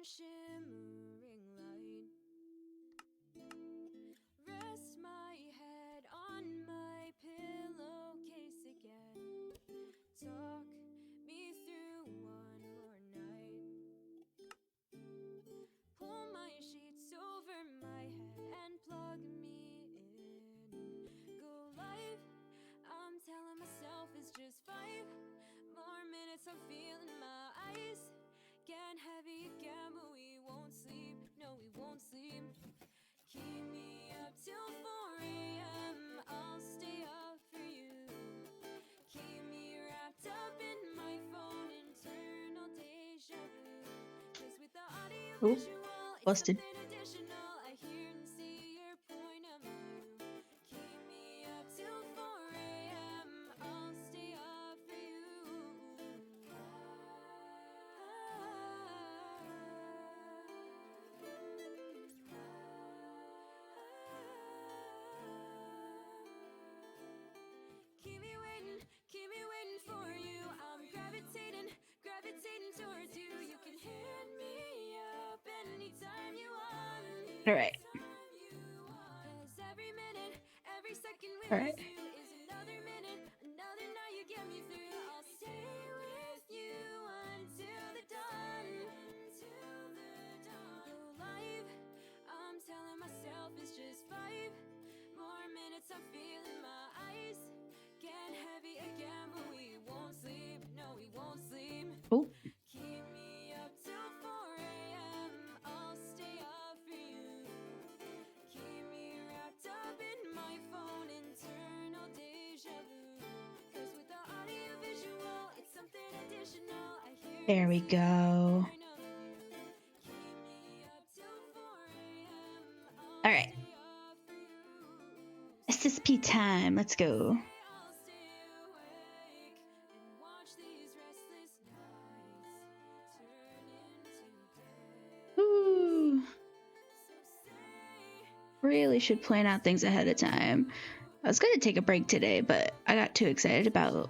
shimmering light. Rest my head on my pillowcase again. Talk me through one more night. Pull my sheets over my head and plug me in. Go live, I'm telling myself it's just 5 more minutes. I'm feeling my eyes getting heavy again, but we won't sleep. No, we won't sleep. Keep me up till 4 a.m. I'll stay up for you. Keep me wrapped up in my phone, internal deja vu. 'Cause with the audio Oh, visual, it's busted. something additional. I hear and see your point of view. Keep me up till 4 a.m. I'll stay up for you. Keep me waiting for you. I'm gravitating towards you. You can hit me up anytime you want. All right. 'Cause every minute, every second with All right. you is another minute, another night you get me through. I'll stay with you until the dawn. Go live, I'm telling myself it's just 5 more minutes. I'm feeling my eyes getting heavy again, but we won't sleep. No, we won't sleep. Oh. Keep me up till 4 a.m. I'll stay up for you. Keep me wrapped up in my phone, internal deja vu. 'Cause with the audio visual, it's something additional. I hear There we go. Keep me up till 4 a.m. All right. SSP time. Let's go. Ooh. Really should plan out things ahead of time. I was gonna take a break today, but I got too excited about it.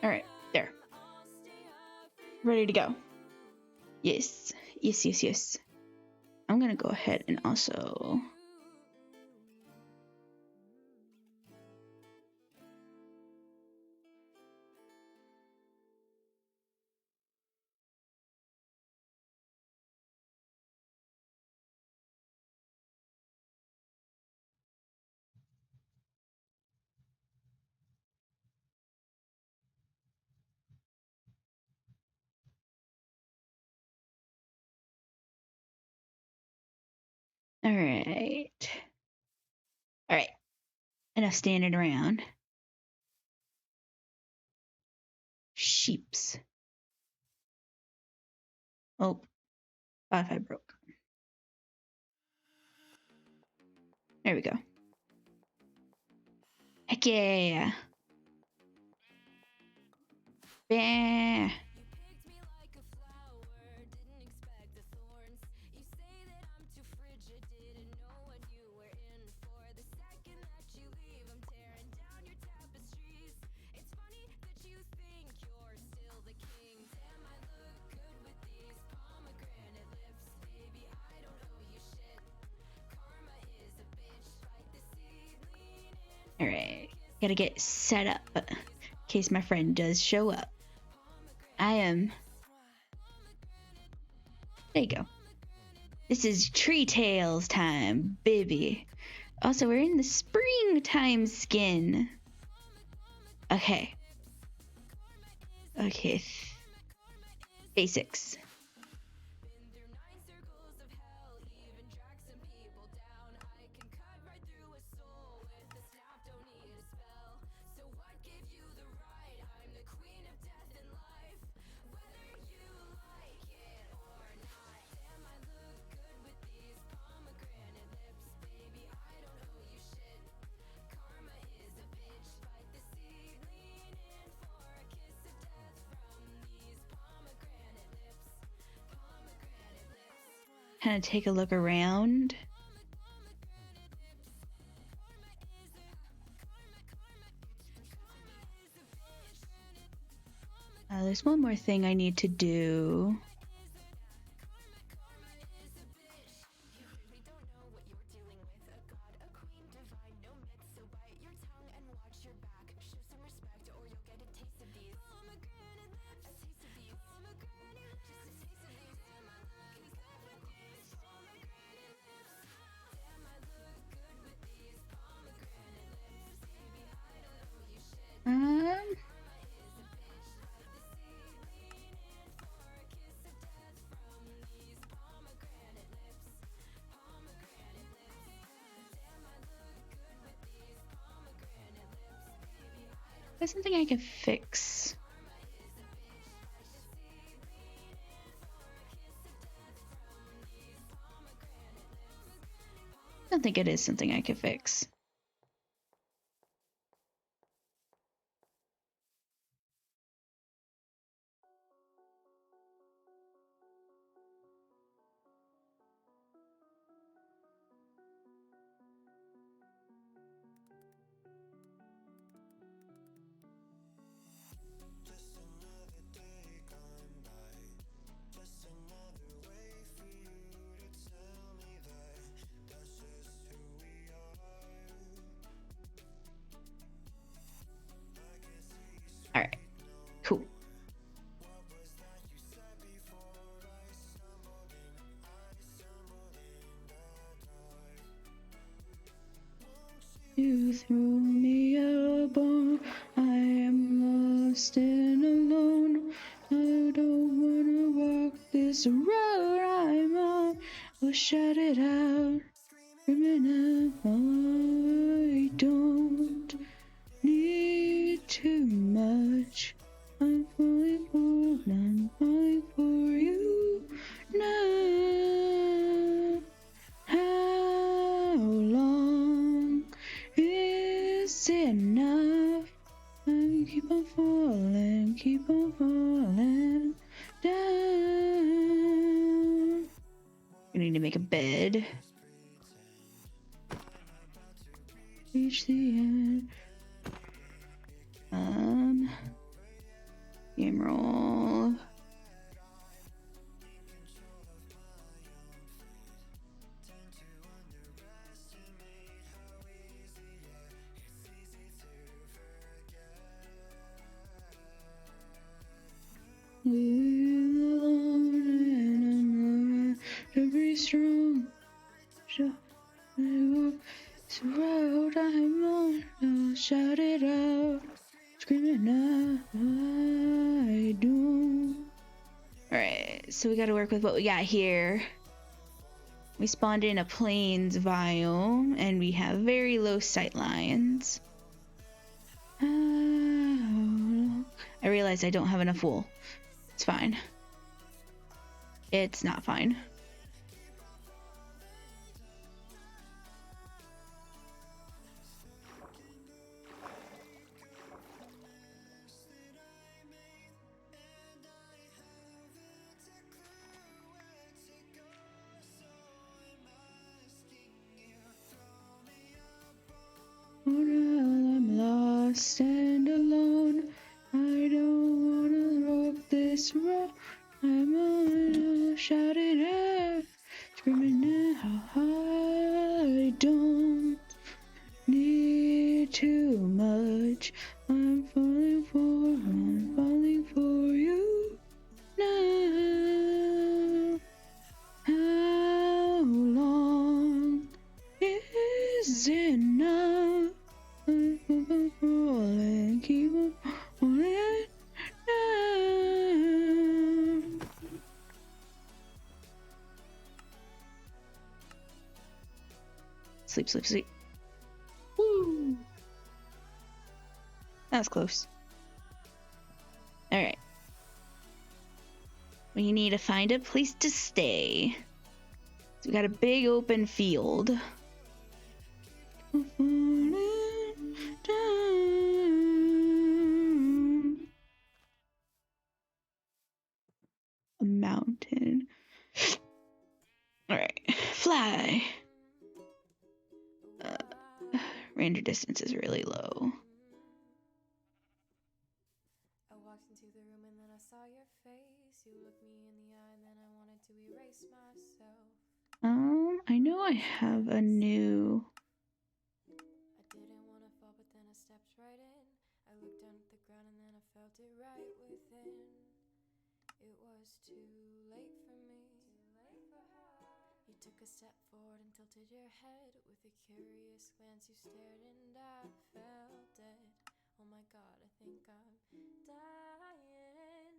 All right, there. Ready to go. Yes. I'm gonna go ahead and also All right. Enough standing around. Sheeps. Oh, Wi-Fi broke. There we go. Heck yeah. Yeah. All right. Gotta get set up in case my friend does show up. There you go. This is Tree Tales time, baby. Also, we're in the springtime skin. Okay. Basics. kind of take a look around. There's one more thing I need to do. There's something I can fix. I don't think it is something I can fix. All right, cool. You threw me a bone, I am lost and alone. I don't wanna walk this road I'm on. I'll shout it out, screaming out, I don't need too much. I'm falling for you now. How long is enough? I keep on falling down. I need to make a bed. Reach the end. Game roll. To be strong, so I walk this road I'm on. I'll shout it out, screaming out, I do. Alright, so we gotta work with what we got here. We spawned in a plains biome, and we have very low sight lines. I realize I don't have enough wool. It's fine. It's not fine. I'm lost and alone. I don't wanna walk this road I'm on. Shout it out, screaming out, I don't need too much. I'm falling for you now. How long is enough? Keep on falling down. Sleep, sleep, sleep. Woo! That was close. Alright. We need to find a place to stay. So we got a big open field. A mountain. Alright. fly. Render distance is really low. I walked into the room and then I saw your face. You looked me in the eye and then I wanted to erase myself. I know I have a new... I didn't want to fall, but then I stepped right in. I looked down at the ground and then I felt it right within. It was too late for me. You took a step forward and tilted your head. With a curious glance you stared and I felt dead. Oh my god, I think I'm dying.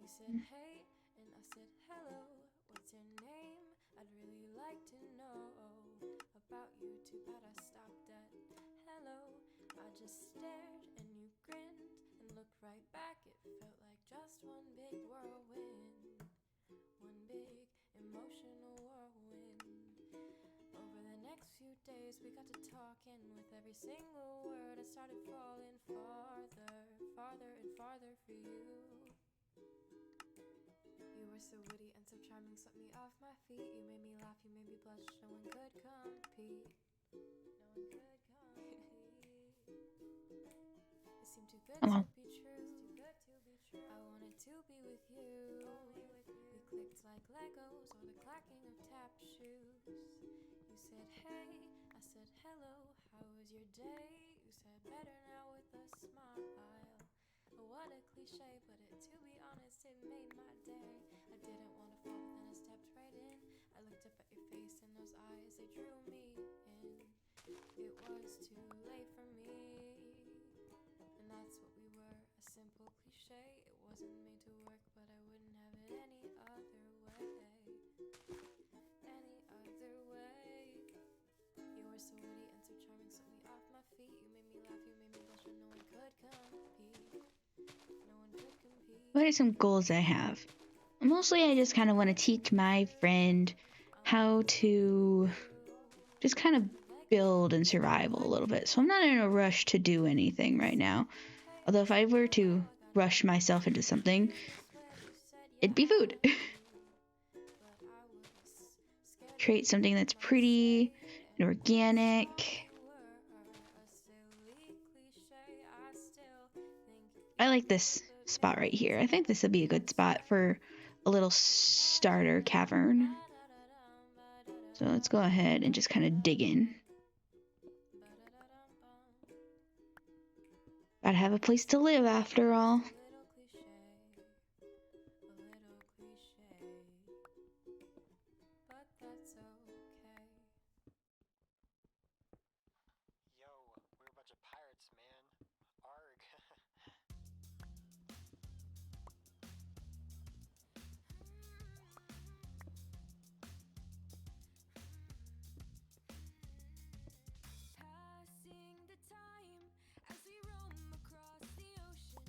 You said hey and I said hello. What's your name? I'd really like to know about you. Too bad I stopped at hello. I just stared and you grinned and looked right back. It felt like just one big whirlwind. One big emotional whirlwind. Over the next few days we got to talking. With every single word I started falling farther, farther and farther for you. You were so witty and so charming, swept me off my feet. You made me laugh, you made me blush, no one could compete. No one could compete. It seemed too good to be true. I wanted to be with you. We clicked like Legos or the clacking of tap shoes. You said hey, I said hello, how was your day? You said better now with a smile. Oh, what a cliche, but to be honest, it made my day. I didn't want to fall, but then I stepped right in. I looked up at your face and those eyes, they drew me in. It was too late for me. And that's what we were, a simple cliche. It wasn't made to work, but I wouldn't have it any other way. Any other way. You were so witty and so charming, swept me off my feet. You made me laugh, you made me blush, and no one could compete. No one could compete. What are some goals I have? Mostly I just kind of want to teach my friend how to just kind of build and survival a little bit. So I'm not in a rush to do anything right now. Although if I were to rush myself into something, it'd be food. Create something that's pretty and organic. I like this spot right here. I think this would be a good spot for a little starter cavern. So let's go ahead and just kind of dig in. Gotta have a place to live after all. Yo, we're a bunch of pirates, man. Arg. Passing the time as we roam across the ocean.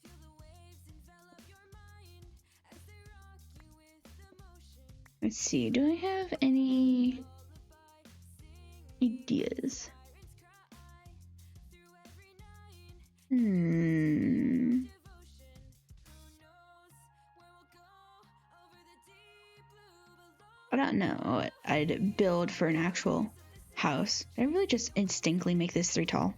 Feel the waves envelop your mind as they rock you with emotion. Let's see, do I have any ideas? I don't know what I'd build for an actual house. Did I really just instinctively make this 3 tall?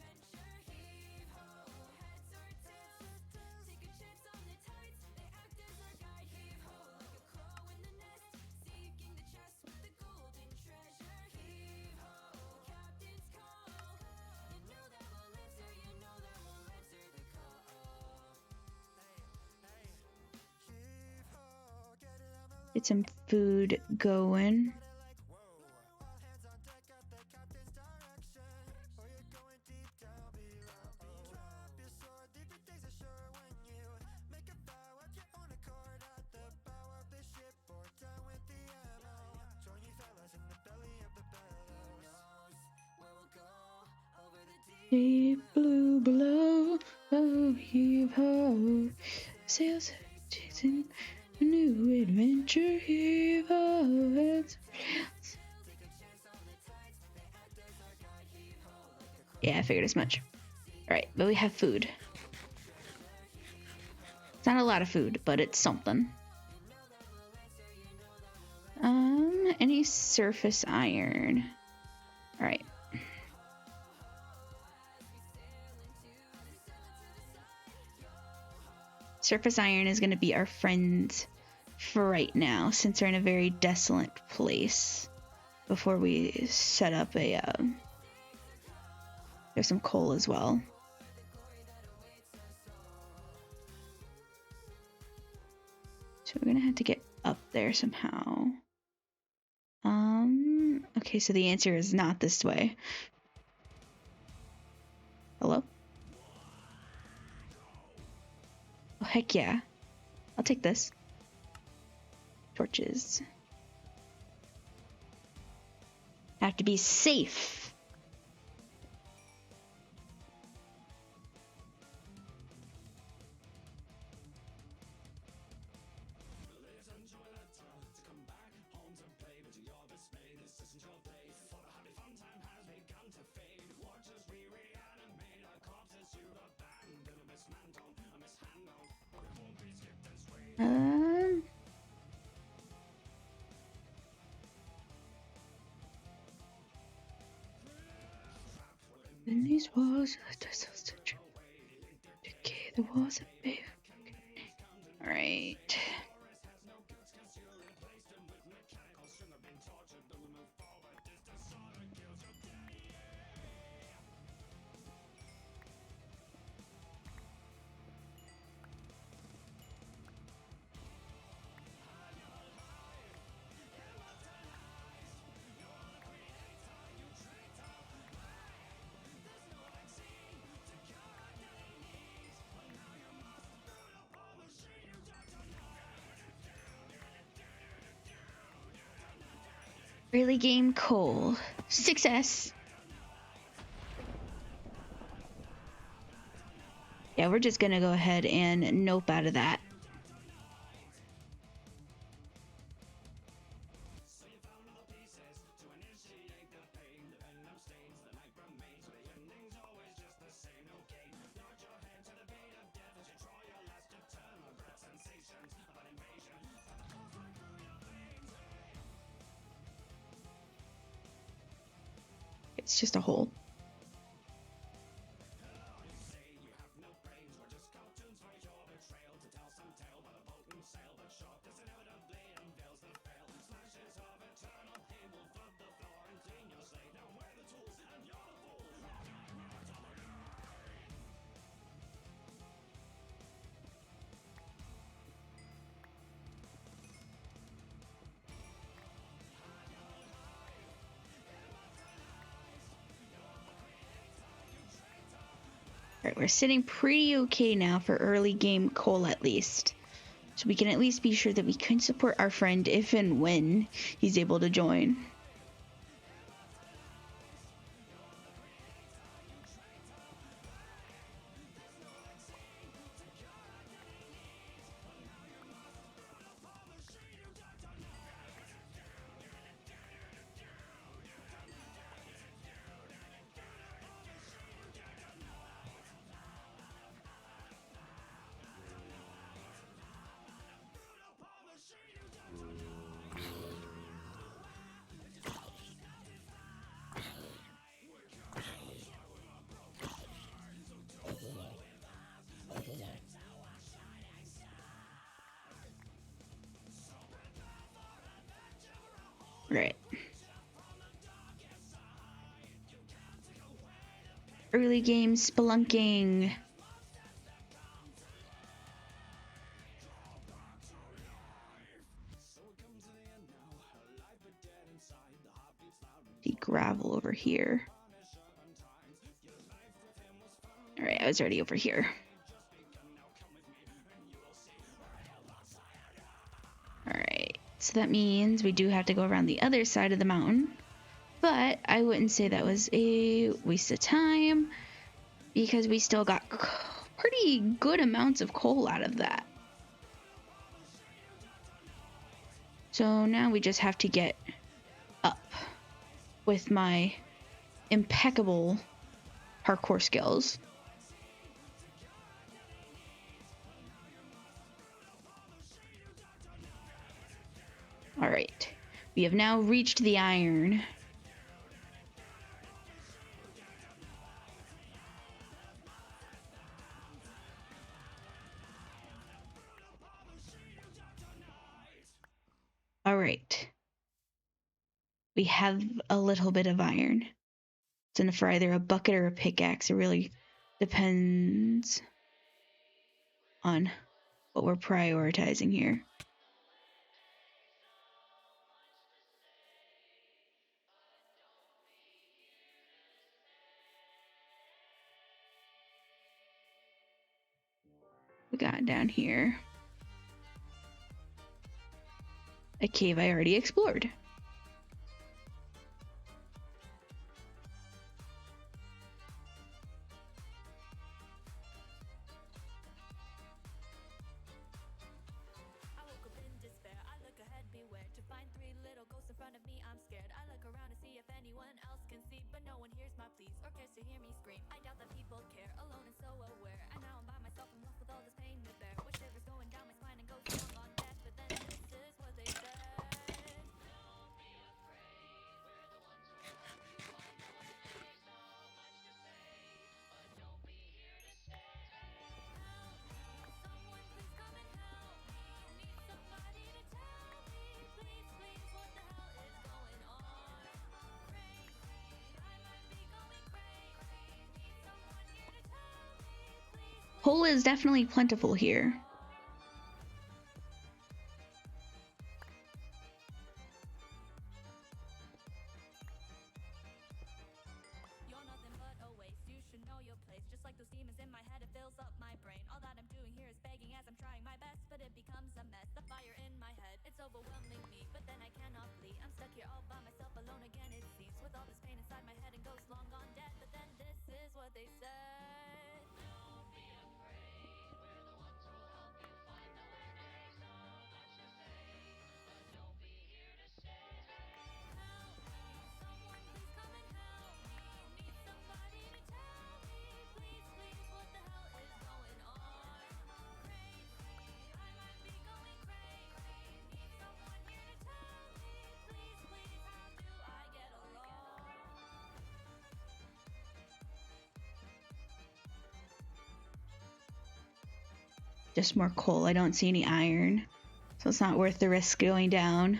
Get some food going. Deep blue below, oh heave ho, sails chasing a new adventure, heave ho, heads. Yeah, I figured as much. Alright, but we have food. It's not a lot of food, but it's something. Any surface iron. All right. Surface iron is going to be our friend for right now, since we're in a very desolate place. Before we set up a, there's some coal as well. So we're gonna have to get up there somehow. Okay, so the answer is not this way. Hello? Oh, heck yeah. I'll take this. Torches. Have to be safe. In these walls, decay the walls of faith. All right. Early game coal. Success. Yeah, we're just gonna go ahead and nope out of that. It's just a hole. Alright, we're sitting pretty okay now for early game coal at least. So we can at least be sure that we can support our friend if and when he's able to join. Right. Early game spelunking. The gravel over here. Alright, I was already over here. Alright, so that means we do have to go around the other side of the mountain. But I wouldn't say that was a waste of time, because we still got pretty good amounts of coal out of that. So now we just have to get up with my impeccable parkour skills. All right, We have now reached the iron. All right. We have a little bit of iron. It's enough for either a bucket or a pickaxe. It really depends on what we're prioritizing here. We got down here a cave I already explored. Coal is definitely plentiful here. Just more coal. I don't see any iron, so it's not worth the risk going down.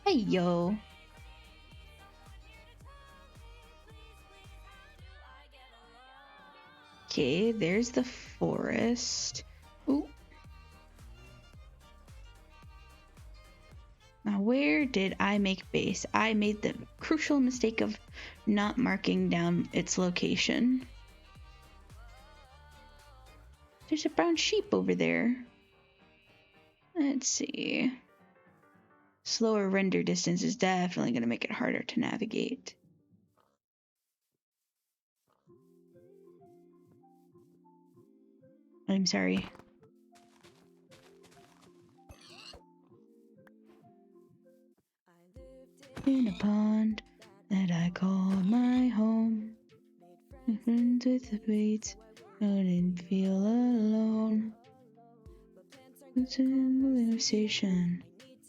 Hey, yo. Okay, there's the forest. Ooh. Now, where did I make base? I made the crucial mistake of not marking down its location. There's a brown sheep over there. Let's see. Slower render distance is definitely going to make it harder to navigate. I'm sorry. In a pond that I call my home. My friends with the beats, I didn't feel alone. It's in the live station.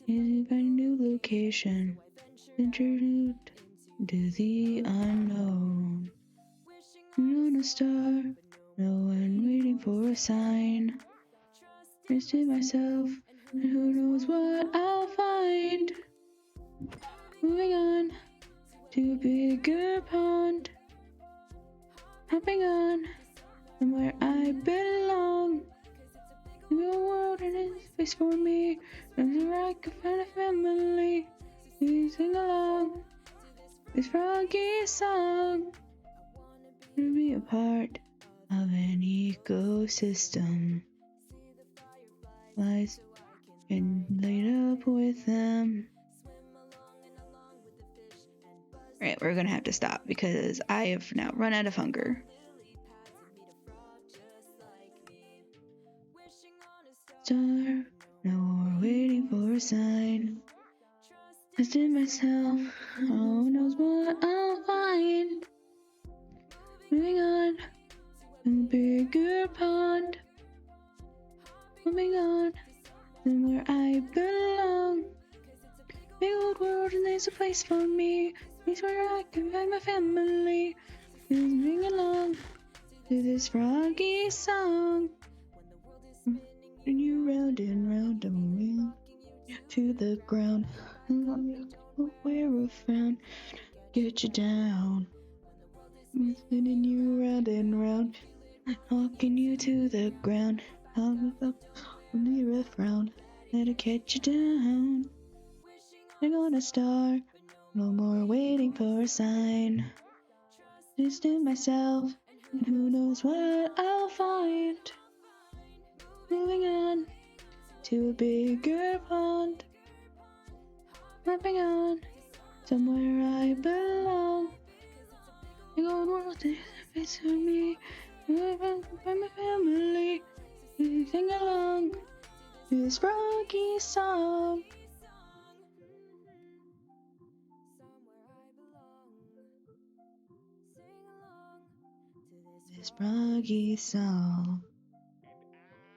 You find a new location. Introduced to the unknown. On a star, no one waiting for a sign. Just to myself, and who knows what I'll find. Moving on to a bigger pond. Hopping on somewhere I belong. The world in its space for me. There's where I can find a family. We sing along this froggy song. To be a part of an ecosystem. lies and laid up with them. Alright, we're gonna have to stop because I have now run out of hunger. Star, no more waiting for a sign. Just in myself, who knows what I'll find. Moving on to a bigger pond. Moving on than where I belong. Big old world and there's a place for me. Place where I can find my family. Moving along to this froggy song. And you round and round and round to the ground. Wear a frown, get you down. Spinning you round and round, knocking you to the ground. Up, wear a frown, let it get you down. I'm gonna start, no more waiting for a sign. Just in myself, and who knows what I'll find. Moving on to a bigger pond. Moving on somewhere I belong. Big old world is a place for me. By my family. Sing along to this froggy song. This froggy song.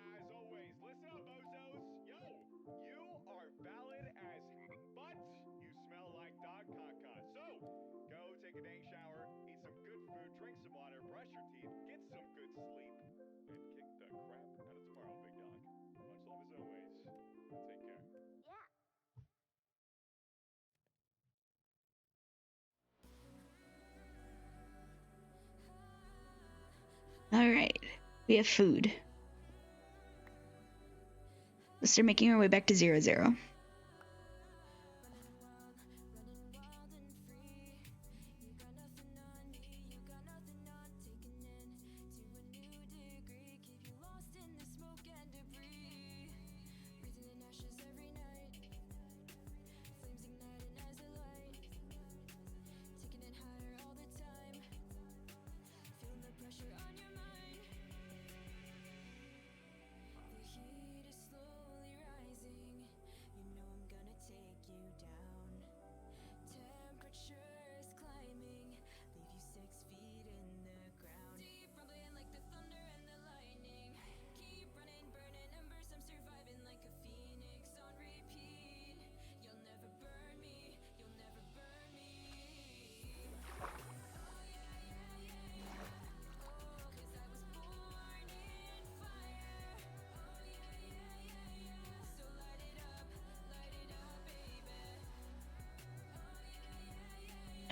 And as always, listen up, bozos. Yo, you are valid as but you smell like dog caca. So, go take a dang shower, eat some good food, drink some water, brush your teeth, get some good sleep, and kick the crap out of tomorrow, big dog. Much love as always. Take care. Alright, we have food. Let's start making our way back to 0-0.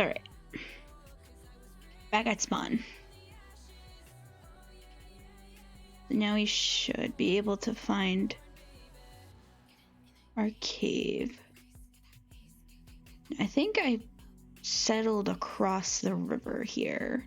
Alright. Back at spawn. Now we should be able to find our cave. I think I settled across the river here.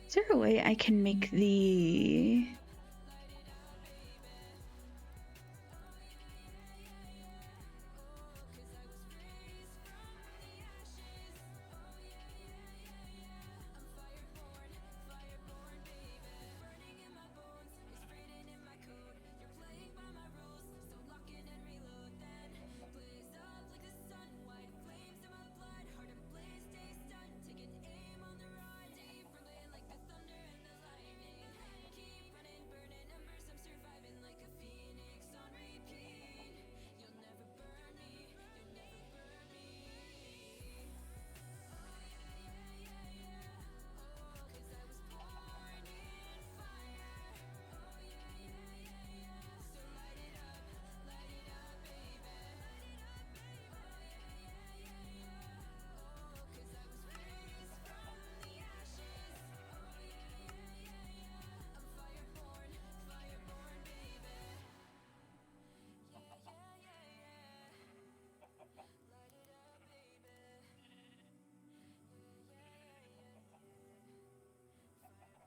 Is there a way I can make the...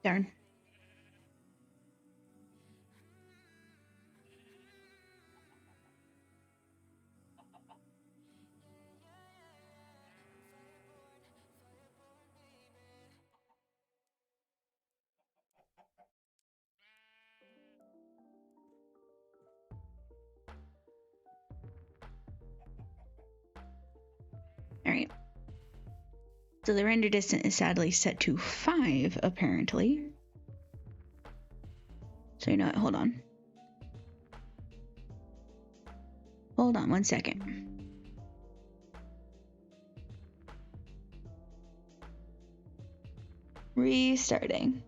Darn. All right. So the render distance is sadly set to 5, apparently. So you know what? Hold on. Hold on 1 second. Restarting.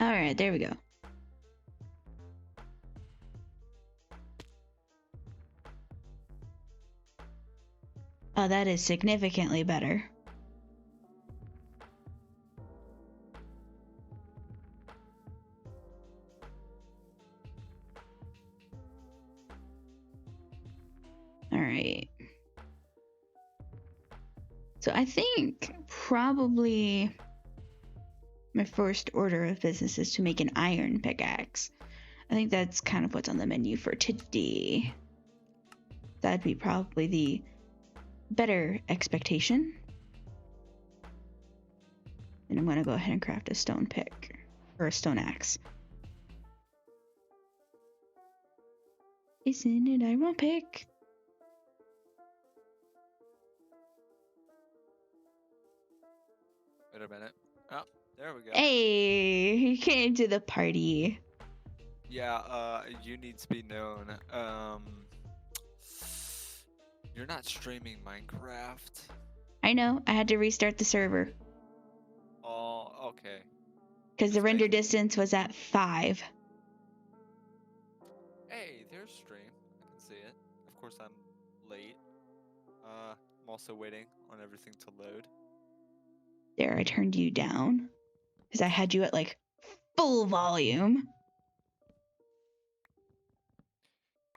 All right, there we go. Oh, that is significantly better. All right. So I think probably my first order of business is to make an iron pickaxe. I think that's kind of what's on the menu for today. That'd be probably the better expectation. And I'm going to go ahead and craft a stone pick or a stone axe. Isn't it iron pick? Wait a minute. Oh, there we go. Hey, you came to the party. Yeah, you need to be known. You're not streaming Minecraft. I know, I had to restart the server. Oh, okay. Because the Just render making- distance was at 5. Hey, there's stream. I can see it. Of course, I'm late. I'm also waiting on everything to load. There, I turned you down. Because I had you at like full volume.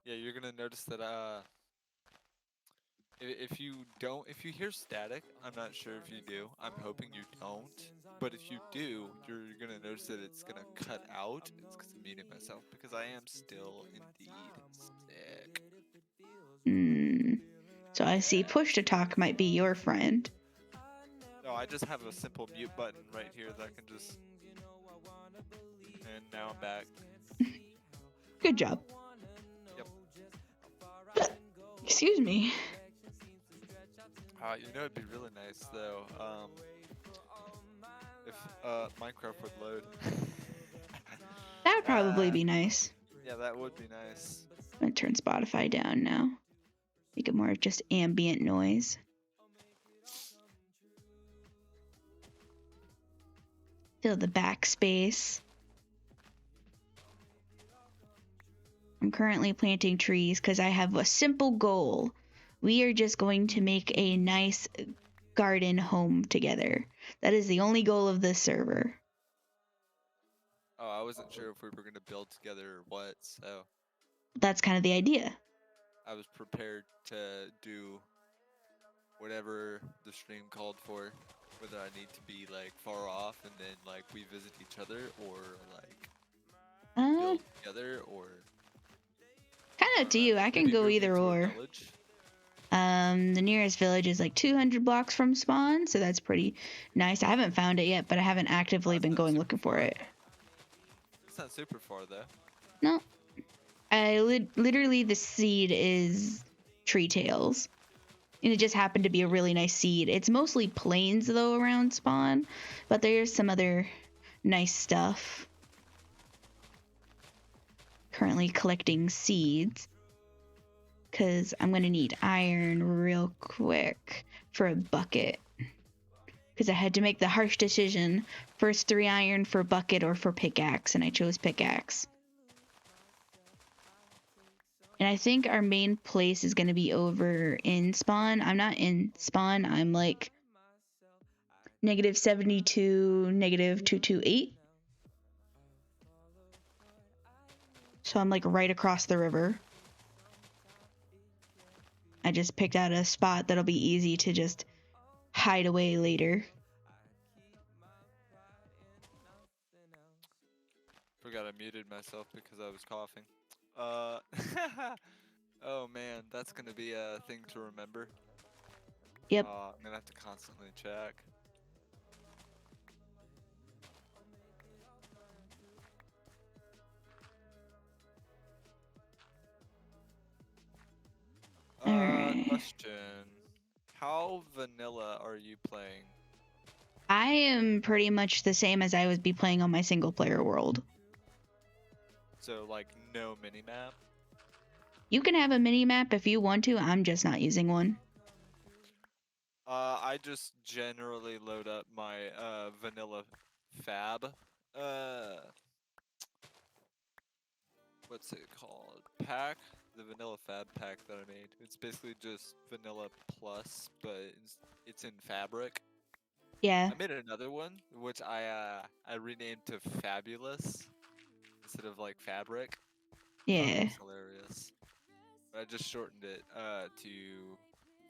Yeah, you're gonna notice that if you hear static, I'm not sure if you do. I'm hoping you don't. But if you do, you're gonna notice that it's gonna cut out. It's because I'm muting myself because I am still indeed sick. So I see push to talk might be your friend. No, I just have a simple mute button right here that I can just. And now I'm back. Good job. Yep. Excuse me. You know, it'd be really nice though. If Minecraft would load. That would probably be nice. Yeah, that would be nice. I'm gonna turn Spotify down now. Make it more of just ambient noise. Fill the backspace. I'm currently planting trees because I have a simple goal. We are just going to make a nice garden home together. That is the only goal of this server. Oh, I wasn't sure if we were gonna build together or what, so That's kind of the idea. I was prepared to do whatever the stream called for. Whether I need to be like far off and then like we visit each other, or like build together, or Kind of up to you. I can maybe go move either into a or. village. The nearest village is like 200 blocks from spawn, so that's pretty nice. I haven't found it yet, but I haven't actively been going looking for it. It's not super far though. No. Literally the seed is tree tails. And it just happened to be a really nice seed. It's mostly plains though around spawn, but there's some other nice stuff. Currently collecting seeds. because I'm going to need iron real quick for a bucket. Because I had to make the harsh decision, first 3 iron for bucket or for pickaxe, and I chose pickaxe. And I think our main place is going to be over in spawn. I'm not in spawn. I'm like -72, -228. So I'm like right across the river. I just picked out a spot that'll be easy to just hide away later. Forgot I muted myself because I was coughing. Oh man, that's gonna be a thing to remember. Yep. I'm gonna have to constantly check. Alright. Question. How vanilla are you playing? I am pretty much the same as I would be playing on my single player world. So like no minimap? You can have a mini map if you want to. I'm just not using one. I just generally load up my vanilla fab. What's it called? Pack? The vanilla fab pack that I made. It's basically just vanilla plus, but it's in fabric. Yeah. I made another one, which I renamed to Fabulous instead of like fabric. Yeah. It was hilarious. But I just shortened it to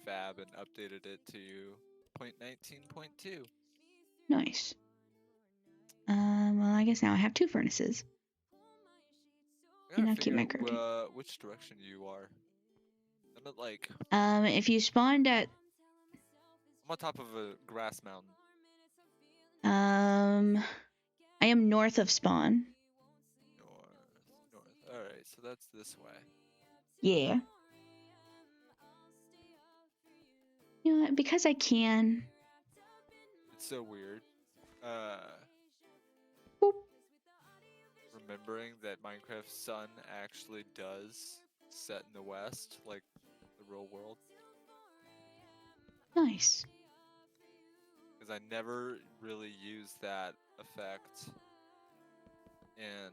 Fab and updated it to 0.19.2. Nice. Well, I guess now I have 2 furnaces. I And gotta I'll keep figure my out cooking. which direction you are. I'm at like If you spawned at I'm on top of a grass mountain. I am north of spawn. North. Alright, so that's this way. Yeah. You know what? Because I can. It's so weird. Boop. Remembering that Minecraft's sun actually does set in the west, like the real world. Nice. Because I never really used that effect in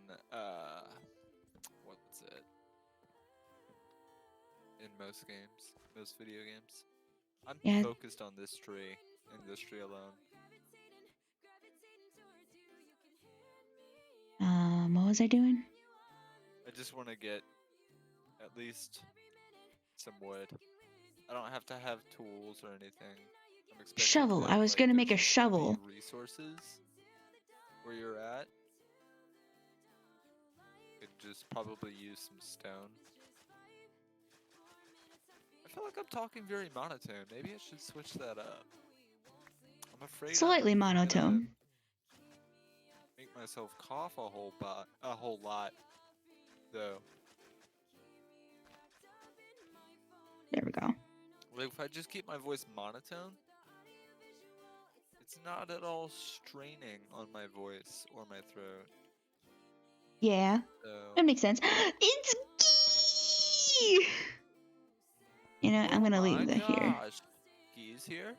what's it? In most games, most video games. I'm Yeah. focused on this tree and this tree alone. What was I doing? I just want to get at least some wood. I don't have to have tools or anything. I'm expecting Shovel. that, I was like, gonna there's make a just gonna be shovel. resources where you're at. Could just probably use some stone. I feel like I'm talking very monotone. Maybe I should switch that up. I'm afraid Slightly I'm gonna monotone. make myself cough a whole lot, though. There we go. Like if I just keep my voice monotone, it's not at all straining on my voice or my throat. Yeah. So, That makes sense. It's Gee! You know, I'm gonna leave that here. gosh, Gee's here? And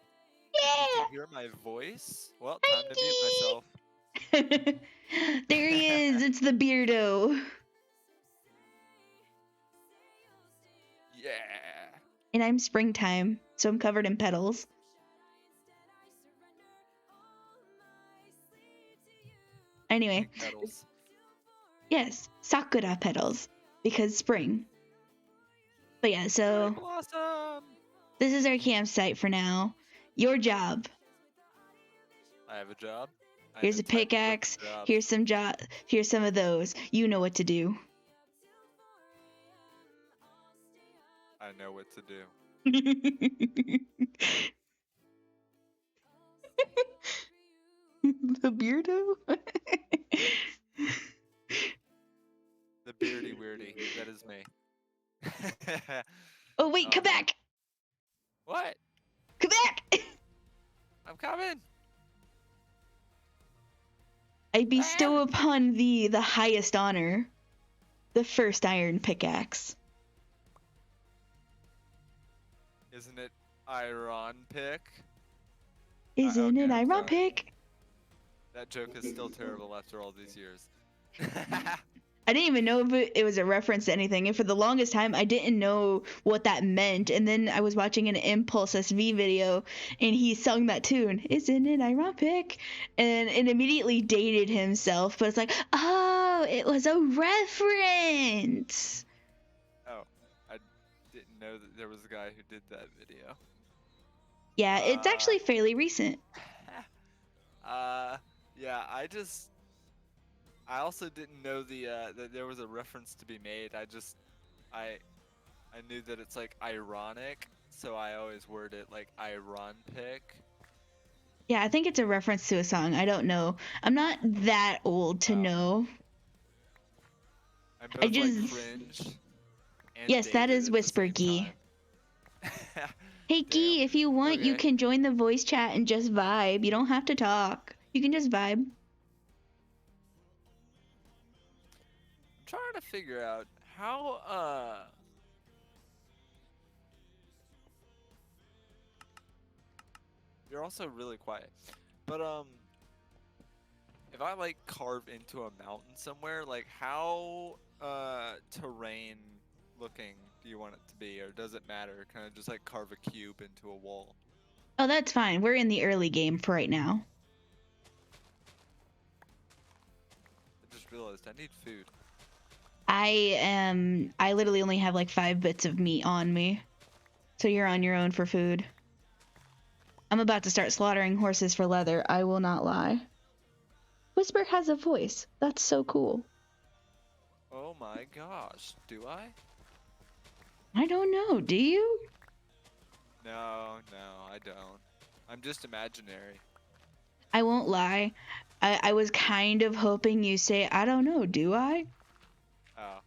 he can hear my voice? Well, time to mute myself. There he is. It's the Beardo. Yeah. And I'm springtime, so I'm covered in petals. Anyway, Pink petals. yes, sakura petals, because spring. But yeah, Cherry so blossom. this is our campsite for now. Your job. I have a job. I'm Here's a entitled to pickaxe. job. Here's some of those. You know what to do. I know what to do. The Beardo? The beardy weirdy. That is me. Oh wait, come man. back! What? Come back! I'm coming. I bestow upon thee the highest honor, the first iron pickaxe. Isn't it Iron pick? Isn't it I'm sorry. ironic? That joke is still terrible after all these years. I didn't even know if it was a reference to anything, and for the longest time, I didn't know what that meant. And then I was watching an Impulse SV video, and he sung that tune, "Isn't it ironic?" And it immediately dated himself. But it's like, oh, it was a reference. Oh, I didn't know that there was a guy who did that video. Yeah, it's actually fairly recent. Yeah, I also didn't know that there was a reference to be made. I knew that it's like ironic, so I always word it like ironic. Yeah, I think it's a reference to a song. I don't know. I'm not that old to know. I'm both like cringe and yes, that dated is at Whisper the same Gee. time. Hey Gee, if you want, you can join the voice chat and just vibe. You don't have to talk. You can just vibe. I'm trying to figure out how you're also really quiet. But if I like carve into a mountain somewhere, like how terrain looking do you want it to be, or does it matter? Kind of just like carve a cube into a wall. Oh, that's fine. We're in the early game for right now. I just realized I need food. I literally only have like 5 bits of meat on me. So you're on your own for food. I'm about to start slaughtering horses for leather. I will not lie. Whisper has a voice. That's so cool. Oh my gosh, do I? I don't know. Do you? No, I don't. I'm just imaginary. I won't lie. I was kind of hoping you say, I don't know, do I? Oh.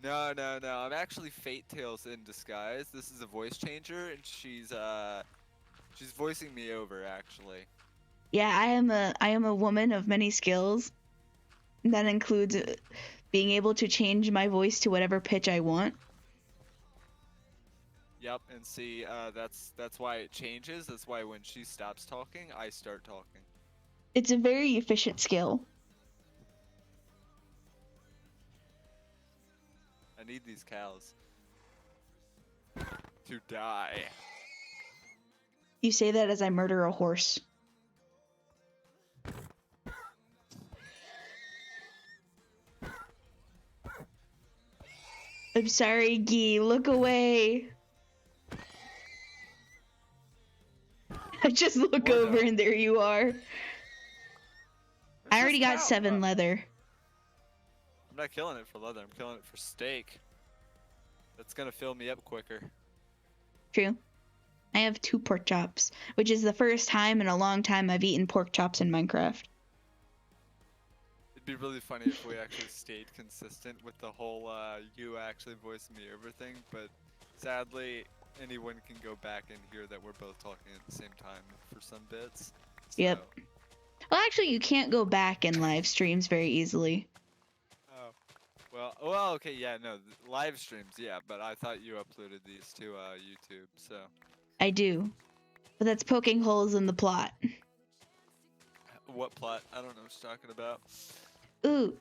No. I'm actually Fate Tails in disguise. This is a voice changer, and she's voicing me over, actually. Yeah, I am a woman of many skills. That includes being able to change my voice to whatever pitch I want. Yep, and see, that's why it changes. That's why when she stops talking, I start talking. It's a very efficient skill. I need these cows to die. You say that as I murder a horse. I'm sorry, Gee. Look away. I just look over and there you are. I already got 7 leather. I'm not killing it for leather. I'm killing it for steak. That's gonna fill me up quicker. True. I have 2 pork chops, which is the first time in a long time I've eaten pork chops in Minecraft. It'd be really funny if we actually stayed consistent with the whole you actually voicing me over thing, but sadly, anyone can go back and hear that we're both talking at the same time for some bits. So. Yep. Well, actually, you can't go back in live streams very easily. Oh. Well, okay, yeah, no, live streams, yeah, but I thought you uploaded these to YouTube, so. I do. But that's poking holes in the plot. What plot? I don't know what you're talking about. Ooh.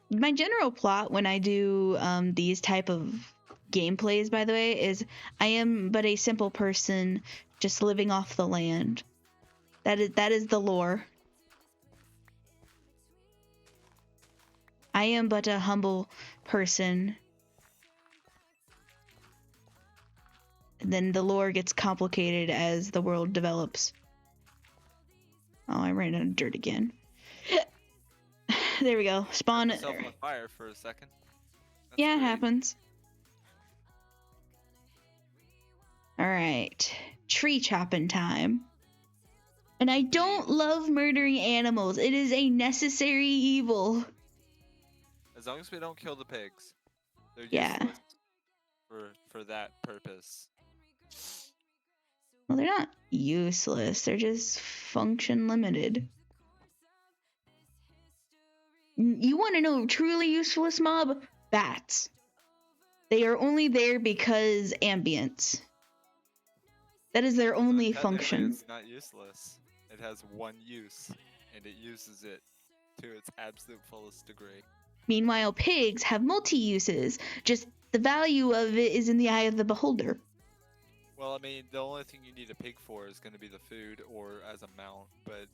My general plot when I do these type of gameplays, by the way, is I am but a simple person just living off the land. That is the lore. I am but a humble person. And then the lore gets complicated as the world develops. Oh, I ran out of dirt again. There we go. Spawn. Myself on fire for a second. That's yeah, it great. happens. Alright. Tree chopping time. And I don't love murdering animals. It is a necessary evil. As long as we don't kill the pigs. They're Yeah. useless for that purpose. Well, they're not useless. They're just function limited. You want to know truly useless mob? Bats. They are only there because ambience. That is their only Technically, function. it's not useless. It has one use, and it uses it to its absolute fullest degree. Meanwhile, pigs have multi-uses. Just the value of it is in the eye of the beholder. Well, I mean, the only thing you need a pig for is going to be the food or as a mount, but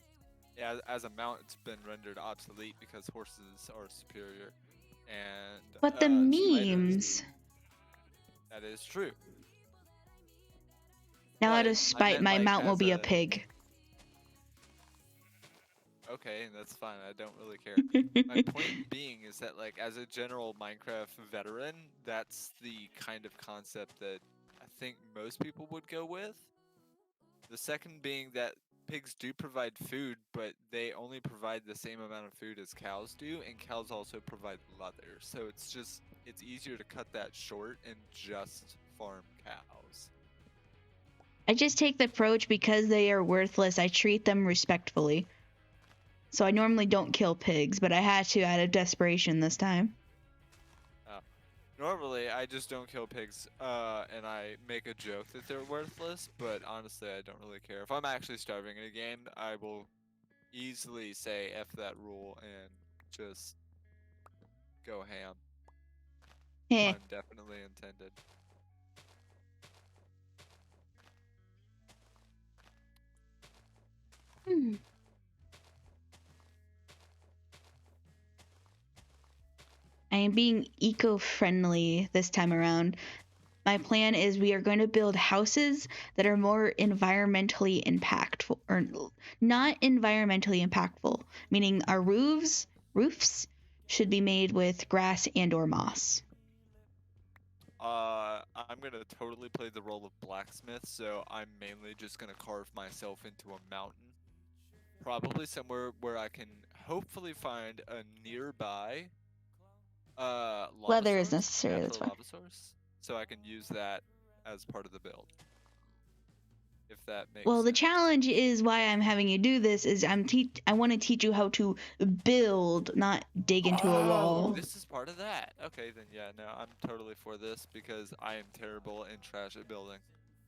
as a mount, it's been rendered obsolete because horses are superior and But the spiders. memes. That is true. Now, out But of I spite, meant, my like, mount will as be a pig. Okay, that's fine. I don't really care. My point being is that, like, as a general Minecraft veteran, that's the kind of concept that I think most people would go with. The second being that pigs do provide food, but they only provide the same amount of food as cows do, and cows also provide leather. So it's easier to cut that short and just farm cows. I just take the approach because they are worthless. I treat them respectfully. So I normally don't kill pigs, but I had to out of desperation this time. Normally, I just don't kill pigs, and I make a joke that they're worthless, but honestly, I don't really care. If I'm actually starving in a game, I will easily say F that rule and just go ham. Eh. Pun definitely intended. I am being eco-friendly this time around. My plan is we are going to build houses that are more environmentally impactful, or not environmentally impactful, meaning our roofs should be made with grass and or moss. I'm gonna totally play the role of blacksmith, so I'm mainly just gonna carve myself into a mountain. Probably somewhere where I can hopefully find a nearby lava Leather is source, necessary, that's natural fine. lava source, so I can use that as part of the build. If that makes Well, the sense. challenge is why I'm having you do this is I want to teach you how to build, not dig into a wall. This is part of that. Okay, then yeah, no, I'm totally for this because I am terrible and trash at building.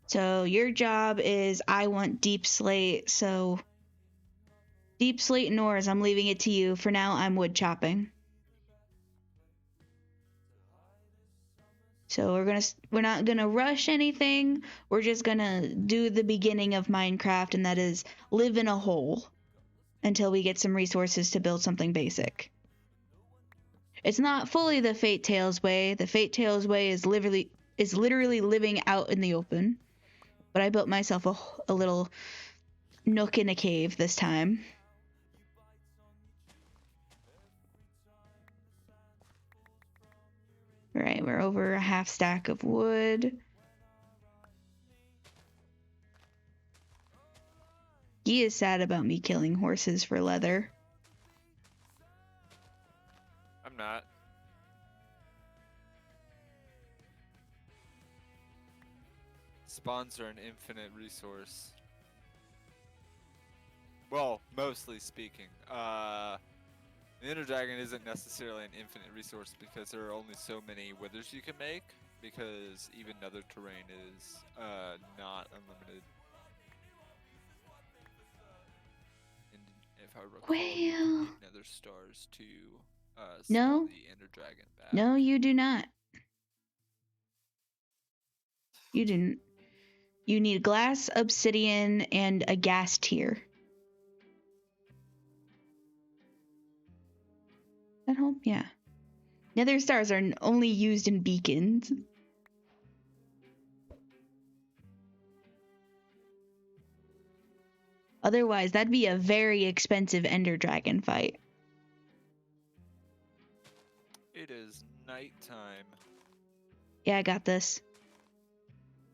So your job is I want deep slate, so deep slate and ores, I'm leaving it to you. For now, I'm wood chopping. So we're not gonna rush anything. We're just gonna do the beginning of Minecraft, and that is live in a hole until we get some resources to build something basic. It's not fully the Fate Tales way. The Fate Tales way is literally living out in the open. But I built myself a little nook in a cave this time. All right, we're over a half stack of wood. He is sad about me killing horses for leather. I'm not. Spawns are an infinite resource. Well, mostly speaking. The Ender Dragon isn't necessarily an infinite resource because there are only so many withers you can make, because even nether terrain is not unlimited. And if I recall, you Well, need nether stars to no. spawn the Ender Dragon back. No, you do not. You didn't. You need glass, obsidian, and a gas tier. At home? Yeah. Nether stars are only used in beacons. Otherwise, that'd be a very expensive Ender Dragon fight. It is nighttime. Yeah, I got this.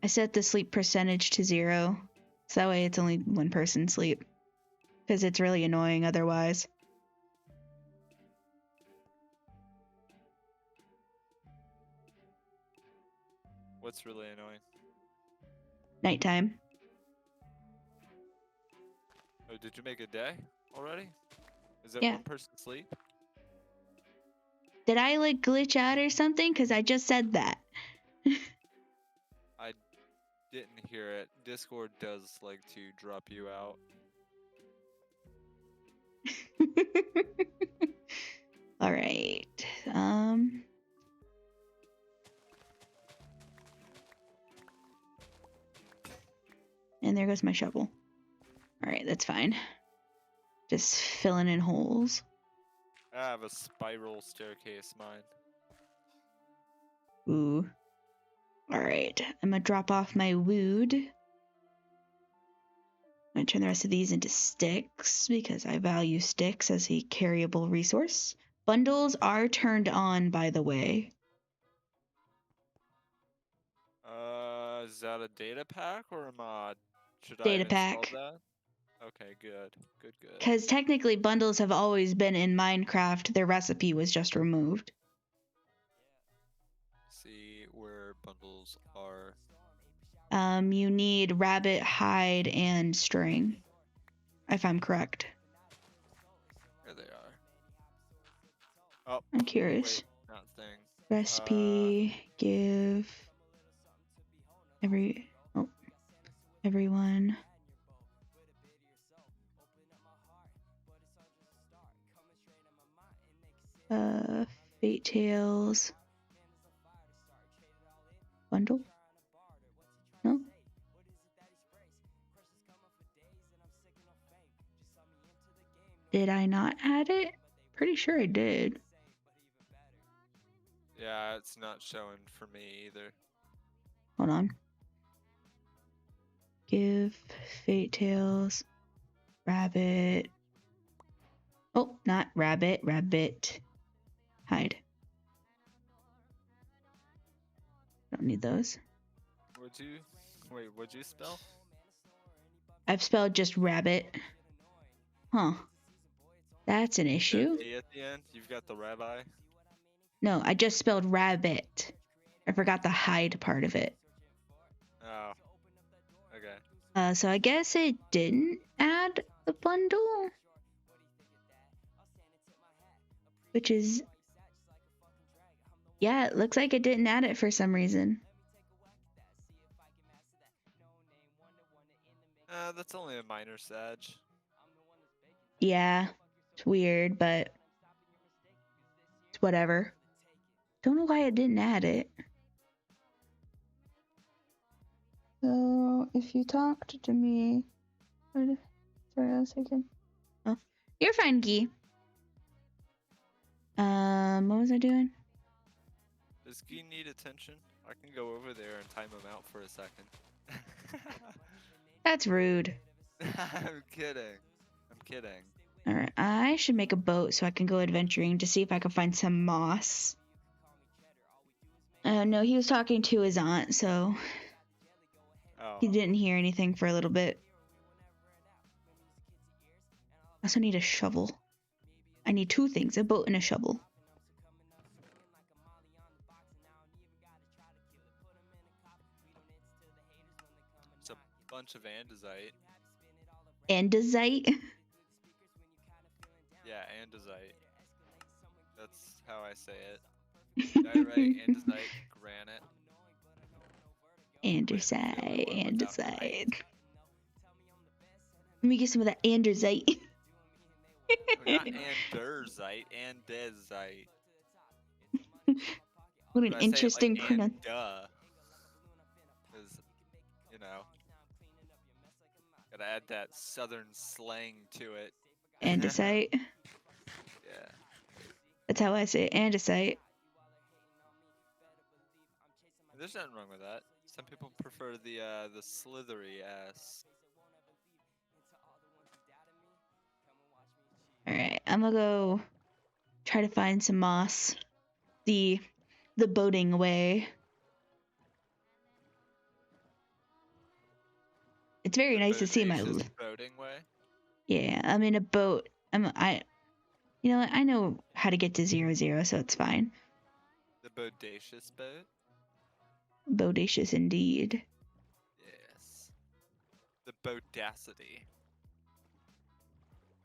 I set the sleep percentage to 0. So that way it's only one person sleep. Because it's really annoying otherwise. What's really annoying? Nighttime. Oh, did you make a day already? Is it Yeah. one person sleep? Did I glitch out or something? Because I just said that. I didn't hear it, Discord does like to drop you out. All right. And there goes my shovel. All right, that's fine. Just filling in holes. I have a spiral staircase mine. Ooh. All right, I'm gonna drop off my wood. I'm gonna turn the rest of these into sticks because I value sticks as a carryable resource. Bundles are turned on, by the way. Is that a data pack or a mod? Should I Data have installed pack. that? Okay, good. Good. Because technically, bundles have always been in Minecraft. Their recipe was just removed. See where bundles are. You need rabbit hide and string, if I'm correct. There they are. Oh, I'm curious. wait, not thing. Recipe, give everyone. Fate Tales. Bundle? No? Did I not add it? Pretty sure I did. Yeah, it's not showing for me either. Hold on. Give Fate Tales. Rabbit. Oh, not rabbit. Rabbit. Hide. Don't need those. What'd you spell? I've spelled just rabbit. Huh. That's an issue. A at the end? You've got the rabbi? No, I just spelled rabbit. I forgot the hide part of it. Oh. Okay. So I guess it didn't add the bundle. Which is... Yeah, it looks like it didn't add it for some reason. That's only a minor sag. Yeah, it's weird, but it's whatever. Don't know why it didn't add it. So, if you talked to me... Sorry, 1 second. Oh, you're fine, Gee. What was I doing? Does Gee need attention? I can go over there and time him out for a second. That's rude. I'm kidding. Alright, I should make a boat so I can go adventuring to see if I can find some moss. No, he was talking to his aunt, so Oh. he didn't hear anything for a little bit. I also need a shovel. I need 2 things, a boat and a shovel. It's a bunch of andesite. Andesite? Yeah, andesite. That's how I say it. Diorite, andesite, granite. Andesite. Let me get some of that andesite. Not andersite, andesite. What an But I say it interesting like pronunciation. Duh. Because, you know, gotta add that southern slang to it. Andesite. Yeah. That's how I say it. Andesite. There's nothing wrong with that. Some people prefer the slithery ass. Alright, I'm gonna go try to find some moss. The boating way. It's very nice to see my... bodacious boating way. Yeah, I'm in a boat. You know what? I know how to get to 0-0, so it's fine. The bodacious boat? Bodacious indeed. Yes. The bodacity.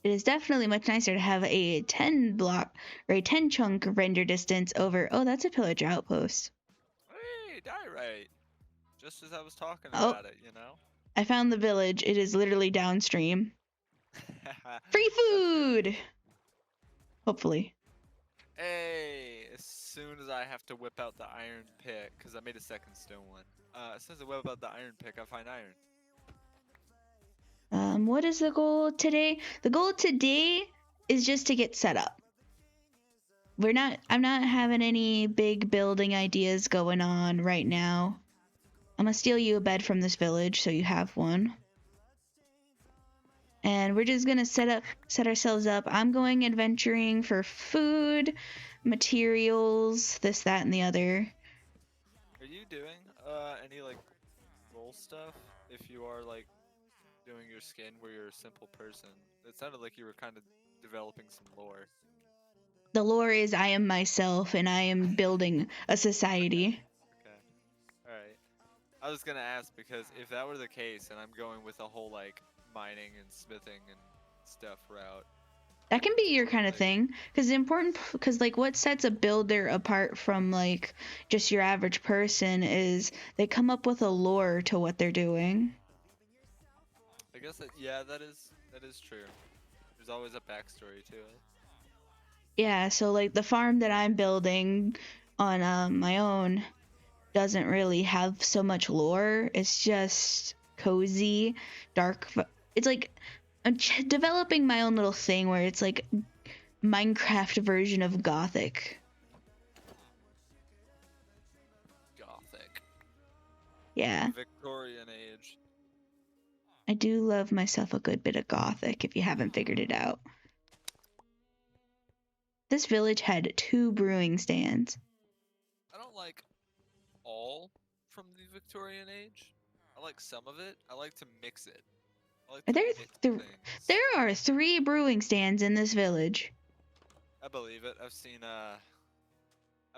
It is definitely much nicer to have a 10 block or a 10 chunk render distance over... Oh, that's a pillager outpost. Hey, diorite. just as I was talking Oh. about it, you know? I found the village. It is literally downstream. Free That's good. food! Hopefully. Hey, as soon as I have to whip out the iron pick, because I made a second stone one. As soon as I whip out the iron pick, I find iron. What is the goal today? The goal today is just to get set up. I'm not having any big building ideas going on right now. I'm gonna steal you a bed from this village so you have one. And we're just gonna set ourselves up. I'm going adventuring for food, materials, this, that, and the other. Are you doing any like role stuff? If you are like doing your skin where you're a simple person, it sounded like you were kind of developing some lore. The lore is I am myself and I am building a society. Okay. All right. I was gonna ask because if that were the case, and I'm going with a whole like mining and smithing and stuff route. That can be your kind of thing, because like what sets a builder apart from like just your average person is they come up with a lore to what they're doing. I guess that that is true. There's always a backstory to it. Yeah, so like the farm that I'm building on my own doesn't really have so much lore. It's just cozy, dark. It's like I'm developing my own little thing where it's like Minecraft version of Gothic. Gothic. Yeah, Victorian age. I do love myself a good bit of Gothic if you haven't figured it out. This village had 2 brewing stands. I don't like all from the Victorian age. I like some of it. I like to mix it. I like to There, mix th- things. there are 3 brewing stands in this village. I believe it. I've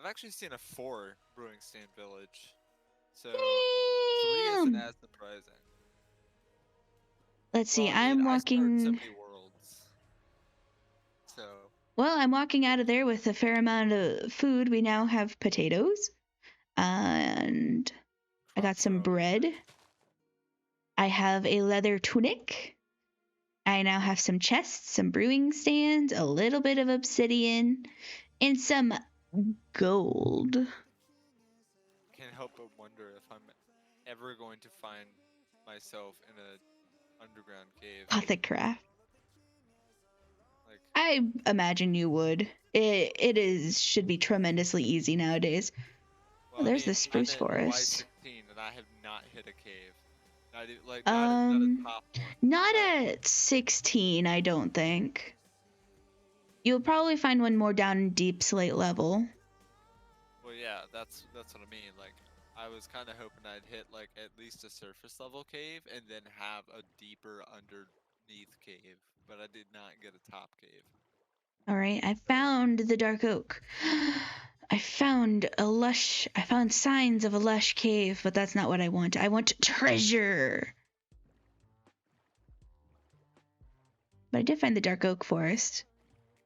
actually seen a 4 brewing stand village. So 3 isn't Damn! as surprising. Let's see, Well, I mean, I'm I started so walking. many worlds. So Well, I'm walking out of there with a fair amount of food. We now have potatoes, and I got crops are some always bread. nice. I have a leather tunic. I now have some chests, some brewing stands, a little bit of obsidian, and some gold. Can't help but wonder if I'm ever going to find myself in an underground cave. Gothic craft. Like, I imagine you would. It should be tremendously easy nowadays. well, There's I mean, the spruce I'm at forest. Y16 and I have not hit a cave. Not not Um, a top one. Not at 16, I don't think. You'll probably find one more down in deep slate level. Well, yeah, that's what I mean. Like, I was kind of hoping I'd hit like at least a surface level cave and then have a deeper underneath cave, but I did not get a top cave. All right, I found the dark oak. I found signs of a lush cave, but that's not what I want. I want treasure. But I did find the dark oak forest.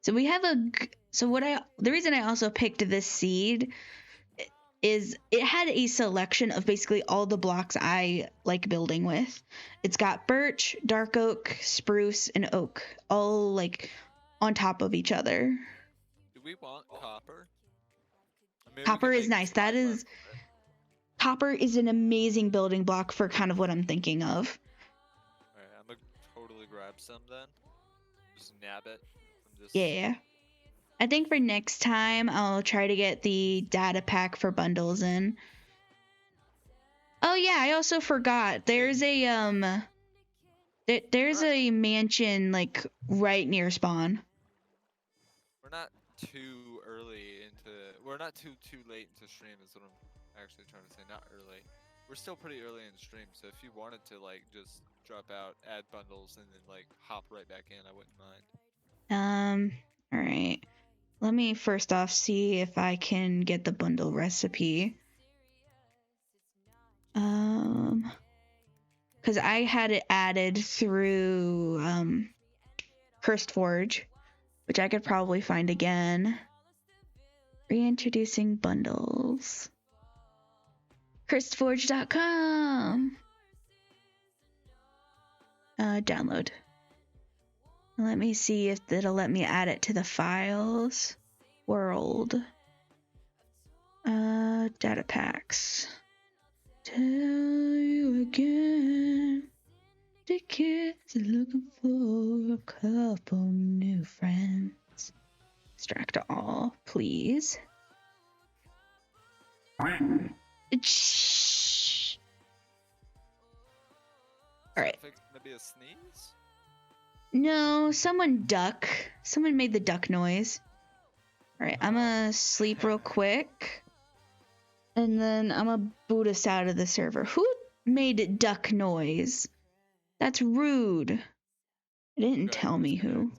So we have the reason I also picked this seed is it had a selection of basically all the blocks I like building with. It's got birch, dark oak, spruce, and oak, all like on top of each other. Do we want copper? Maybe we Copper can is make nice. slime level it. Copper is an amazing building block for kind of what I'm thinking of. Alright, I'm gonna totally grab some then. Just nab it from this. Yeah. I think for next time I'll try to get the data pack for bundles in. Oh yeah, I also forgot. There's a there's a mansion like right near spawn. We're not too early into. We're not too late into stream. Is what I'm actually trying to say. Not early. We're still pretty early in stream. So if you wanted to like just drop out, add bundles, and then like hop right back in, I wouldn't mind. All right. Let me first off see if I can get the bundle recipe. Because I had it added through Cursed Forge, which I could probably find again. Reintroducing bundles. CursedForge.com. Download. Let me see if it'll let me add it to the files. World. Data packs. Tell you again. The kids are looking for a couple new friends. Extract all, please. Shh. All right. Gonna be a sneeze? No, someone duck. Someone made the duck noise. All right, I'm gonna sleep real quick. And then I'm gonna boot us out of the server. Who made duck noise? That's rude. It didn't tell me who.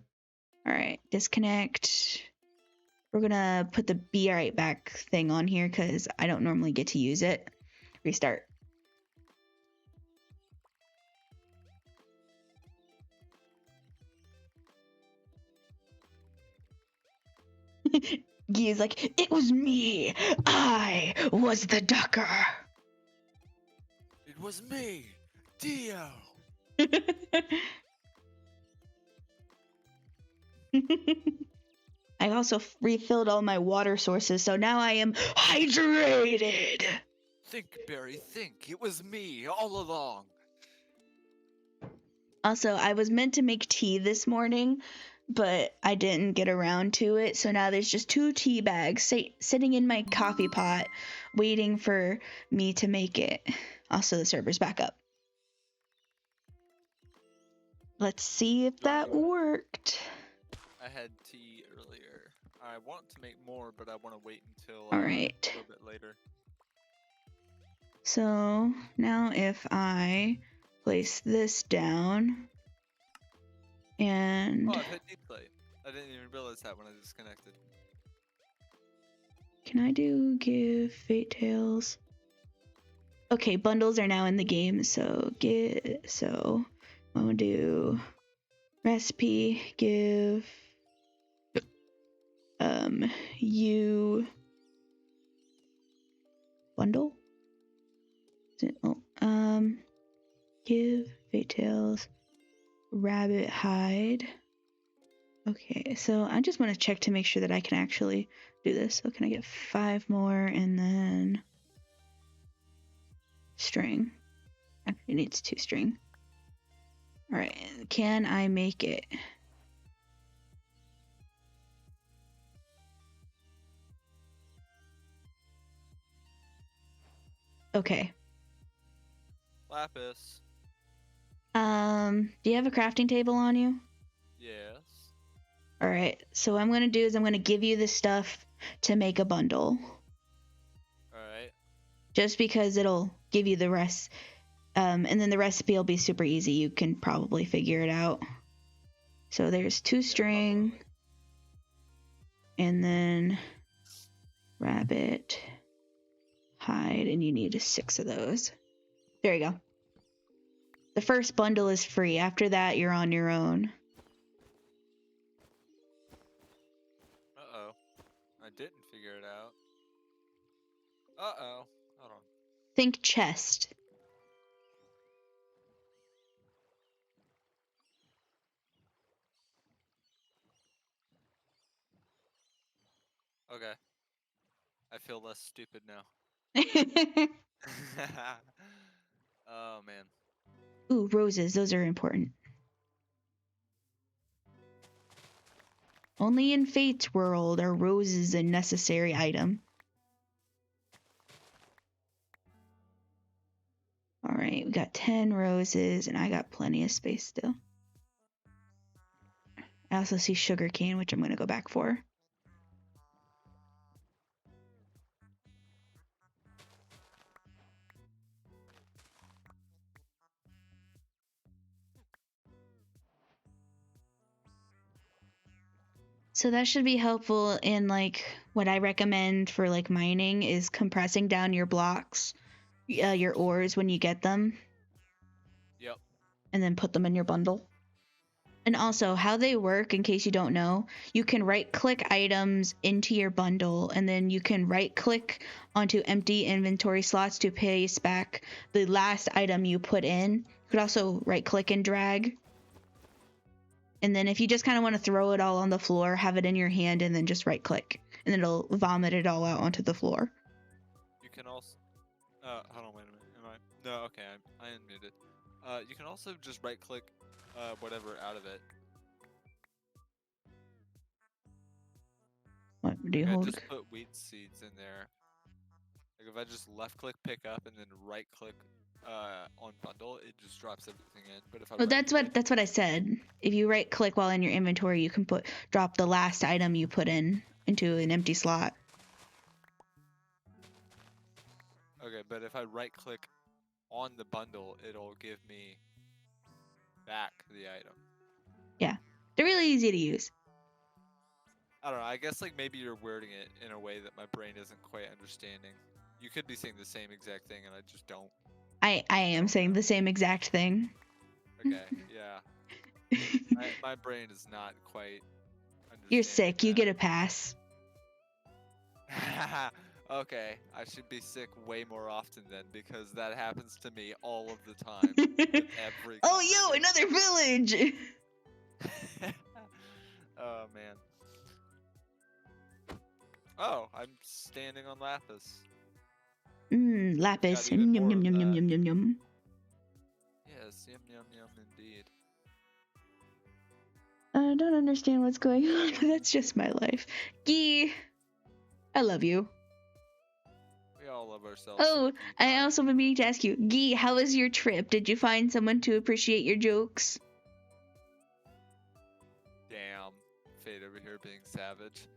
All right, disconnect. We're gonna put the be right back thing on here because I don't normally get to use it. Restart. Guy's like, it was me. I was the ducker. It was me, Dio. I also refilled all my water sources, so now I am hydrated. Think, Barry, think. It was me all along. Also, I was meant to make tea this morning, but I didn't get around to it. So now there's just 2 tea bags sitting in my coffee pot waiting for me to make it. Also, the server's back up. Let's see if that worked. I had tea earlier. I want to make more, but I want to wait until All right. a little bit later. So now if I place this down and... Oh, I've hit deplay. I didn't even realize that when I disconnected. Can I do give Fate Tales? Okay, bundles are now in the game, so I'm gonna do recipe, give you bundle? Is it, give Fate Tales, rabbit hide. Okay, so I just want to check to make sure that I can actually do this. So can I get 5 more and then string? Actually, it needs 2 string. All right, can I make it? Okay. Lapis. Do you have a crafting table on you? Yes. All right, so what I'm gonna do is I'm gonna give you the stuff to make a bundle. Alright. Just because it'll give you the rest. And then the recipe will be super easy. You can probably figure it out. So there's 2 string. And then rabbit, hide, and you need 6 of those. There you go. The first bundle is free. After that, you're on your own. Uh-oh. I didn't figure it out. Uh-oh. Hold on. Think chest. Okay. I feel less stupid now. Oh, man. Ooh, roses. Those are important. Only in Fate's world are roses a necessary item. Alright, we got 10 roses, and I got plenty of space still. I also see sugarcane, which I'm going to go back for. So that should be helpful in like what I recommend for like mining is compressing down your blocks, your ores when you get them. Yep. And then put them in your bundle. And also, how they work, in case you don't know, you can right-click items into your bundle, and then you can right-click onto empty inventory slots to paste back the last item you put in. You could also right-click and drag. And then if you just kind of want to throw it all on the floor, have it in your hand, and then just right-click, and it'll vomit it all out onto the floor. You can also. Hold on, wait a minute. Am I? No, okay, I unmuted. You can also just right-click, whatever out of it. What do you Like I hold? just put wheat seeds in there. Like if I just left-click pick up and then right-click, on bundle, it just drops everything in. But if I Well, right-click, that's what I said. If you right-click while in your inventory, you can drop the last item you put in into an empty slot. okay, but if I right-click on the bundle, it'll give me back the item. Yeah, they're really easy to use. I don't know. I guess like maybe you're wording it in a way that my brain isn't quite understanding. You could be saying the same exact thing, and I just don't. I am saying the same exact thing. Okay, yeah. My brain is not quite understanding. You're sick. You get a pass. Okay, I should be sick way more often then, because that happens to me all of the time. With every Oh, yo, another village! Oh, man. Oh, I'm standing on Lapis. Lapis. Got even Yum, more yum, of yum, yum, that. yum, yum, yum. Yes, yum, yum, yum, indeed. I don't understand what's going on. That's just my life. Gee, I love you. We all love ourselves. Oh, I sometimes. also been meaning to ask you, Gee, how was your trip? Did you find someone to appreciate your jokes? Damn. Fade over here being savage.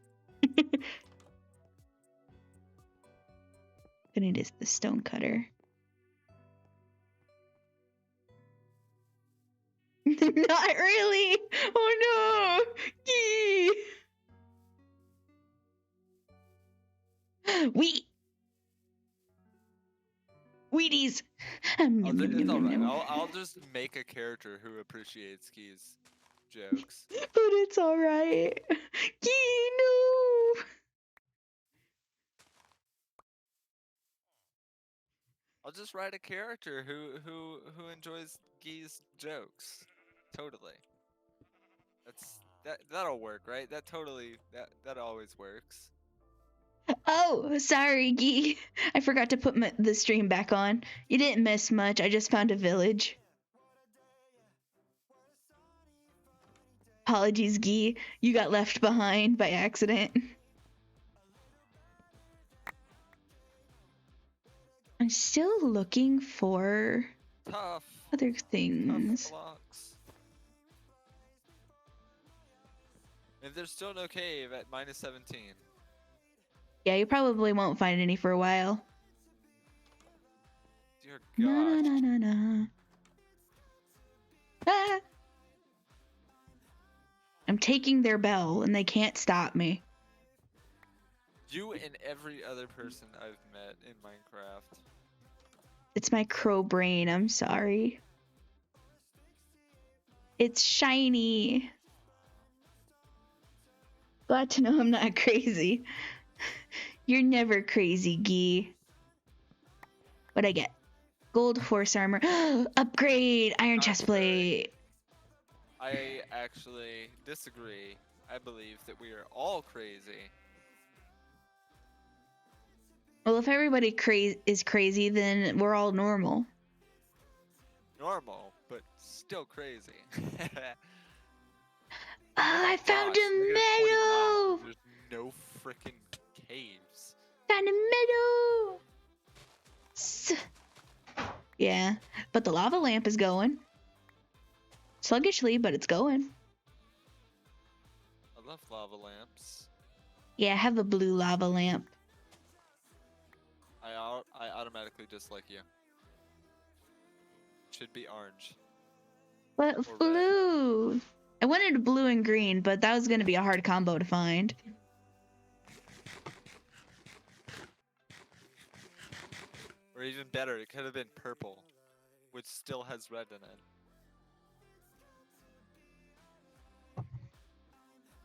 I need is the stone cutter. Not really. Oh no. Gee. Wheaties. It's alright. I'll just make a character who appreciates Key's jokes. But it's alright. Gee, no. I'll just write a character who enjoys Guy's jokes. Totally. That'll work, right? That always works. Oh, sorry, Gee. I forgot to put the stream back on. You didn't miss much. I just found a village. Apologies, Gee. You got left behind by accident. I'm still looking for Tough. other Tough things. blocks. And there's still no cave at -17. Yeah, you probably won't find any for a while. Dear Na na gosh. na na na. Ah! I'm taking their bell and they can't stop me. You and every other person I've met in Minecraft. It's my crow brain, I'm sorry. It's shiny. Glad to know I'm not crazy. You're never crazy, Gee. What'd I get? Gold horse armor. Upgrade! Iron Not chest very. plate. I actually disagree. I believe that we are all crazy. Well, if everybody is crazy, then we're all normal. Normal, but still crazy. I found gosh, a look at meadow! 29. There's no freaking caves. Found a meadow! Yeah, but the lava lamp is going. Sluggishly, but it's going. I love lava lamps. Yeah, I have a blue lava lamp. I automatically dislike you. Should be orange. What Or red. blue? I wanted blue and green, but that was going to be a hard combo to find. Or even better, it could have been purple, which still has red in it.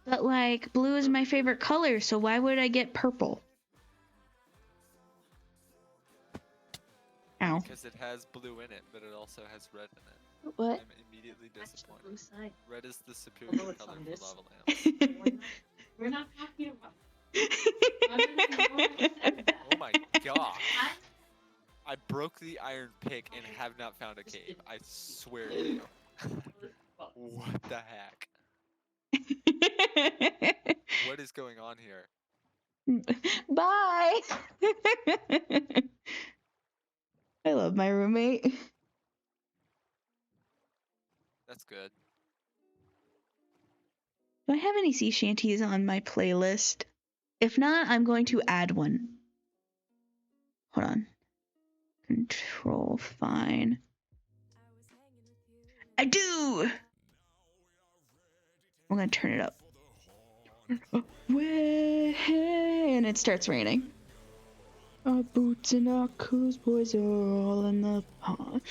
But like, blue is my favorite color, so why would I get purple? Ow. Because it has blue in it, but it also has red in it. What? I'm immediately disappointed. Blue side. Red is the superior Although it's color on for this. lava lamps. We're not talking about. Oh my gosh. I broke the iron pick and have not found a cave. I swear to you. What the heck? What is going on here? Bye. I love my roommate. That's good. Do I have any sea shanties on my playlist? If not, I'm going to add one. Hold on. Control, fine. I do! I'm gonna turn it up. And it starts raining. Our boots and our coos, boys, are all in the pond.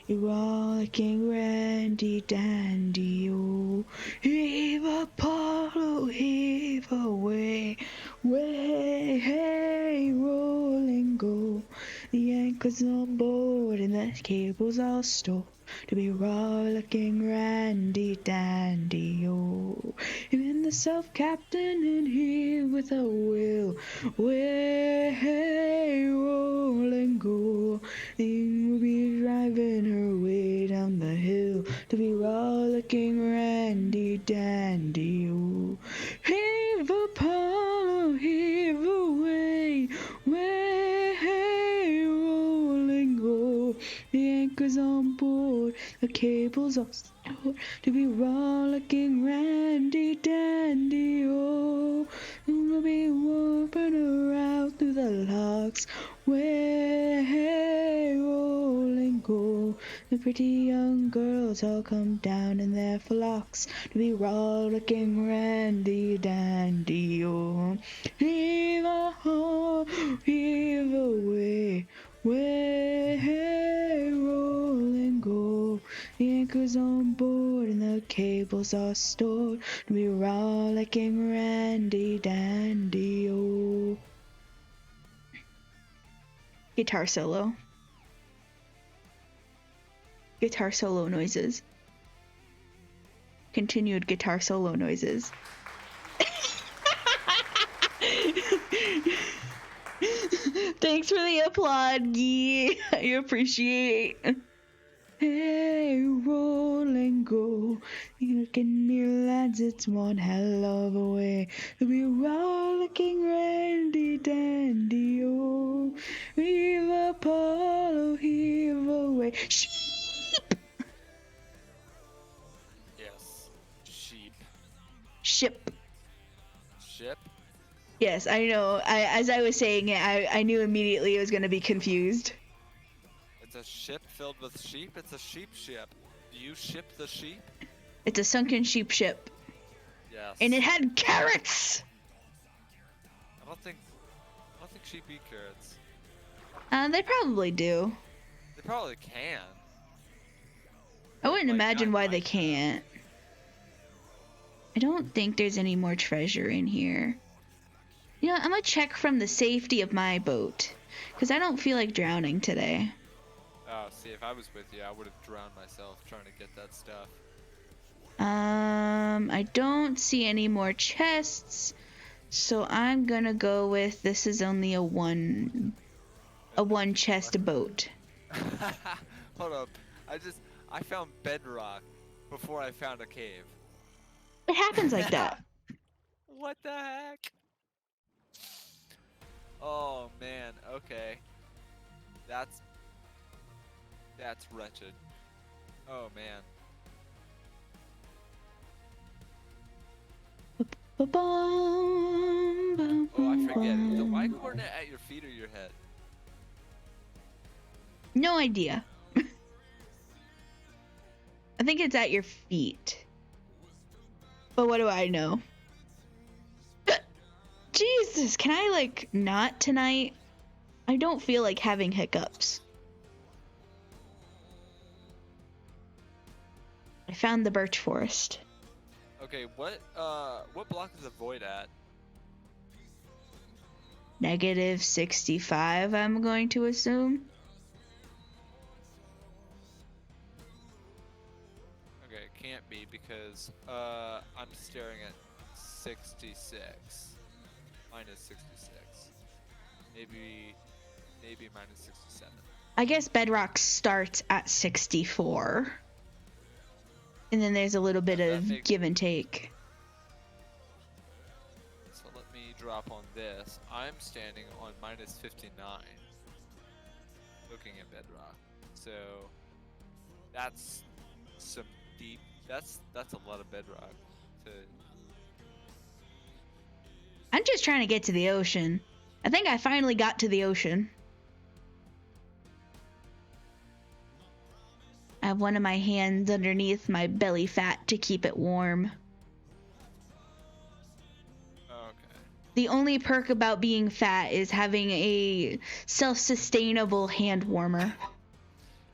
You're all looking randy dandy, oh. Heave Apollo, heave away. Way, hey, roll and go. The anchor's on board and the cable's all stowed. To be rollicking randy dandy, oh. Even the self-captain and he with a will. Way, hey, roll and go. Thing will be driving her way down the hill. To be rollicking randy dandy, oh. Heave Apollo, heave away. Way, hey, roll and go. The anchor's on board, the cable's all stowed. To be rollicking randy dandy, oh. We'll be warping around through the locks. Way, hey, roll and go. The pretty young girls all come down in their flocks. To be rollicking randy dandy, oh. Heave a ho, heave away. Way, hey, roll and go. The anchor's on board and the cables are stored. To be rollicking randy dandy, oh. Guitar solo. Guitar solo noises. Continued guitar solo noises. Thanks for the applaud, Gee. I appreciate. Hey, roll and go. You look at me, lads, it's one hell of a way to be rollicking randy dandy, oh. Heave Apollo, heave away. Sheep! Yes. Sheep. Ship. Ship? Yes, I know. As I was saying it, I knew immediately it was going to be confused. It's a ship filled with sheep? It's a sheep ship. Do you ship the sheep? It's a sunken sheep ship. Yes. And it had carrots! I don't think sheep eat carrots. They probably do. They probably can. I wouldn't Like, imagine not why like they that. can't. I don't think there's any more treasure in here. You know, I'm gonna check from the safety of my boat. Because I don't feel like drowning today. Oh, see, if I was with you, I would have drowned myself trying to get that stuff. I don't see any more chests. So I'm gonna go with this is only a one chest boat. Hold up. I found bedrock before I found a cave. It happens like that. What the heck? Oh man, okay. That's wretched. Oh man. Oh, I forget. Is the Y coordinate at your feet or your head? No idea. I think it's at your feet. But what do I know? Jesus, can I like not tonight? I don't feel like having hiccups. I found the birch forest. Okay, what block is the void at? Negative 65, I'm going to assume. Okay, it can't be because I'm staring at 66. Minus 66. Maybe minus 67. I guess bedrock starts at 64. And then there's a little bit of give and take. So let me drop on this. I'm standing on minus 59. Looking at bedrock. So that's some deep. That's a lot of bedrock. I'm just trying to get to the ocean. I think I finally got to the ocean. I have one of my hands underneath my belly fat to keep it warm. Okay. The only perk about being fat is having a self-sustainable hand warmer.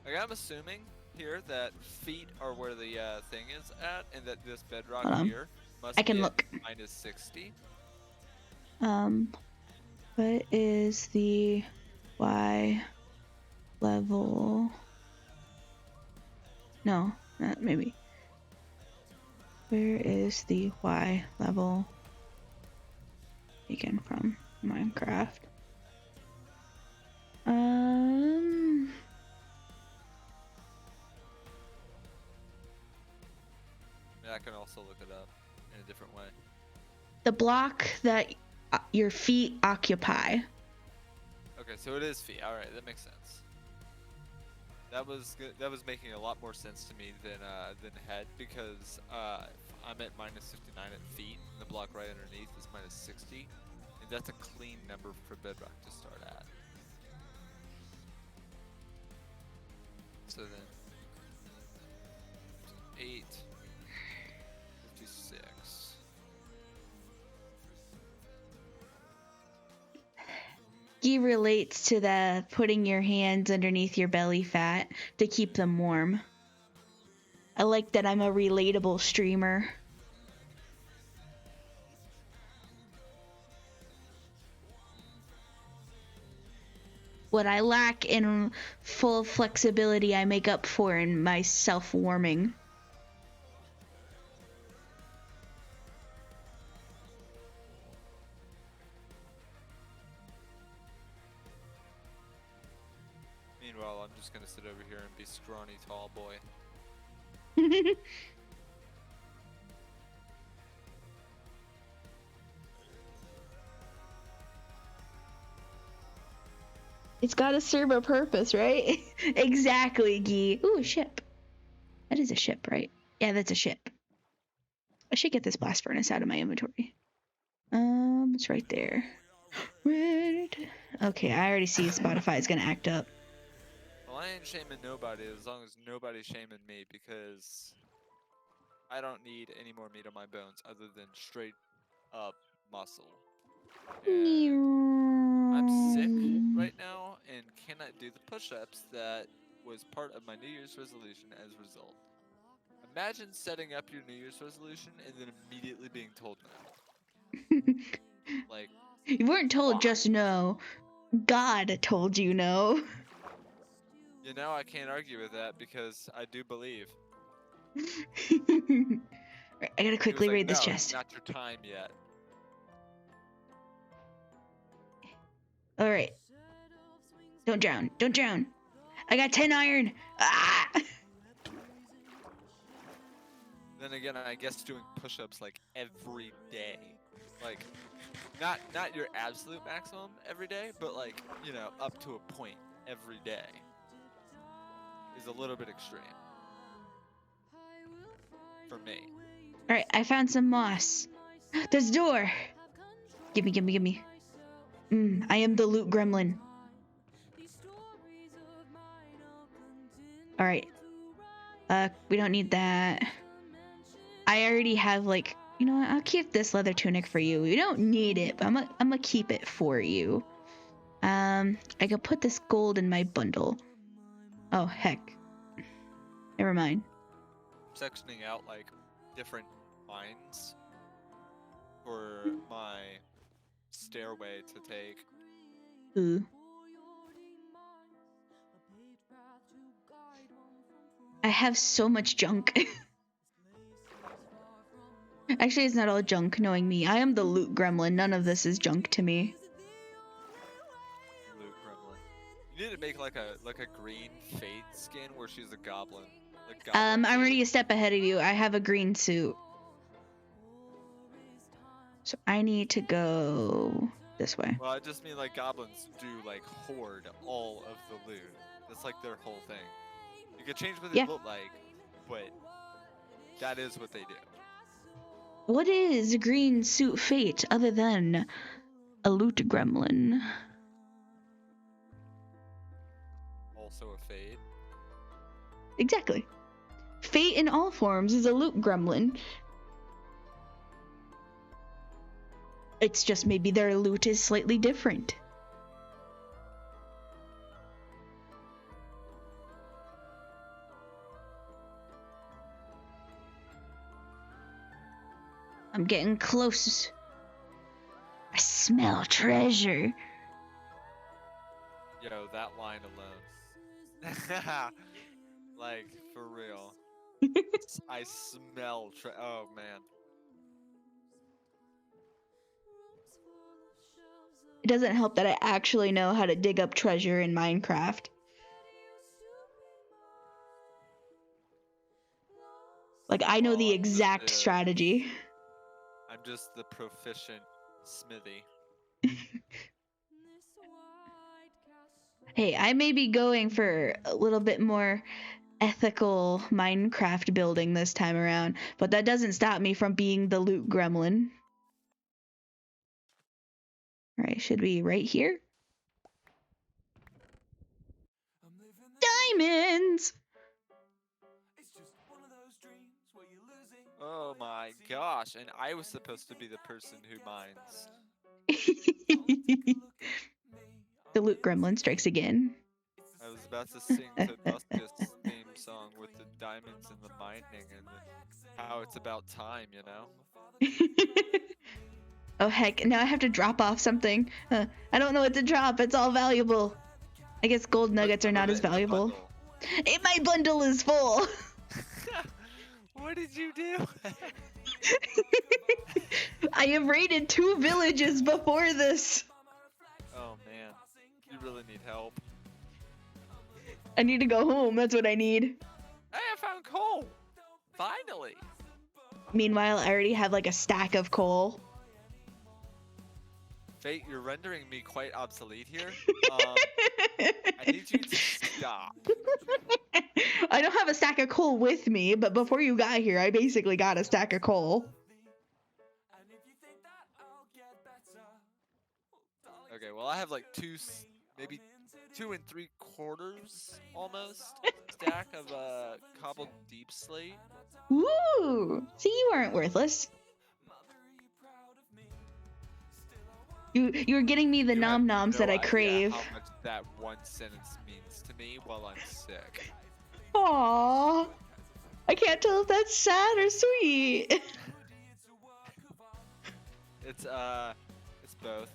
Like, I'm assuming here that feet are where the thing is at, and that this bedrock here must I can be look. at minus 60. What is the Y level? No, not maybe. Where is the Y level taken from Minecraft? I can also look it up in a different way. The block that your feet occupy. Okay, so it is feet. All right, that makes sense. That was good. That was making a lot more sense to me than head, because I'm at minus 59 at feet, and the block right underneath is minus 60, and that's a clean number for bedrock to start at. So then 8, 56. He relates to the putting your hands underneath your belly fat to keep them warm. I like that I'm a relatable streamer. What I lack in full flexibility, I make up for in my self-warming. Meanwhile, I'm just gonna sit over here and be scrawny tall boy. It's gotta serve a purpose, right? Exactly, Gee. Ooh, a ship. That is a ship, right? Yeah, that's a ship. I should get this blast furnace out of my inventory. It's right there. Okay, I already see Spotify is gonna act up. Well, I ain't shaming nobody as long as nobody's shaming me, because I don't need any more meat on my bones other than straight up muscle. And I'm sick right now and cannot do the push-ups that was part of my New Year's resolution as a result. Imagine setting up your New Year's resolution and then immediately being told no. Like, you weren't told why? just no. God told you no. You know, I can't argue with that because I do believe. I gotta quickly raid this no, chest. It's not your time yet. Alright. Don't drown. Don't drown. I got 10 iron. Ah! Then again, I guess doing push-ups like every day. Like, not your absolute maximum every day, but like, you know, up to a point every day is a little bit extreme. For me. Alright, I found some moss. There's a door. Gimme, gimme, gimme. I am the loot gremlin. Alright. We don't need that. I already have, like, you know what? I'll keep this leather tunic for you. You don't need it, but I'm gonna keep it for you. I can put this gold in my bundle. Oh, heck. Never mind. Sectioning out, like, different mines for my stairway to take. Ooh. I have so much junk. Actually, it's not all junk, knowing me. I am the loot gremlin. None of this is junk to me. Loot gremlin. You need to make like a green Fate skin where she's a goblin. Like goblin I'm already Fate. a step ahead of you. I have a green suit. So I need to go this way. Well, I just mean like goblins do like hoard all of the loot. That's like their whole thing. You can change what they Yeah. look like, but that is what they do. What is green suit fate other than a loot gremlin? Also a Fate. Exactly. Fate in all forms is a loot gremlin. It's just maybe their loot is slightly different. I'm getting close. I smell treasure. Yo, that line alone. Like, for real. I smell oh man. It doesn't help that I actually know how to dig up treasure in Minecraft. Like, I know the exact strategy. I'm just the proficient smithy. Hey, I may be going for a little bit more ethical Minecraft building this time around, but that doesn't stop me from being the loot gremlin. Alright, should be right here. Diamonds! Oh my gosh, and I was supposed to be the person who mines. The loot gremlin strikes again. I was about to sing to Buska's theme song with the diamonds and the mining and how it's about time, you know? Oh heck, now I have to drop off something. I don't know what to drop, it's all valuable. I guess gold nuggets are not as valuable. My bundle is full! What did you do? I have raided 2 villages before this. Oh man, you really need help. I need to go home, that's what I need. Hey, I found coal! Finally! Meanwhile, I already have like a stack of coal. Fate, you're rendering me quite obsolete here. I need you to stop. I don't have a stack of coal with me, but before you got here, I basically got a stack of coal. Okay, well I have like maybe 2 3/4 almost stack of cobbled deep slate. Ooh! See, you aren't worthless. You were getting me the You have nom noms no that I idea crave. how much that one sentence means to me while I'm sick. Aww. I can't tell if that's sad or sweet. It's both.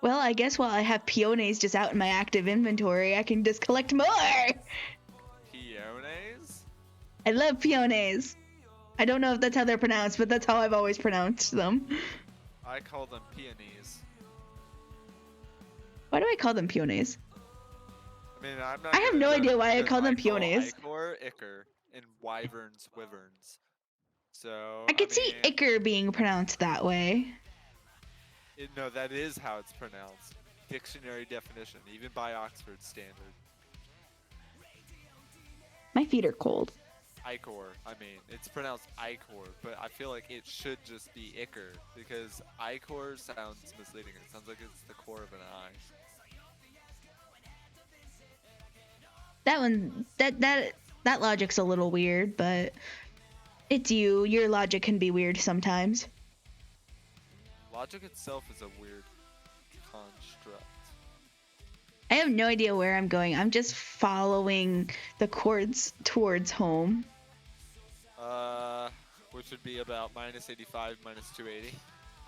Well, I guess while I have peonies just out in my active inventory, I can just collect more. Peonies? I love peonies. I don't know if that's how they're pronounced, but that's how I've always pronounced them. I call them peonies. Why do I call them peonies? I mean, I'm not I have gonna no judge idea why I because call them call peonies. Ichor, Icker, and wyverns, wyverns. So I could see mean, Icker being pronounced that way. no, that is how it's pronounced. Dictionary definition, even by Oxford standard. My feet are cold. Ichor. I mean, it's pronounced Ichor, but I feel like it should just be Icker because Ichor sounds misleading. It sounds like it's the core of an eye. That logic's a little weird, but it's you. Your logic can be weird sometimes. Logic itself is a weird construct. I have no idea where I'm going. I'm just following the cords towards home. Which would be about minus 85, minus 280.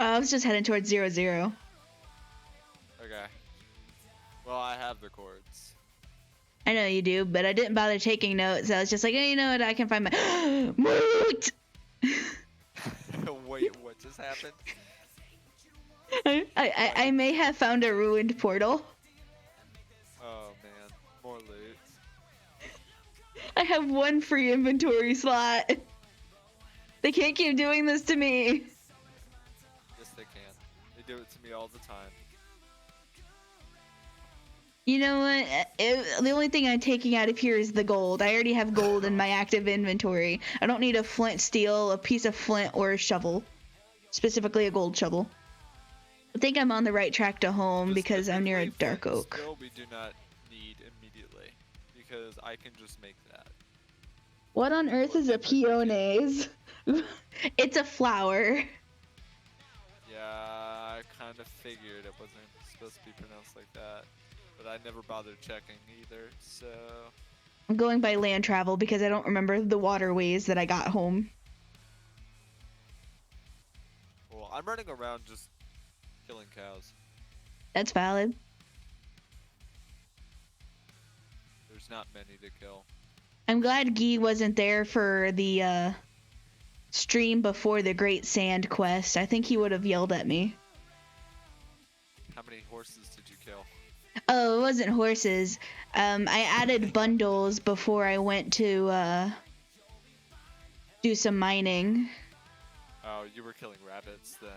I was just heading towards 0, 0. Okay. Well, I have the chords. I know you do, but I didn't bother taking notes. I was just like, hey, you know what? I can find my moot. Wait, what just happened? I may have found a ruined portal. Oh man, more loot. I have one free inventory slot. They can't keep doing this to me. Yes, they can. They do it to me all the time. You know what? The only thing I'm taking out of here is the gold. I already have gold in my active inventory. I don't need a flint steel, a piece of flint, or a shovel. Specifically a gold shovel. I think I'm on the right track to home because I'm near a dark Specifically, oak. Still, we do not need immediately because I can just make that. What on earth is a peonies? It's a flower. Yeah, I kind of figured it wasn't supposed to be pronounced like that, but I never bothered checking either. So I'm going by land travel because I don't remember the waterways that I got home. well, I'm running around just killing cows. That's valid. There's not many to kill. I'm glad Guy wasn't there for the stream before the Great Sand quest. I think he would have yelled at me. How many horses did you kill? Oh, it wasn't horses. I added bundles before I went to do some mining. Oh, you were killing rabbits then.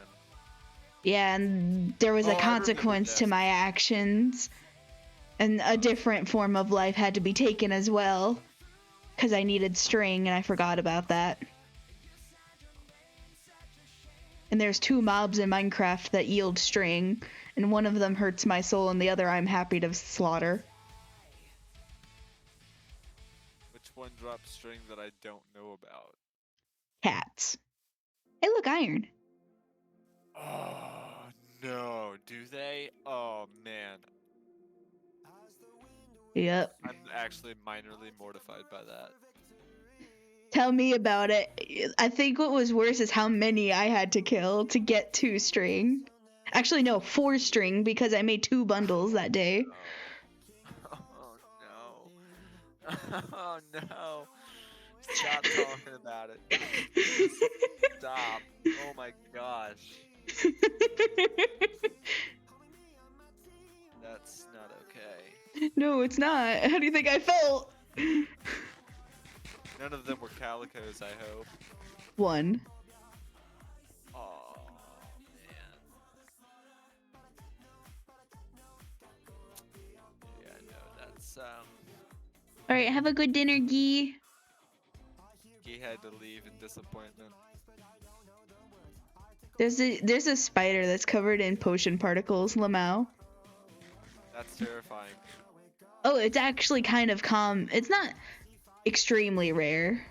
Yeah, and there was Oh, a I remember consequence to this. my actions. And a different form of life had to be taken as well. Because I needed string and I forgot about that. And there's 2 mobs in Minecraft that yield string. And one of them hurts my soul and the other I'm happy to slaughter. Which one drops string that I don't know about? Cats. Hey, look, iron. Oh, no. Do they? Oh, man. Yep. I'm actually minorly mortified by that. Tell me about it. I think what was worse is how many I had to kill to get 2 string. Actually, no, 4 string because I made 2 bundles that day. Oh, no. Oh, no. Stop talking about it. Stop. Oh, my gosh. That's not okay. No, it's not. How do you think I felt? None of them were calicos, I hope. 1. Oh, man. Yeah, no, that's, Alright, have a good dinner, Guy. he had to leave in disappointment. There's a spider that's covered in potion particles, Lamau. That's terrifying. Oh, it's actually kind of calm. It's not extremely rare.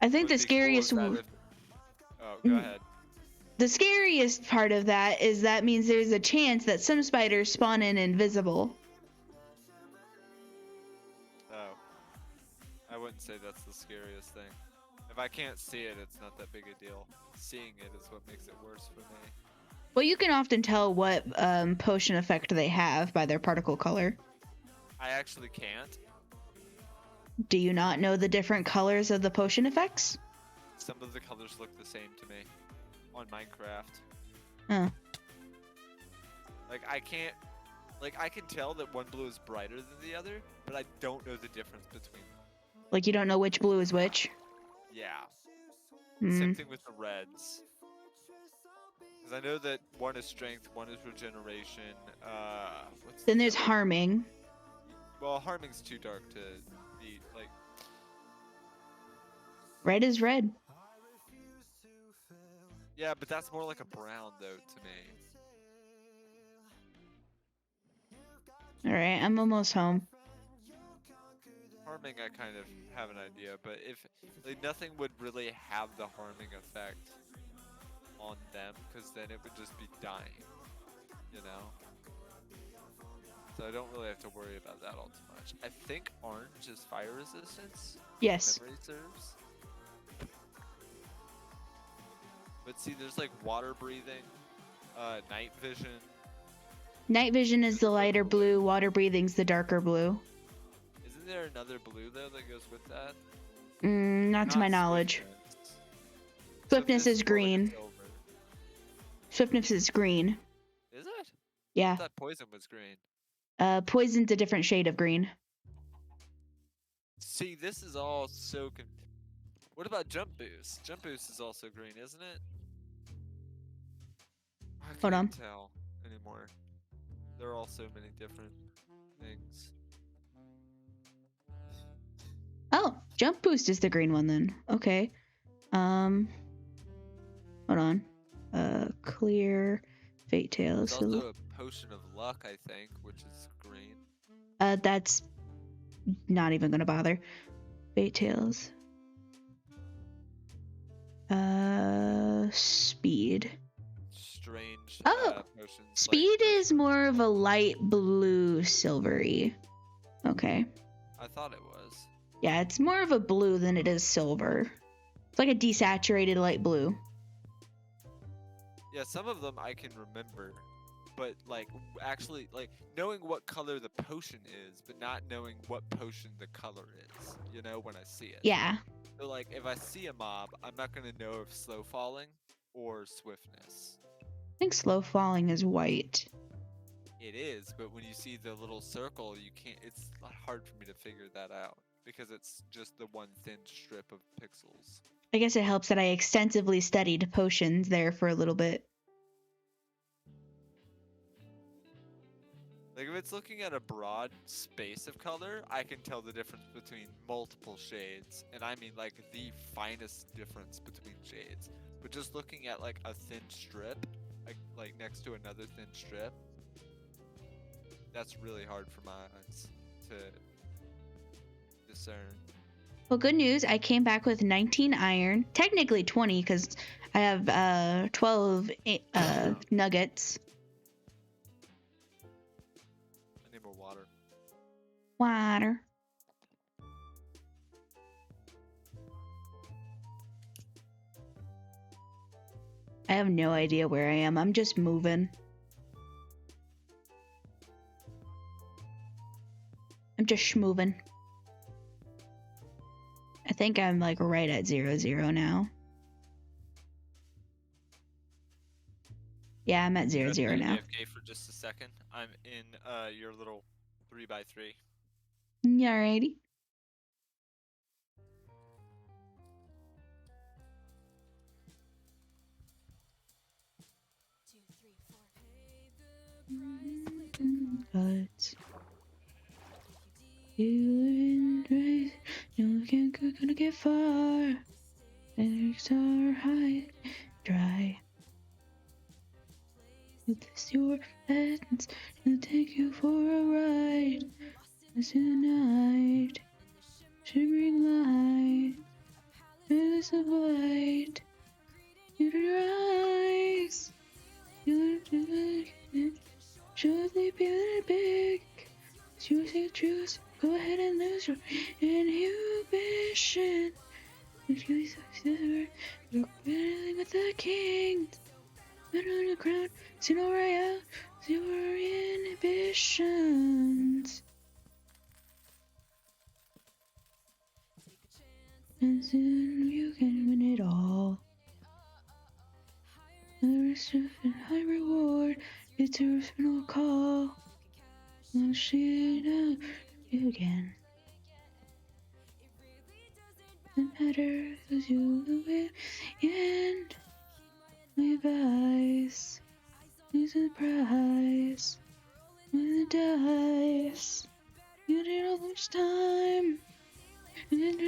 I think the Would be cool scariest if that if- Oh, go ahead. the scariest part of that is that means there's a chance that some spiders spawn in invisible. Oh. I wouldn't say that's the scariest thing. If I can't see it, it's not that big a deal. Seeing it is what makes it worse for me. Well, you can often tell what potion effect they have by their particle color. I actually can't. Do you not know the different colors of the potion effects? Some of the colors look the same to me on Minecraft. Huh. Like, I can't... Like, I can tell that one blue is brighter than the other, but I don't know the difference between them. Like you don't know which blue is which? Yeah. Hmm. Same thing with the reds. Because I know that one is strength, one is regeneration. What's Then the there's other? harming. Well, harming's too dark to be, like... Red is red. Yeah, but that's more like a brown, though, to me. Alright, I'm almost home. Harming, I kind of have an idea, but if like nothing would really have the harming effect on them, because then it would just be dying. you know? So I don't really have to worry about that all too much. I think orange is fire resistance. Yes. Memory serves. But see, there's like water breathing, night vision. Night vision is the lighter blue. Water breathing's the darker blue. Isn't there another blue though that goes with that? Not to my knowledge. Swiftness. Swiftness is more like green. silver. Swiftness is green. Is it? I Yeah. thought poison was green. Poison's a different shade of green. See, this is all so What about jump boost? Jump boost is also green, isn't it? I Hold on. can't tell anymore. There are all so many different things. Oh, jump boost is the green one then. Okay. Hold on. Clear fate tail. There's So also a potion of luck, I think, which is green. that's not even gonna bother. Fate tails. Speed. Strange Oh, potions. Speed like is more of a light blue silvery. Okay. I thought it was. Yeah, it's more of a blue than it is silver. It's like a desaturated light blue. Yeah, some of them I can remember, but like actually like knowing what color the potion is, but not knowing what potion the color is, you know, when I see it. Yeah. So like if I see a mob, I'm not gonna know if slow falling or swiftness. I think slow falling is white. It is, but when you see the little circle, you can't. It's hard for me to figure that out because it's just the one thin strip of pixels. I guess it helps that I extensively studied potions there for a little bit. Like if it's looking at a broad space of color, I can tell the difference between multiple shades, and I mean like the finest difference between shades. But just looking at like a thin strip, like next to another thin strip, that's really hard for my eyes to discern. Well, good news. I came back with 19 iron. Technically 20 because I have 12 nuggets. I need more water. Water. I have no idea where I am. I'm just moving. I'm just schmoving. I think I'm like right at 0-0 now. Yeah, I'm at 0-0 now. AFK for just a second. I'm in your little 3x3. Alrighty. But you and you can't gonna get far, and it's our high dry. With this your hands, I'll take you for a ride. It's tonight, shimmering light, it's a light. You your eyes, you're surely big. Choose your truth, go ahead and lose your inhibition. You're battling with the king. Better on the crown, Casino Royale, your inhibitions. And soon you can win it all. The rest of a high reward, it's a final call. I'll shoot up you again. Doesn't matter, cause you will win and Levi's is the prize. With the dice, you did all this time. And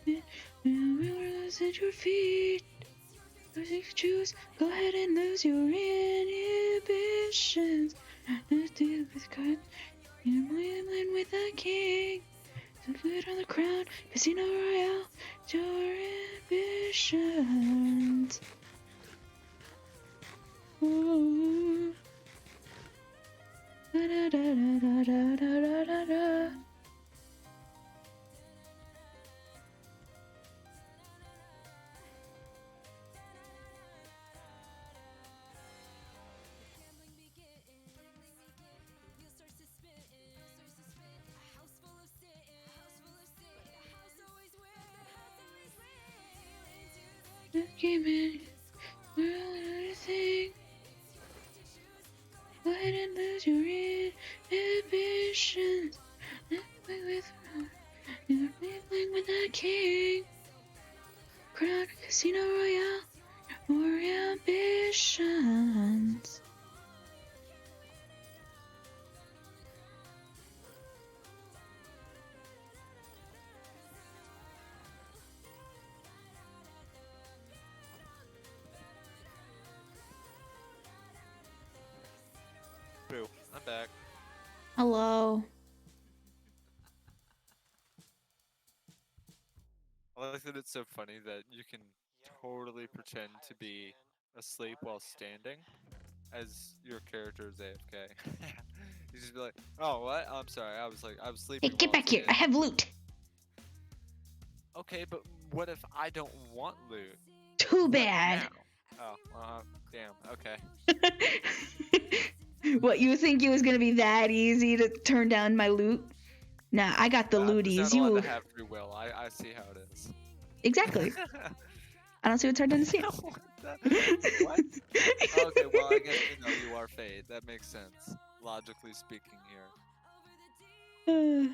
then realize at your feet. If you choose, go ahead and lose your inhibitions. Let's deal with God. You're win with the king. So good on the crown. Casino Royale, your ambitions. Ooh. Da-da-da-da-da-da-da-da-da. Came in, everything. Go ahead and lose your inhibitions. You're playing with the king. Crown Casino Royale, more ambitions. Boo. I'm back. Hello. I like that it's so funny that you can totally pretend to be asleep while standing as your character is AFK. You just be like, oh, what? I'm sorry. I was Hey, sleeping get while back here. I standing. have loot. Okay, but what if I don't want loot? Too Right bad. now? Oh, damn. Okay. What, you think it was gonna be that easy to turn down my loot? Nah, I got the I'm just looties. not allowed You to have free will. I see how it is. exactly. I don't see what's hard to understand. What? Okay, well, I guess you are Fate. That makes sense, logically speaking here.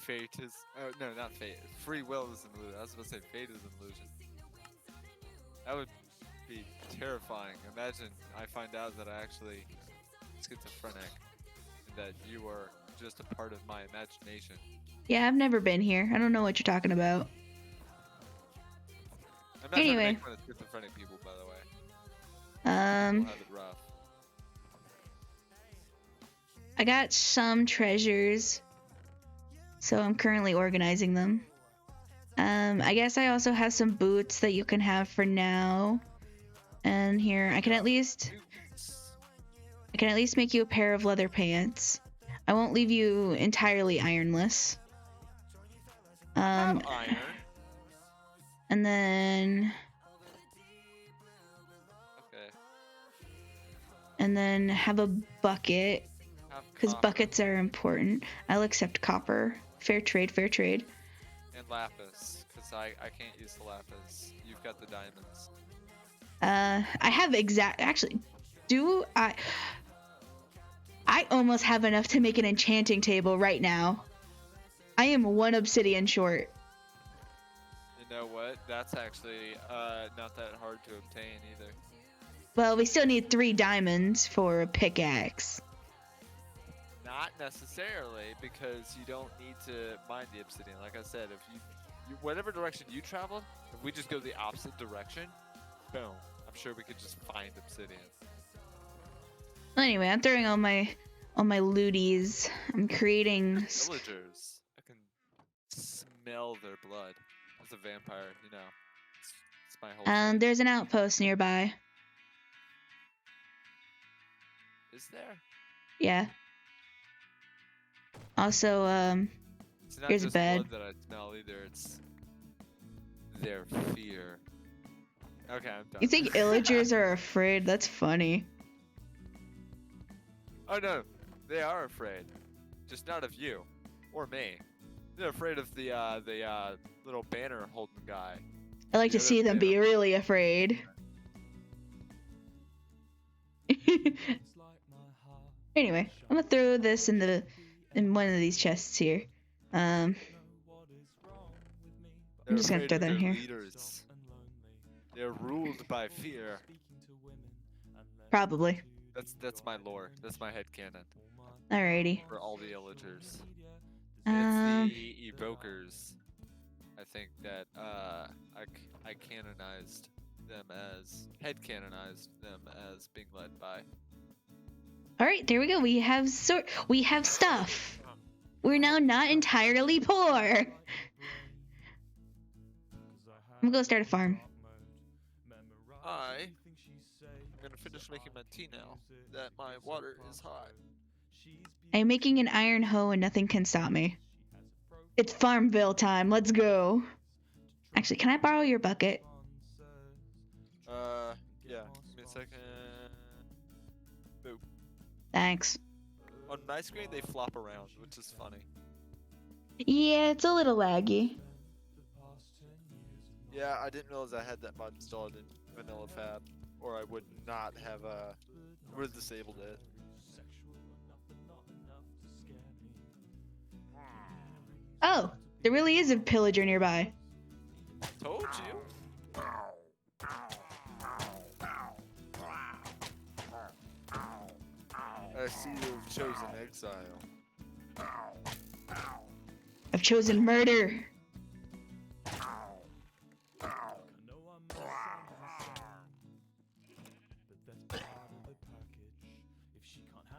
Fate is... no, not Fate. Free will is an illusion. I was supposed to say Fate is an illusion. That would be terrifying. Imagine I find out that I actually schizophrenic and that you are just a part of my imagination. Yeah, I've never been here. I don't know what you're talking about. I'm not Anyway. trying to make fun of schizophrenic people, by the way. People have it rough. I got some treasures, so I'm currently organizing them. I guess I also have some boots that you can have for now. And here, I can at least make you a pair of leather pants. I won't leave you entirely ironless. Have iron. And then Okay. and then have a bucket, Have because copper buckets are important. I'll accept copper. Fair trade, fair trade. and lapis, because I can't use the lapis. You've got the diamonds. I have actually, do I almost have enough to make an enchanting table right now. I am one obsidian short. You know what? That's actually not that hard to obtain either. Well, we still need 3 diamonds for a pickaxe. Not necessarily, because you don't need to mine the obsidian. Like I said, if you whatever direction you travel, if we just go the opposite direction, boom. I'm sure we could just find obsidian. Well, anyway, I'm throwing all my looties. I'm creating. Villagers. I can smell their blood. As a vampire, you know. It's my whole thing. There's an outpost nearby. Is there? Yeah. Also, It's not here's a just bed. blood that I smell either, it's their fear. Okay, I'm done. You think illagers are afraid? That's funny. Oh no, they are afraid. Just not of you. Or me. They're afraid of the little banner holding guy. I like to The other see them be banner. really afraid. Anyway, I'm gonna throw this in one of these chests here. They're just gonna afraid throw of that in their here. leaders. They're ruled by fear. Probably. That's my lore. That's my headcanon Alrighty. for all the illagers. Um, It's the evokers. I think that I canonized them as headcanonized them as being led by. all right, there we go. We have stuff. We're now not entirely poor. I'm gonna go start a farm. I'm gonna finish making my tea now that my water is hot. I am making an iron hoe and nothing can stop me. It's Farmville time. Let's go. Actually, can I borrow your bucket? Yeah. Give me a second. Boop. Thanks. On my screen, they flop around, which is funny. Yeah, it's a little laggy. Yeah, I didn't realize I had that mod installed in Vanilla Fab, or I would not have would have disabled it. Oh, there really is a pillager nearby. Told you. I see you've chosen exile. I've chosen murder.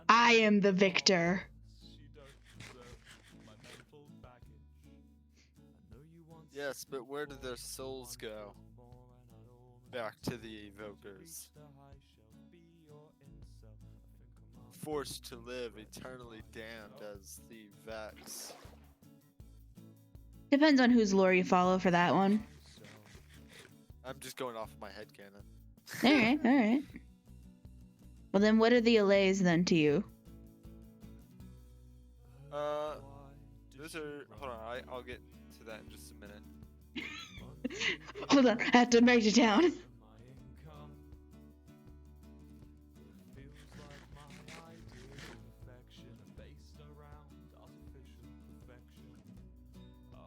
I am the victor. Yes, but where did their souls go? Back to the evokers. Forced to live eternally damned as the Vex. Depends on whose lore you follow for that one. I'm just going off of my headcanon. Alright, alright. Well then what are the allays then to you? Those are, hold on, I'll get to that in just a minute. Hold on, I have to write it down.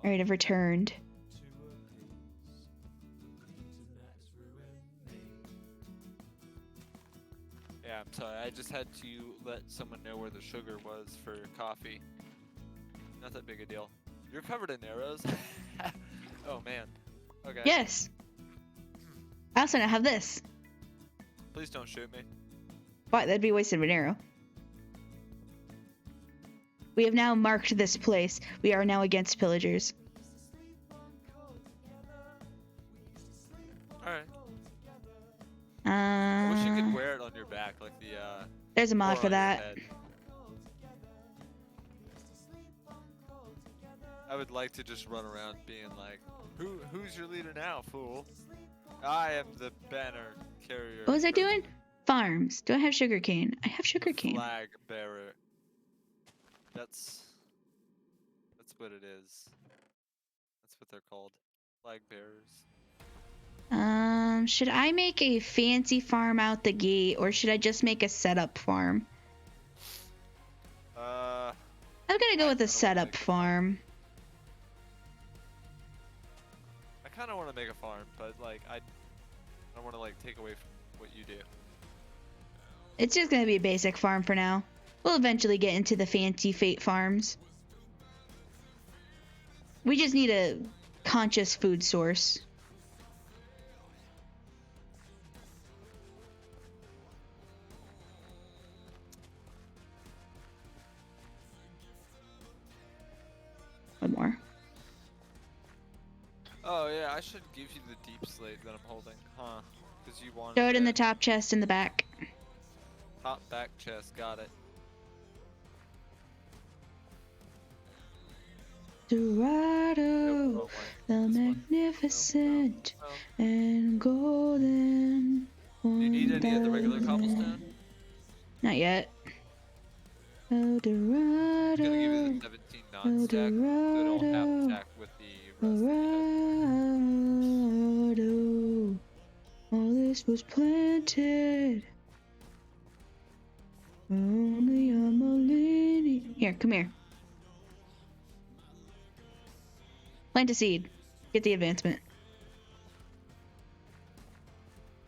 Alright, I've returned. Yeah, I'm sorry, I just had to let someone know where the sugar was for coffee. Not that big a deal. You're covered in arrows. Oh man. Okay. Yes. I also now have this. Please don't shoot me. Why? That'd be a waste of an arrow. We have now marked this place. We are now against pillagers. Alright. I wish you could Uh, wear it on your back like the there's a mod or for on your that. head. I would like to just run around being like, who's your leader now, fool? I am the banner carrier. What was I for doing? Farms. Do I have sugarcane? I have the sugarcane. flag bearer. That's what it is. That's what they're called. Flag bearers. Should I make a fancy farm out the gate, or should I just make a setup farm? I'm gonna go I with a kinda wanna setup make a farm. I kind of want to make a farm, but like I don't want to like take away from what you do. It's just gonna be a basic farm for now. We'll eventually get into the fancy fate farms. We just need a conscious food source. One more. Oh yeah, I should give you the deep slate that I'm holding, huh? Because you wanted Throw it in the it. top chest in the back. Top back chest, got it. Dorado, Wrong way. the This one. magnificent No. and golden. Do you need any of the regular cobblestone? Not yet. El I'm gonna give you Dorado, the 17 non-stack, so it'll half stack with the rest that you Dorado. All this was planted. Only a millennium. Here, come here. Plant a seed. Get the advancement.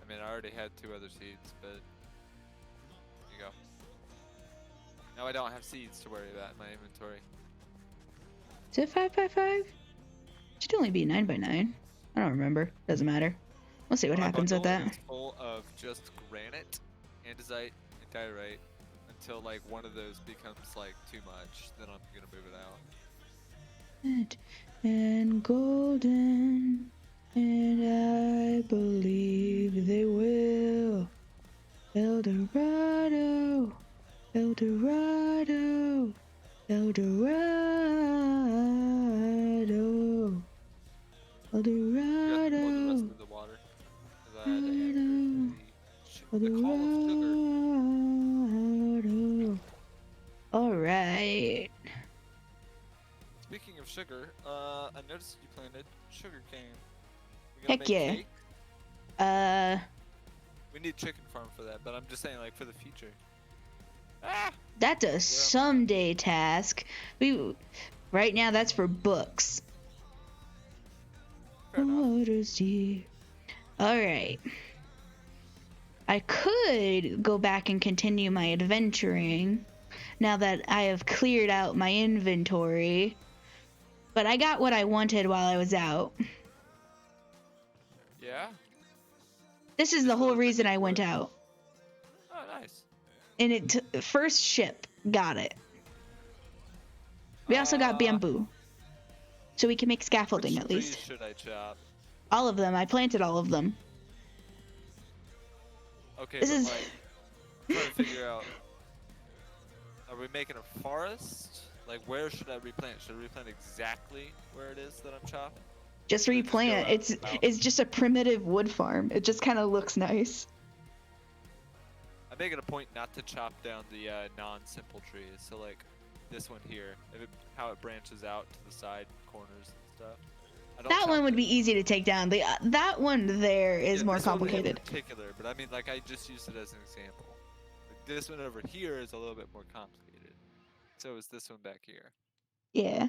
I mean, I already had 2 other seeds, but here you go. Now I don't have seeds to worry about in my inventory. Is it 5x5? Should only be 9x9. I don't remember. Doesn't matter. We'll see what My happens with bundle that. is full of just granite, andesite, and diorite until like one of those becomes like too much. Then I'm gonna move it out. And golden, and I believe they will. El Dorado, El Dorado. The call of sugar. All right. Speaking of sugar, I noticed you planted sugar cane. We gonna Heck make yeah. cake? We need chicken farm for that, but I'm just saying, like, for the future. Ah! That's a someday task. Right now that's for books. Fair enough. Waters deep. All right. I could go back and continue my adventuring now that I have cleared out my inventory. But I got what I wanted while I was out. Yeah? This is Just the whole really reason looking I for went it. out. Oh, nice. And first ship got it. We also got bamboo. So we can make scaffolding Which at trees least. should I chop? All of them. I planted all of them. Okay, This but is- like, I'm trying to figure out, are we making a forest? Like, where should I replant? Should I replant exactly where it is that I'm chopping? Just Should I just go replant. out and about? It's just a primitive wood farm. It just kind of looks nice. I make it a point not to chop down the non-simple trees. So like this one here, how it branches out to the side corners and stuff. I don't That chop one would the- be easy to take down. That one there is Yeah, more this one in complicated. particular, but I mean, like, I just used it as an example. Like, this one over here is a little bit more complicated. So is this one back here. Yeah.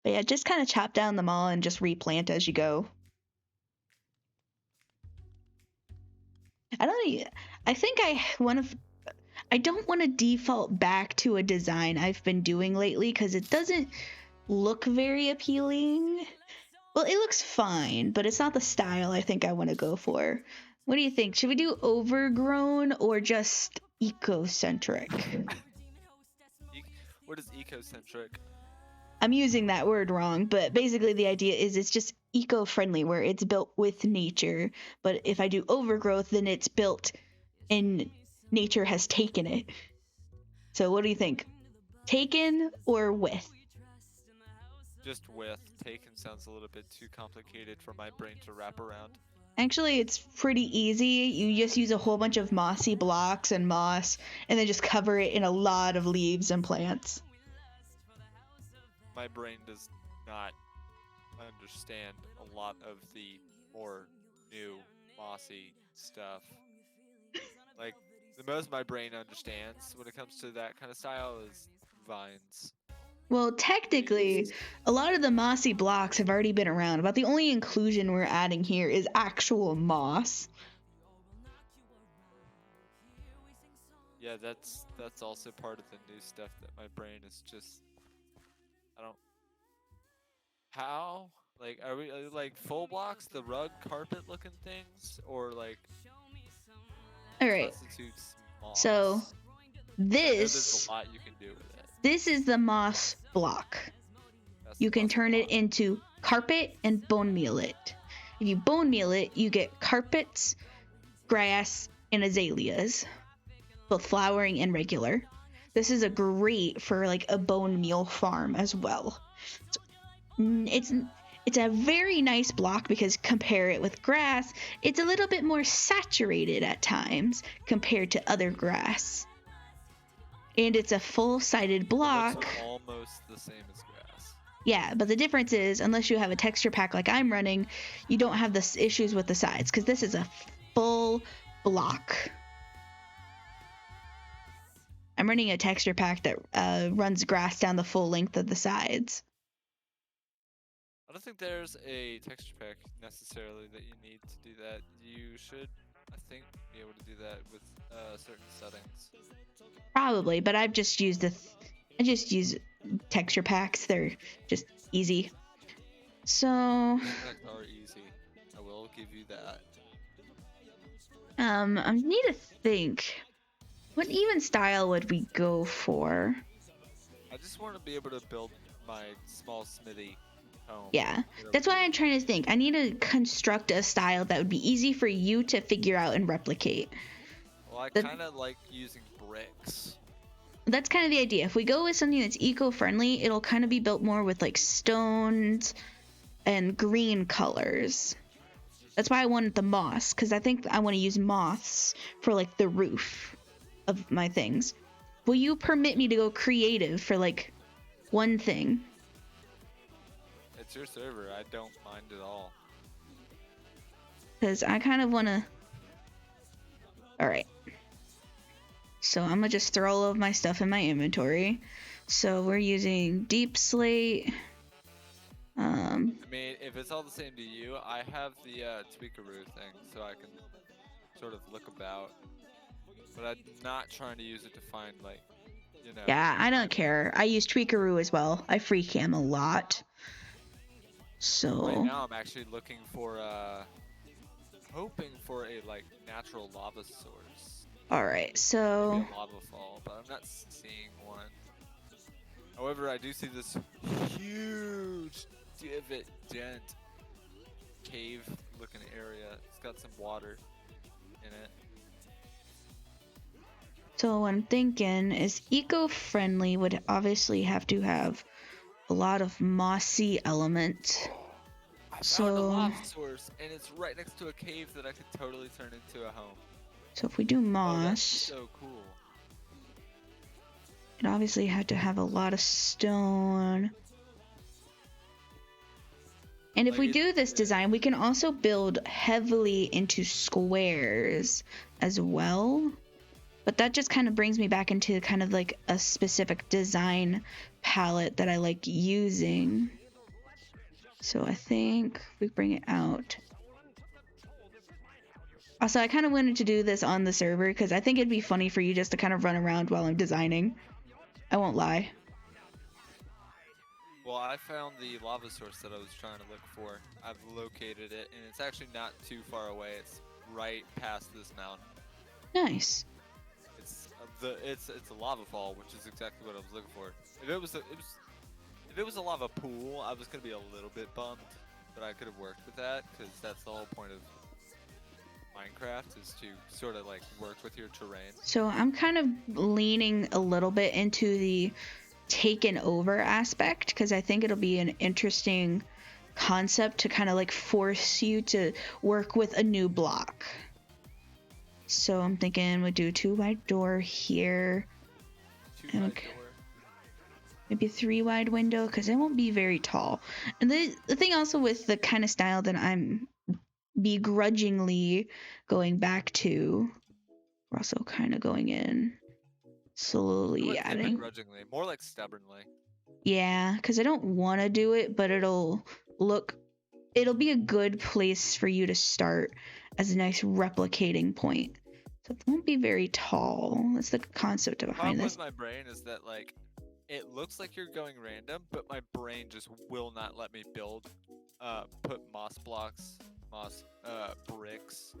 But yeah, just kind of chop down them all and just replant as you go. I think I don't want to default back to a design I've been doing lately because it doesn't look very appealing. Well, it looks fine, but it's not the style I think I want to go for. What do you think? Should we do overgrown or just ecocentric? What is ecocentric? I'm using that word wrong, but basically the idea is it's just eco-friendly where it's built with nature. But if I do overgrowth, then it's built and nature has taken it. So what do you think? Taken or with? Just with. Taken sounds a little bit too complicated for my brain to wrap around. Actually, it's pretty easy. You just use a whole bunch of mossy blocks and moss, and then just cover it in a lot of leaves and plants. My brain does not understand a lot of the more new mossy stuff. Like, the most my brain understands when it comes to that kind of style is vines. Well, technically, a lot of the mossy blocks have already been around. About the only inclusion we're adding here is actual moss. Yeah, that's also part of the new stuff that my brain is just, I don't. How? Like, are we like full blocks, the rug carpet looking things, or like All right. constitutes moss? So I know there's this a lot you can do with it. this is the moss block. That's You the can moss turn it block. into carpet and bone meal it. If you bone meal it, you get carpets, grass, and azaleas, both flowering and regular. This is a great for like a bone meal farm as well. So, it's a very nice block because compare it with grass, it's a little bit more saturated at times compared to other grass. And it's a full-sided It block. looks almost the same as grass. Yeah, but the difference is, unless you have a texture pack like I'm running, you don't have the issues with the sides, because this is a full block. I'm running a texture pack that runs grass down the full length of the sides. I don't think there's a texture pack necessarily that you need to do that. You should, I think, be able to do that with certain settings. Probably, but I've just used I just use texture packs. They're just easy. So, Texture packs are easy. I will give you that. I need to think. What even style would we go for? I just want to be able to build my small smithy home. Yeah, whatever that's it why is. I'm trying to think. I need to construct a style that would be easy for you to figure out and replicate. Well, I the- kind of like using bricks. That's kind of the idea. If we go with something that's eco-friendly, it'll kind of be built more with like stones and green colors. That's why I wanted the moss, because I think I want to use moths for like the roof of my things. Will you permit me to go creative for like one thing? It's your server. I don't mind at all. Because I kind of want to... Alright. So I'm going to just throw all of my stuff in my inventory. So we're using deep slate. I mean, if it's all the same to you, I have the tweakaroo thing, so I can sort of look about. But I'm not trying to use it to find, like, you know. Yeah, I don't care. I use tweakaroo as well. I free cam a lot. So... Right now I'm actually looking for, hoping for a, like, natural lava source. Alright, so... Maybe a lava fall, but I'm not seeing one. However, I do see this huge divot dent cave looking area. It's got some water in it. So what I'm thinking is eco-friendly would obviously have to have a lot of mossy element. I So- found a lava source, and it's right next to a cave that I could totally turn into a home. So if we do Oh, moss, that's so cool. it obviously had to have a lot of stone. And if Like we it- do this yeah. design, we can also build heavily into squares as well. But that just kind of brings me back into kind of like a specific design palette that I like using. So I think we bring it out. Also, I kind of wanted to do this on the server because I think it'd be funny for you just to kind of run around while I'm designing. I won't lie. Well, I found the lava source that I was trying to look for. I've located it, and it's actually not too far away. It's right past this mountain. Nice. It's a lava fall, which is exactly what I was looking for. If it was a lava pool, I was gonna be a little bit bummed, but I could have worked with that because that's the whole point of Minecraft is to sort of like work with your terrain. So I'm kind of leaning a little bit into the taken over aspect because I think it'll be an interesting concept to kind of like force you to work with a new block. So I'm thinking we do a 2-wide door here, Two-wide Okay. door. maybe a 3-wide window because it won't be very tall. And the thing also with the kind of style that I'm begrudgingly going back to, we're also kind of going in I slowly wouldn't say adding. begrudgingly, more like stubbornly. Yeah, because I don't want to do it, but it'll be a good place for you to start as a nice replicating point. So it won't be very tall. That's the concept The behind problem this. with my brain is that like it looks like you're going random, but my brain just will not let me build, put moss blocks, bricks,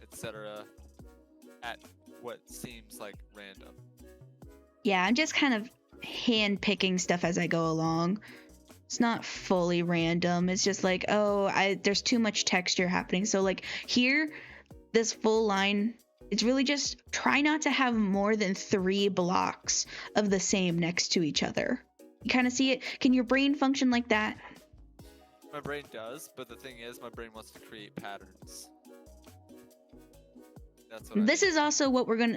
etc. at what seems like random. Yeah, I'm just kind of hand picking stuff as I go along. It's not fully random. It's just like, oh, there's too much texture happening. So like here, this full line, it's really just try not to have more than 3 blocks of the same next to each other. You kind of see it? Can your brain function like that? My brain does, but the thing is, my brain wants to create patterns. That's what This is also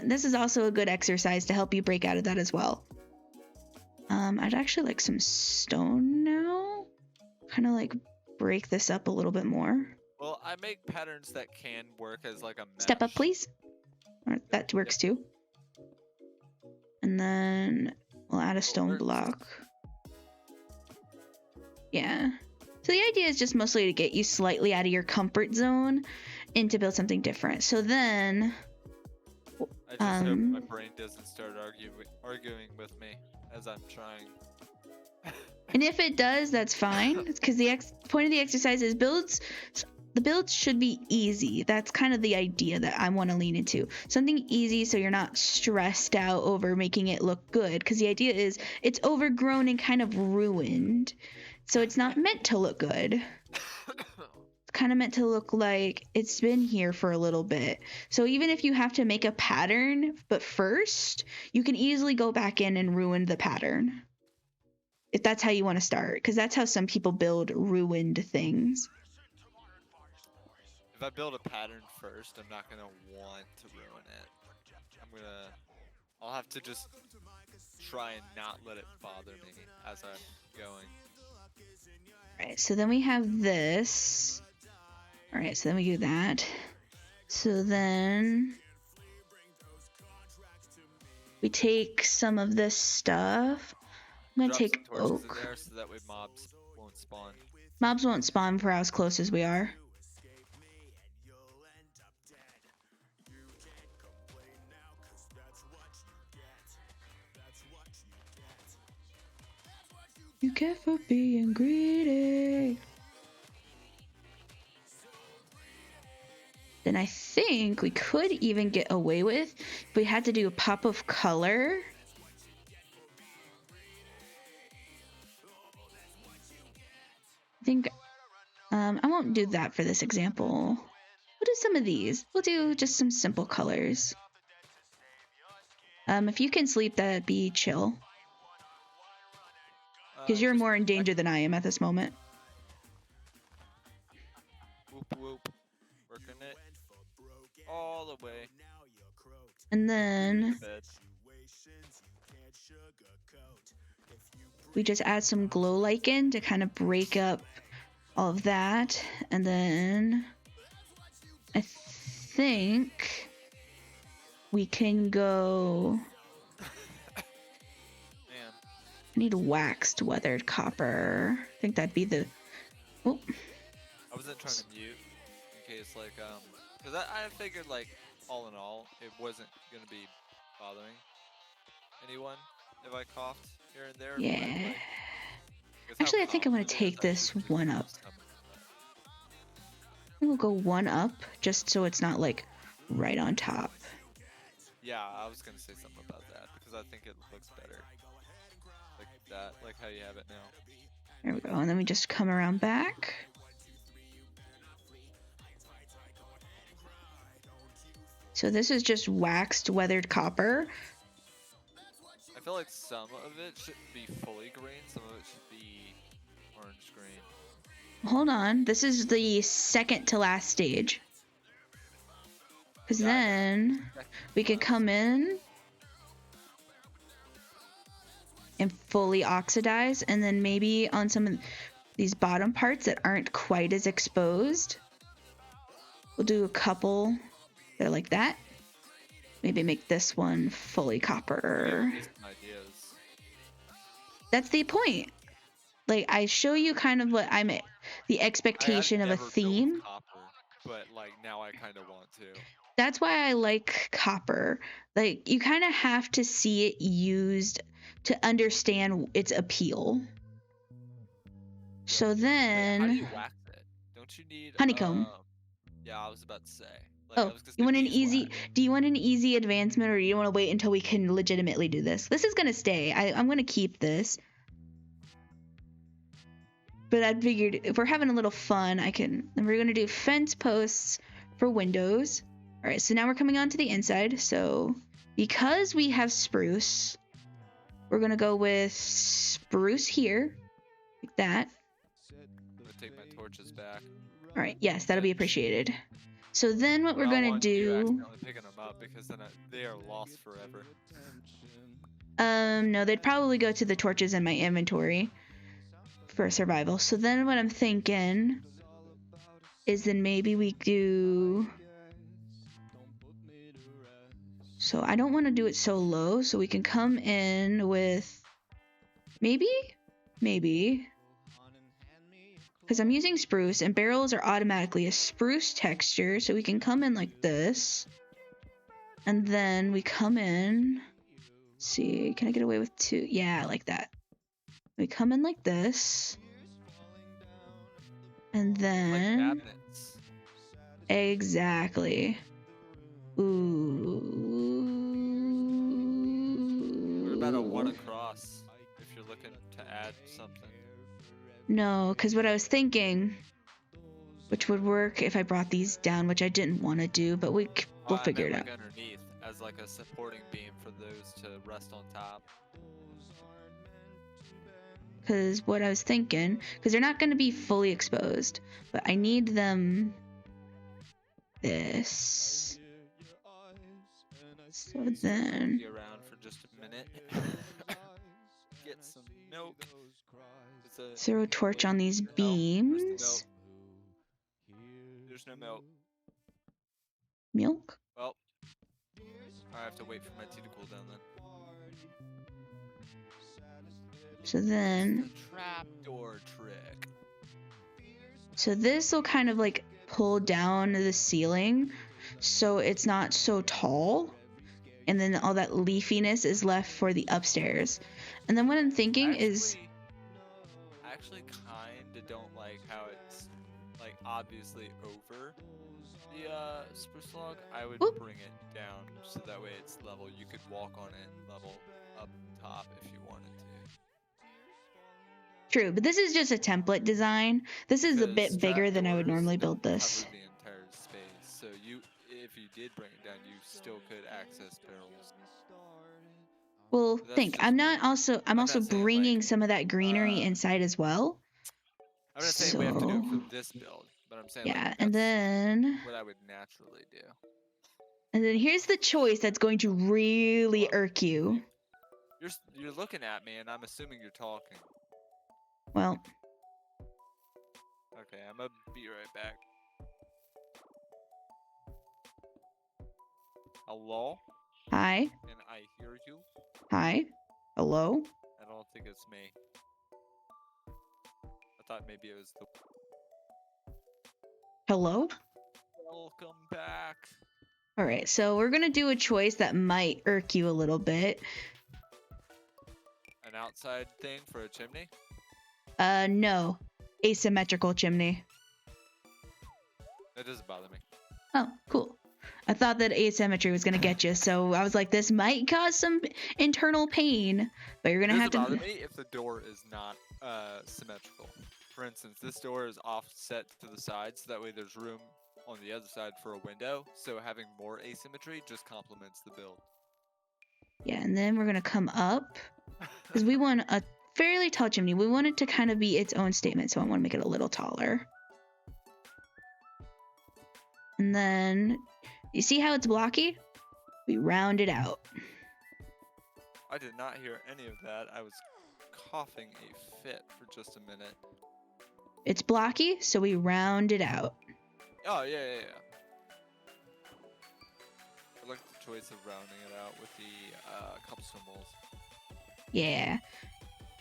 this is also a good exercise to help you break out of that as well. I'd actually like some stone now. Kind of like break this up a little bit more. Well, I make patterns that can work as like a mesh. Step up, please. Or that works too. And then we'll add a stone works. block. Yeah. So the idea is just mostly to get you slightly out of your comfort zone and to build something different. So then, I just hope my um, brain doesn't start arguing with me as I'm trying. and if it does, that's fine. Because the point of the exercise is the builds should be easy. That's kind of the idea that I want to lean into. Something easy so you're not stressed out over making it look good. Because the idea is it's overgrown and kind of ruined. So it's not meant to look good. It's kind of meant to look like it's been here for a little bit. So even if you have to make a pattern, but first, you can easily go back in and ruin the pattern. If that's how you want to start. Because that's how some people build ruined things. If I build a pattern first, I'm not gonna want to ruin it. I'll have to just try and not let it bother me as I'm going. Alright, so then we have this. Alright, so then we do that. So then we take some of this stuff. I'm gonna Drop take some torches oak. in there so that way mobs won't spawn. Mobs won't spawn for as close as we are. You get for being greedy. Then I think we could even get away with if we had to do a pop of color. I think I won't do that for this example. We'll do some of these. We'll do just some simple colors. If you can sleep, that'd be chill. Because you're Just more in danger than I am at this moment. whoop whoop. Working it all the way And to then bed. we just add some glow lichen to kind of break up all of that. And then I think we can go... Man, I need waxed weathered copper. I think that'd be the... Oh, I wasn't trying to mute in case like because I figured like all in all it wasn't gonna be bothering anyone if I coughed here and there. yeah. But, like, with how Actually, I think I'm common gonna it is, take I this should've just one used up. some, but- I think we'll go one up just so it's not like right on top. Yeah, I was gonna say something about that because I think it looks better like that, like how you have it now. There we go. And then we just come around back. So this is just waxed weathered copper. I feel like some of it shouldn't be fully green, some of it should be orange green. Hold on. This is the second to last stage. Because Yeah, I know. then we could come in and fully oxidize, and then maybe on some of these bottom parts that aren't quite as exposed, we'll do a couple that are like that. Maybe make this one fully copper. Give me some ideas. That's the point. Like, I show you kind of what I'm the expectation of a Never built theme. copper, but like now I kind of want to. That's why I like copper. Like, you kind of have to see it used to understand its appeal. So Wait, how do then, you wax it? Don't you need honeycomb. Yeah, I was about to say. Like, I Oh, was gonna you say want an easy? beeswax. Do you want an easy advancement, or do you want to wait until we can legitimately do this? This is gonna stay. I'm gonna keep this. But I figured if we're having a little fun, I can. And we're gonna do fence posts for windows. All right, so now we're coming on to the inside. So because we have spruce, we're gonna go with spruce here, like that. I'm gonna take my torches back. All right, yes, that'll be appreciated. So then what I we're don't gonna want you do? accidentally picking them up because then they are lost forever. No, they'd probably go to the torches in my inventory for survival. So then what I'm thinking is then maybe we do... So I don't want to do it so low, so we can come in with maybe, because I'm using spruce and barrels are automatically a spruce texture, so we can come in like this, and then we come in. Let's see, can I get away with two? Yeah, like that. We come in like this, and Like then cabinets. exactly. Ooh. What about a one across if you're looking to add something? No, because what I was thinking, which would work if I brought these down, which I didn't want to do, but we'll I figure it meant, out. like, underneath as like a supporting beam for those to rest on top. Because what I was thinking, because they're not going to be fully exposed, but I need them this. So then, Be around for just a minute. Get some milk. throw a torch on these No, where's the beams. milk? There's no milk. Milk? Well, I have to wait for my tea to cool down then. So then, The trapdoor trick. so this will kind of like pull down the ceiling so it's not so tall. And then all that leafiness is left for the upstairs. And then what I'm thinking is, I actually kinda don't like how it's like obviously over the spruce log. I would Oop. bring it down so that way it's level. You could walk on it level up top if you wanted to. true, but this is just a template design. This is a bit bigger than I would normally build this. Cover the entire space, so if you did bring it down, you still could access barrels. Well, That's think just I'm me. also I'm not saying, bringing like, some of that greenery inside as well. I'm not saying we have to do it So for this build, but I'm saying yeah, like, and that's then what I would naturally do. here's the choice that's going to really irk you. You're looking at me, and I'm assuming you're talking. Well, Okay, I'm gonna be right back. Hello? hi, Can I hear you? hi, hello. I don't think it's me. I thought maybe it was the. Hello? Welcome back. All right, so we're gonna do a choice that might irk you a little bit. An outside thing for a chimney? No, asymmetrical chimney. That doesn't bother me. Oh, cool. I thought that asymmetry was gonna get you, so I was like, this might cause some internal pain, but you're It gonna doesn't have to. bother me if the door is not symmetrical. For instance, this door is offset to the side, so that way there's room on the other side for a window. So having more asymmetry just complements the build. Yeah, and then we're gonna come up because we want a fairly tall chimney. We want it to kind of be its own statement, so I want to make it a little taller. And then, you see how it's blocky? We round it out. I did not hear any of that. I was coughing a fit for just a minute. It's blocky, so we round it out. Oh, yeah. I like the choice of rounding it out with the cobblestone walls. Yeah.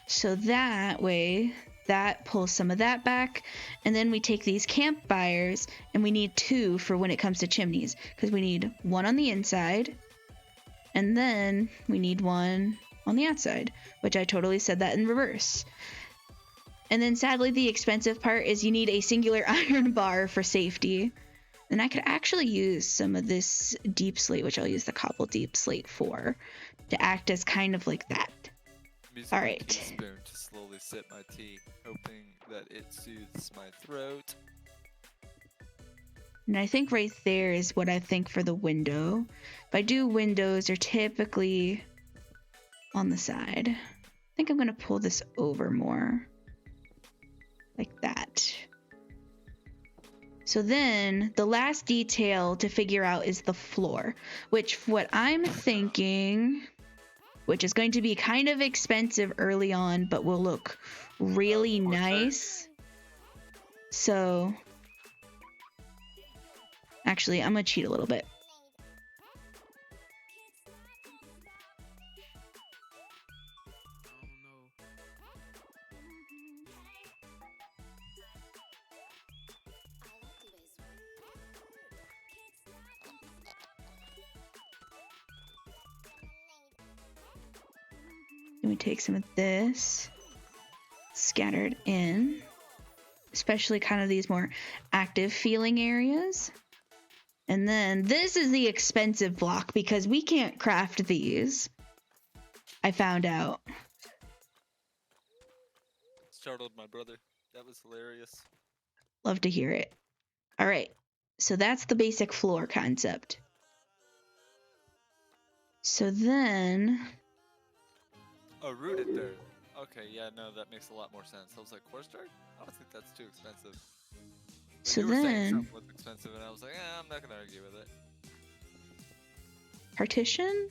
So that way, that pulls some of that back. And then we take these campfires, and we need 2 for when it comes to chimneys. Because we need 1 on the inside, and then we need 1 on the outside. Which I totally said that in reverse. And then sadly, the expensive part is you need a singular iron bar for safety. And I could actually use some of this deep slate, which I'll use the cobble deep slate for, to act as kind of like that. I'm using All my right. teaspoon to slowly sip my tea, hoping that it soothes my throat. And I think right there is what I think for the window. If I do windows, they're typically on the side. I think I'm going to pull this over more. Like that. So then the last detail to figure out is the floor, which what I'm thinking, which is going to be kind of expensive early on, but will look really nice. So actually, I'm going to cheat a little bit. Then we take some of this, scattered in, especially kind of these more active feeling areas. And then this is the expensive block because we can't craft these. I found out. Startled my brother. That was hilarious. Love to hear it. All right. So that's the basic floor concept. So then... Oh, rooted there. Okay, yeah, no, that makes a lot more sense. I was like, quartz dirt? I don't think that's too expensive. So you were saying then, something was expensive, and I was like, I'm not gonna argue with it. partition?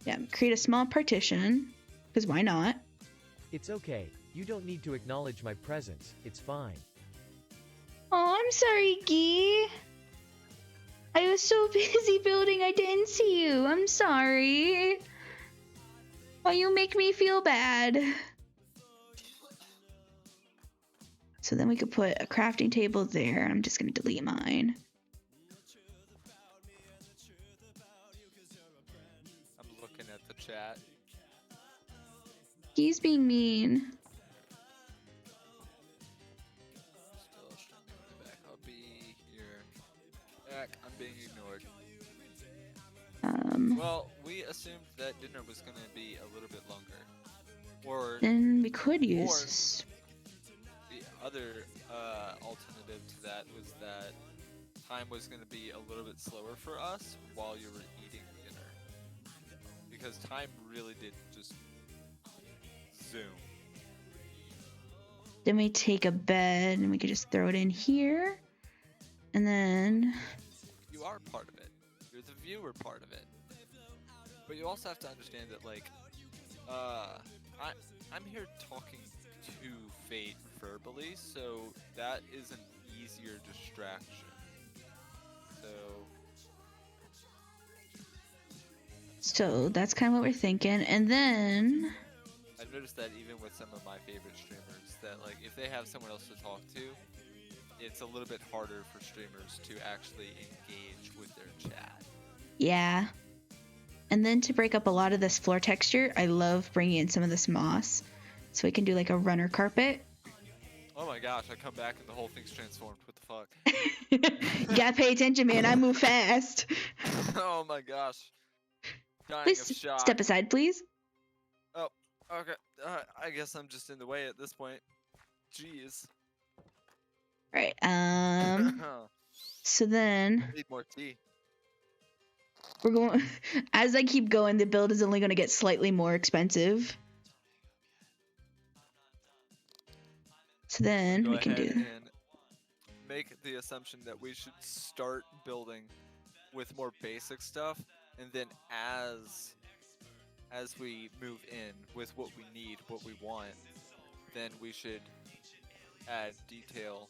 Yeah, create a small partition, because why not? It's okay. You don't need to acknowledge my presence. It's fine. Oh, I'm sorry, Gee. I was so busy building, I didn't see you. I'm sorry. Oh, you make me feel bad. So then we could put a crafting table there. I'm just going to delete mine. I'm looking at the chat. He's being mean. Still streaming back. I'll be here. Back. I'm being ignored. Well, we assumed that dinner was gonna be a little bit longer, or Then we could use. the other alternative to that was that time was gonna be a little bit slower for us while you were eating dinner, because time really did just zoom. Then we take a bed and we could just throw it in here. And then. You are part of it. You're the viewer part of it. But you also have to understand that, like, I'm here talking to Fate verbally, so that is an easier distraction. So that's kind of what we're thinking. And then. I've noticed that even with some of my favorite streamers, that, like, if they have someone else to talk to, it's a little bit harder for streamers to actually engage with their chat. Yeah. And then to break up a lot of this floor texture, I love bringing in some of this moss. So we can do like a runner carpet. Oh my gosh, I come back and the whole thing's transformed. What the fuck? You gotta pay attention, man. I move fast. Oh my gosh. Dying Please of shock. step aside, please. Oh, okay. I guess I'm just in the way at this point. Jeez. Right. So then Need more tea. we're going. As I keep going, the build is only going to get slightly more expensive. So then we can do. And make the assumption that we should start building with more basic stuff, and then as we move in with what we need, what we want, then we should add detail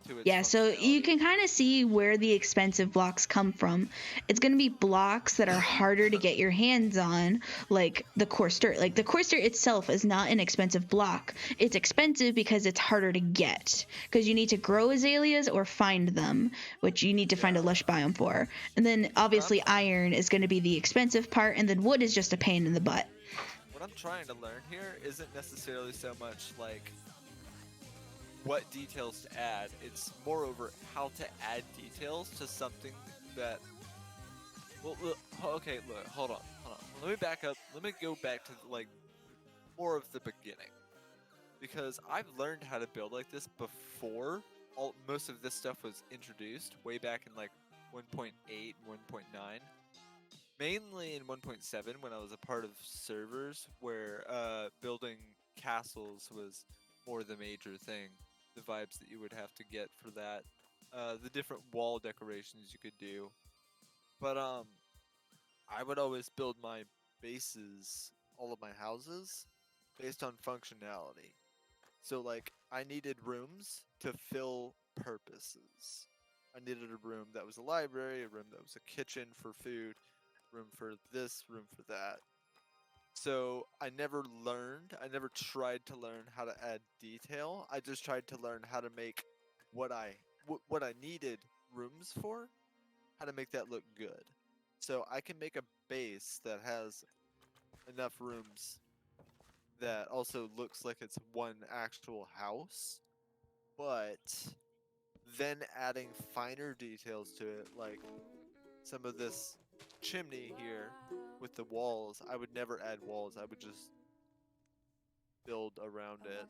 to its Yeah, so you functionality. can kind of see where the expensive blocks come from. It's going to be blocks that are harder to get your hands on, like the coarse dirt. Like the coarse dirt itself is not an expensive block. It's expensive because it's harder to get, because you need to grow azaleas or find them, which you need to find a lush biome for. And then obviously iron is going to be the expensive part, and then wood is just a pain in the butt. What I'm trying to learn here isn't necessarily so much like what details to add, it's moreover how to add details to something that, well, look, okay, look, hold on, let me back up, let me go back to like more of the beginning, because I've learned how to build like this before most of this stuff was introduced, way back in like 1.8 and 1.9, mainly in 1.7 when I was a part of servers where building castles was more the major thing. The vibes that you would have to get for that, the different wall decorations you could do. But I would always build my bases, all of my houses, based on functionality. So like, I needed rooms to fill purposes. I needed a room that was a library, a room that was a kitchen for food, room for this, room for that. So I never tried to learn how to add detail. I just tried to learn how to make what I needed rooms for, how to make that look good. So I can make a base that has enough rooms that also looks like it's one actual house, but then adding finer details to it, like some of this chimney here with the walls. I would never add walls, I would just build around it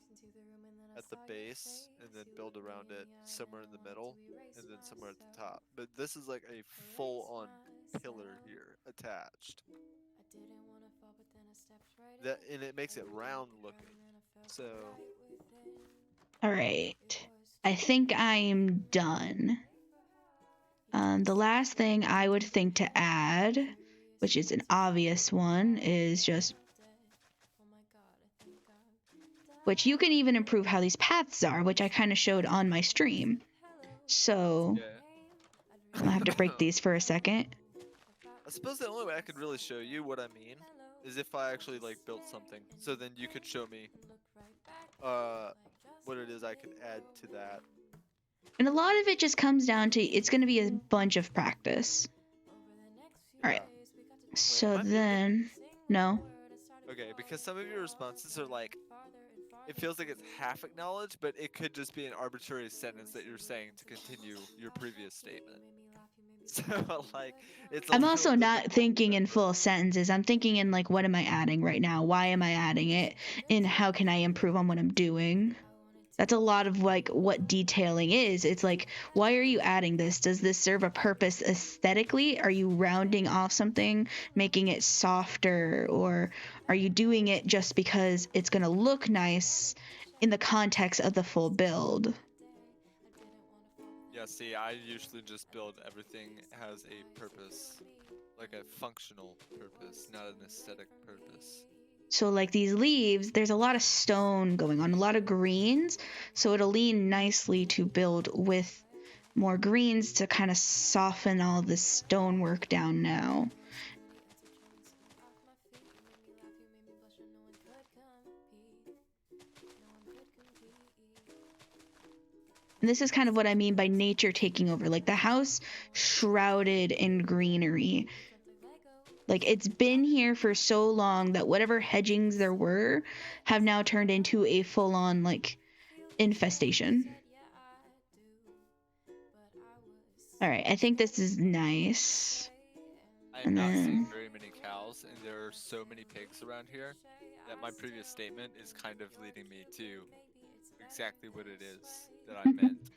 at the base and then build around it somewhere in the middle and then somewhere at the top. But this is like a full-on pillar here attached. And it makes it round looking. So All right. I think I am done. The last thing I would think to add, which is an obvious one, is just, which you can even improve how these paths are, which I kind of showed on my stream. So Yeah. I'll have to break these for a second. I suppose the only way I could really show you what I mean is if I actually like built something. So then you could show me what it is I could add to that. And a lot of it just comes down to it's going to be a bunch of practice. All right. So am I muted? then, no. Okay, because some of your responses are like, it feels like it's half acknowledged, but it could just be an arbitrary sentence that you're saying to continue your previous statement. So like, it's. I'm also not thinking in full sentences. I'm thinking in like, what am I adding right now? Why am I adding it? And how can I improve on what I'm doing? That's a lot of like what detailing is. It's like, why are you adding this? Does this serve a purpose aesthetically? Are you rounding off something, making it softer? Or are you doing it just because it's going to look nice in the context of the full build? Yeah, see, I usually just build everything has a purpose, like a functional purpose, not an aesthetic purpose. So like these leaves, there's a lot of stone going on, a lot of greens. So it'll lean nicely to build with more greens to kind of soften all this stonework down now. And this is kind of what I mean by nature taking over, like the house shrouded in greenery. Like it's been here for so long that whatever hedgings there were have now turned into a full-on like infestation. All right, I think this is nice. I have not seen very many cows, and there are so many pigs around here that my previous statement is kind of leading me to exactly what it is that I meant.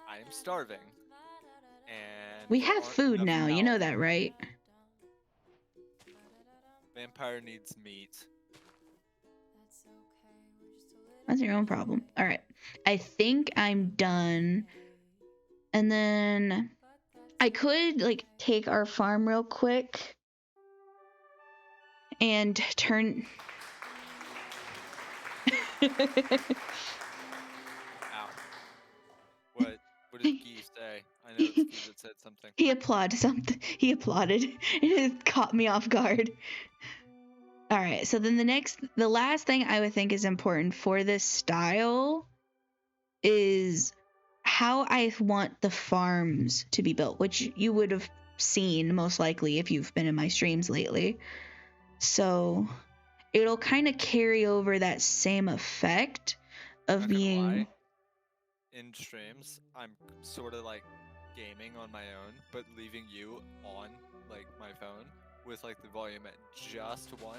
I am starving, and We there have aren't food enough now, you know cows. that, right? Vampire needs meat. That's your own problem. All right, I think I'm done. And then I could like take our farm real quick and turn. Ow. What did Guy say? I know it's Guy that said something. He applauded something. He applauded. It caught me off guard. All right, so then the last thing I would think is important for this style is how I want the farms to be built, which you would have seen most likely if you've been in my streams lately. So it'll kind of carry over that same effect of Not gonna being. lie. In streams, I'm sort of like gaming on my own, but leaving you on like my phone with like the volume at just 1.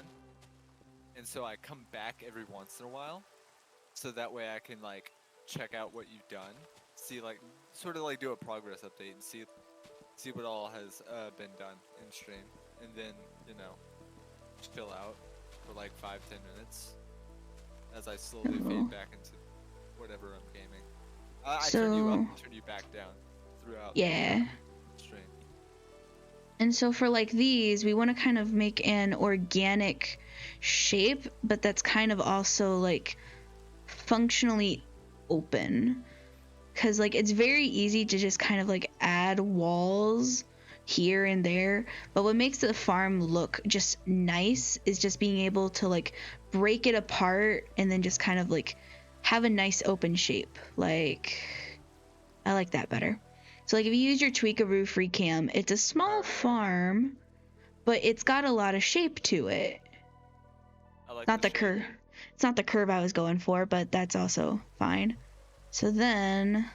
And so I come back every once in a while, so that way I can like check out what you've done, see like sort of like do a progress update and see what all has been done in stream, and then chill out for like 5-10 minutes as I slowly fade back into whatever I'm gaming. I turn you up and turn you back down throughout Yeah. the stream. And so for like these, we want to kind of make an organic shape, but that's kind of also like functionally open. Because like it's very easy to just kind of like add walls here and there, but what makes the farm look just nice is just being able to like break it apart and then just kind of like have a nice open shape. Like I like that better. So like if you use your Tweakaroo free cam, it's a small farm, but it's got a lot of shape to it. I like Not the curve. It's not the curve I was going for, but that's also fine. So then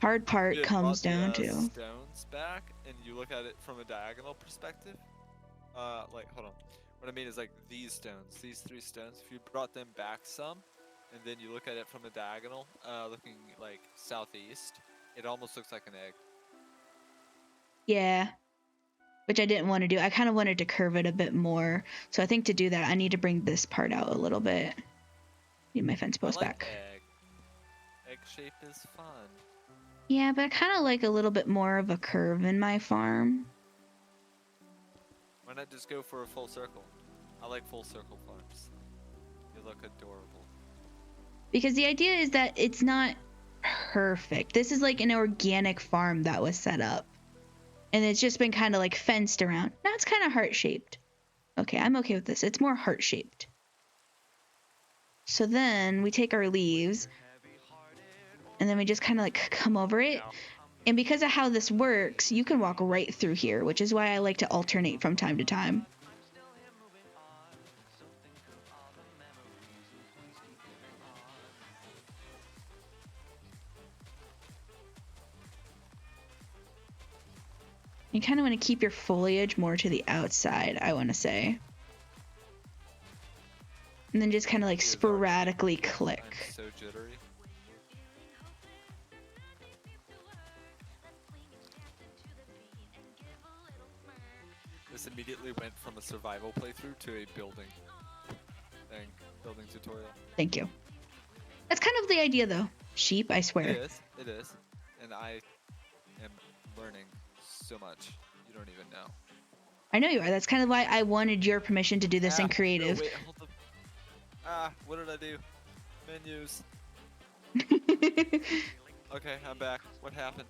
hard part You comes brought down the, to stones back, and you look at it from a diagonal perspective. Like hold on. What I mean is like these stones, these 3 stones. If you brought them back some, and then you look at it from a diagonal, looking like southeast, it almost looks like an egg. yeah, which I didn't want to do. I kind of wanted to curve it a bit more. So I think to do that, I need to bring this part out a little bit. Need my fence post I like back. egg shape is fun. Yeah, but I kind of like a little bit more of a curve in my farm. Why not just go for a full circle? I like full circle farms. They look adorable. Because the idea is that it's not perfect. This is like an organic farm that was set up. And it's just been kind of like fenced around. Now it's kind of heart-shaped. Okay, I'm okay with this. It's more heart-shaped. So then we take our leaves and then we just kind of like come over it. And because of how this works, you can walk right through here, which is why I like to alternate from time to time. You kind of want to keep your foliage more to the outside, I want to say. And then just kind of like sporadically click. I'm so jittery. This immediately went from a survival playthrough to a building tutorial. Thank you. That's kind of the idea though. Sheep, I swear. It is. And I am learning so much. You don't even know. I know you are. That's kind of why I wanted your permission to do this in creative. No, wait, hold up. What did I do? Menus. Okay, I'm back. What happened?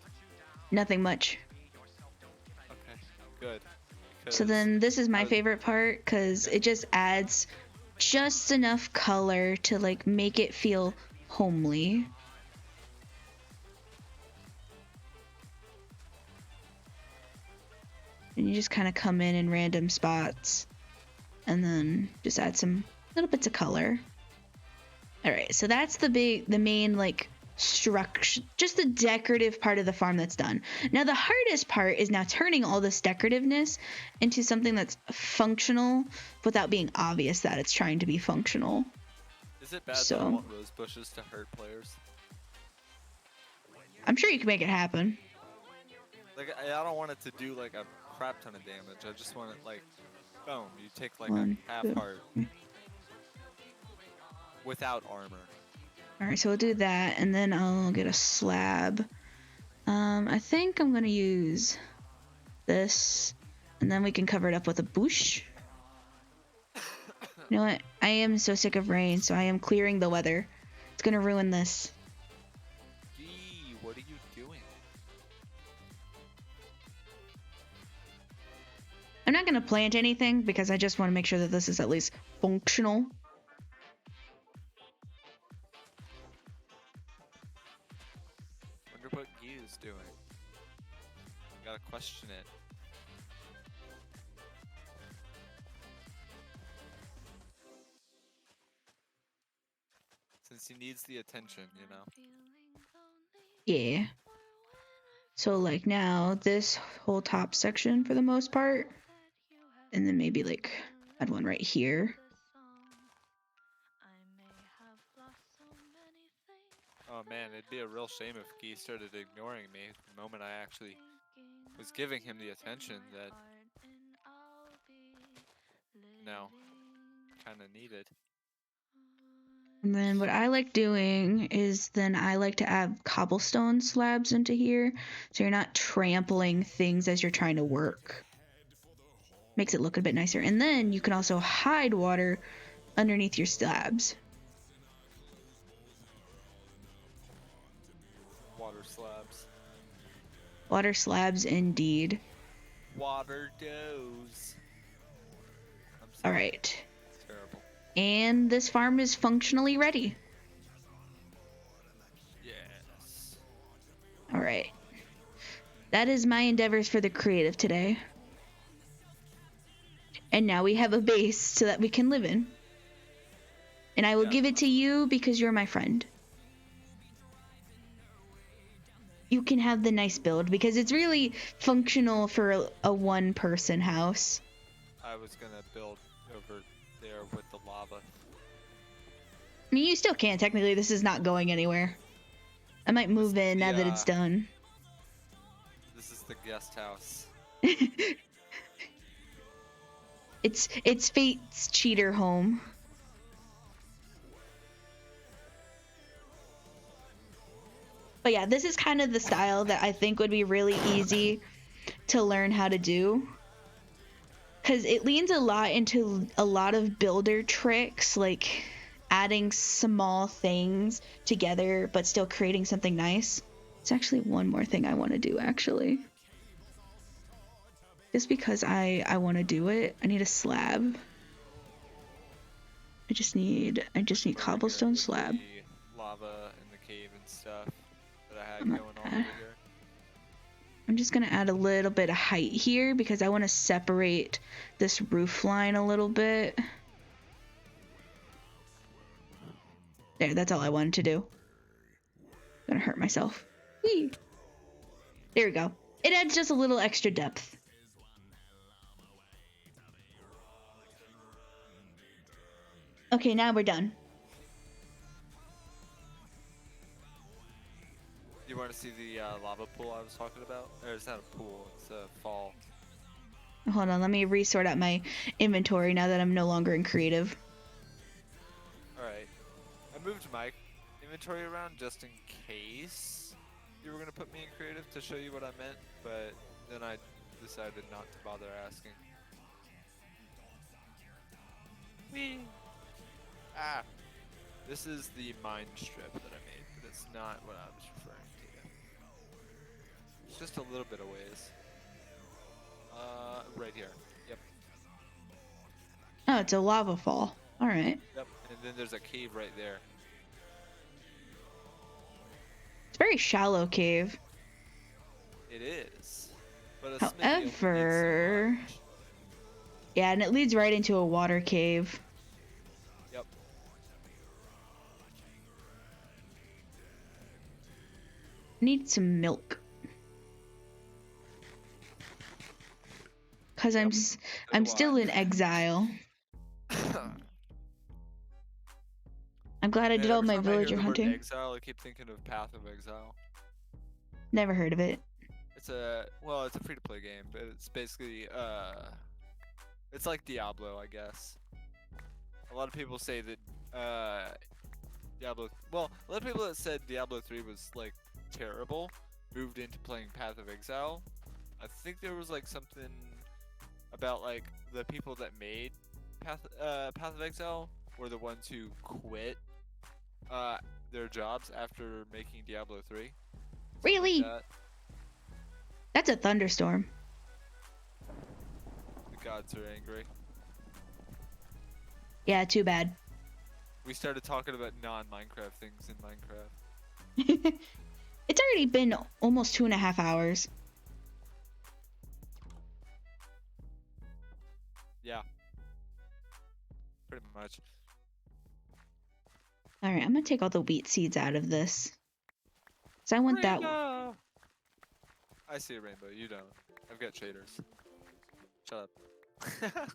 Nothing much. Okay, good. So then this is my favorite part because it just adds just enough color to like make it feel homely. And you just kind of come in random spots and then just add some little bits of color. All right, so that's the main like structure, just the decorative part of the farm that's done. Now the hardest part is now turning all this decorativeness into something that's functional without being obvious that it's trying to be functional. Is it bad that I want rose bushes to hurt players? I'm sure you can make it happen. Like, I don't want it to do like a crap ton of damage. I just want it like, boom, you take like One, a half two. heart without armor. All right, so we'll do that, and then I'll get a slab. I think I'm gonna use this, and then we can cover it up with a bush. You know what? I am so sick of rain, so I am clearing the weather. It's gonna ruin this. Gee, what are you doing? I'm not gonna plant anything because I just want to make sure that this is at least functional. Wonder what Gu's doing. Gotta question it. Since he needs the attention, you know. Yeah. So like now this whole top section for the most part, and then maybe like add one right here. Oh man, it'd be a real shame if Guy started ignoring me the moment I actually was giving him the attention that, kind of needed. And then what I like doing is then I like to add cobblestone slabs into here so you're not trampling things as you're trying to work. Makes it look a bit nicer. And then you can also hide water underneath your slabs. Water slabs. Water slabs indeed. Water does. All right. It's terrible. And this farm is functionally ready. Yes. All right. That is my endeavors for the creative today. And now we have a base so that we can live in. And I will give it to you because you're my friend. You can have the nice build because it's really functional for a one-person house. I was gonna build over there with the lava. I mean, you still can. Technically, this is not going anywhere. I might move in now that it's done. This is the guest house. It's Fate's cheater home. But yeah, this is kind of the style that I think would be really easy to learn how to do. Because it leans a lot into a lot of builder tricks, like adding small things together, but still creating something nice. It's actually one more thing I want to do, actually. Just because I want to do it, I need a slab. I just need Over here cobblestone with slab. the lava in the cave and stuff that I had I'm going on over here. I'm just gonna add a little bit of height here because I want to separate this roof line a little bit. There, that's all I wanted to do. Gonna hurt myself. Whee! There we go. It adds just a little extra depth. Okay, now we're done. You want to see the lava pool I was talking about? Or it's not a pool, it's a fall. Hold on, let me resort out my inventory now that I'm no longer in creative. Alright. I moved my inventory around just in case you were going to put me in creative to show you what I meant, but then I decided not to bother asking. Whee! Ah! This is the mine strip that I made, but it's not what I was referring to. It's just a little bit of ways. Right here. Yep. Oh, it's a lava fall. All right. Yep. And then there's a cave right there. It's a very shallow cave. It is. But a smithy only needs so However, much. yeah, and it leads right into a water cave. Yep. Need some milk. Cause Yep. I'm still in exile. I'm glad I did all my villager hunting. Exile, I keep thinking of Path of Exile. Never heard of it. It's a free-to-play game, but it's basically it's like Diablo, I guess. A lot of people say that Diablo. Well, a lot of people that said Diablo 3 was like terrible moved into playing Path of Exile. I think there was like something about like the people that made Path of Exile were the ones who quit their jobs after making Diablo 3. Really? Like that. That's a thunderstorm. The gods are angry. Yeah, too bad. We started talking about non-Minecraft things in Minecraft. It's already been almost 2.5 hours. Yeah. Pretty much. All right, I'm gonna take all the wheat seeds out of this. Cause I want that. Rainbow! I see a rainbow. You don't. I've got shaders. Shut up.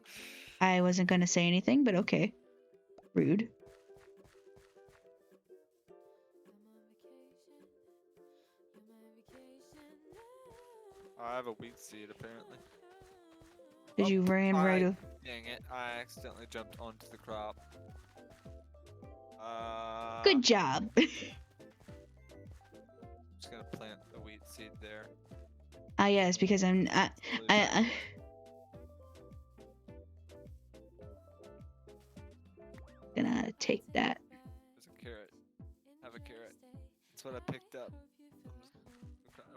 I wasn't gonna say anything, but okay. Rude. I have a wheat seed apparently. Did you ran right? Dang it! I accidentally jumped onto the crop. Good job. Just gonna plant the wheat seed there. Ah, yes, because I'm. Gonna take that. There's a carrot. Have a carrot. That's what I picked up.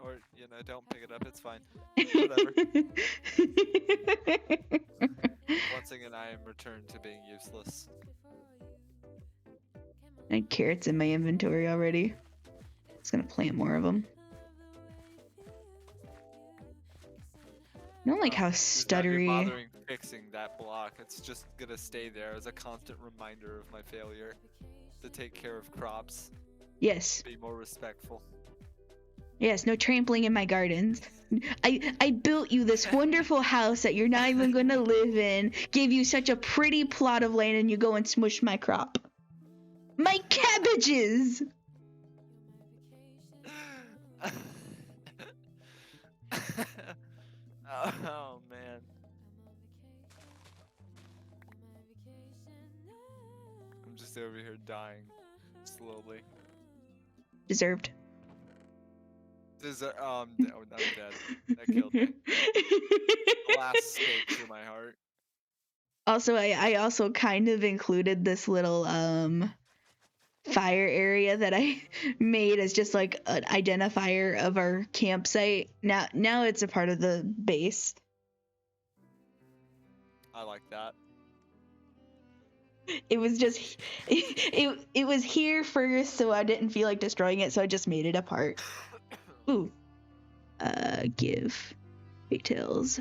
Or don't pick it up. It's fine. Whatever. Once again, I am returned to being useless. And carrots in my inventory already. Just gonna plant more of them. I don't like how stuttery. Not bothering fixing that block. It's just gonna stay there as a constant reminder of my failure to take care of crops. Yes. Be more respectful. Yes, no trampling in my gardens. I built you this wonderful house that you're not even gonna live in. Gave you such a pretty plot of land and you go and smush my crop. My cabbages! Oh man. I'm just over here dying slowly. Deserved. Oh, I'm dead. That killed me. The last stake through my heart. Also, I also kind of included this little fire area that I made as just like an identifier of our campsite. Now it's a part of the base. I like that. It was just it was here first, so I didn't feel like destroying it, so I just made it a part. Ooh. Give details.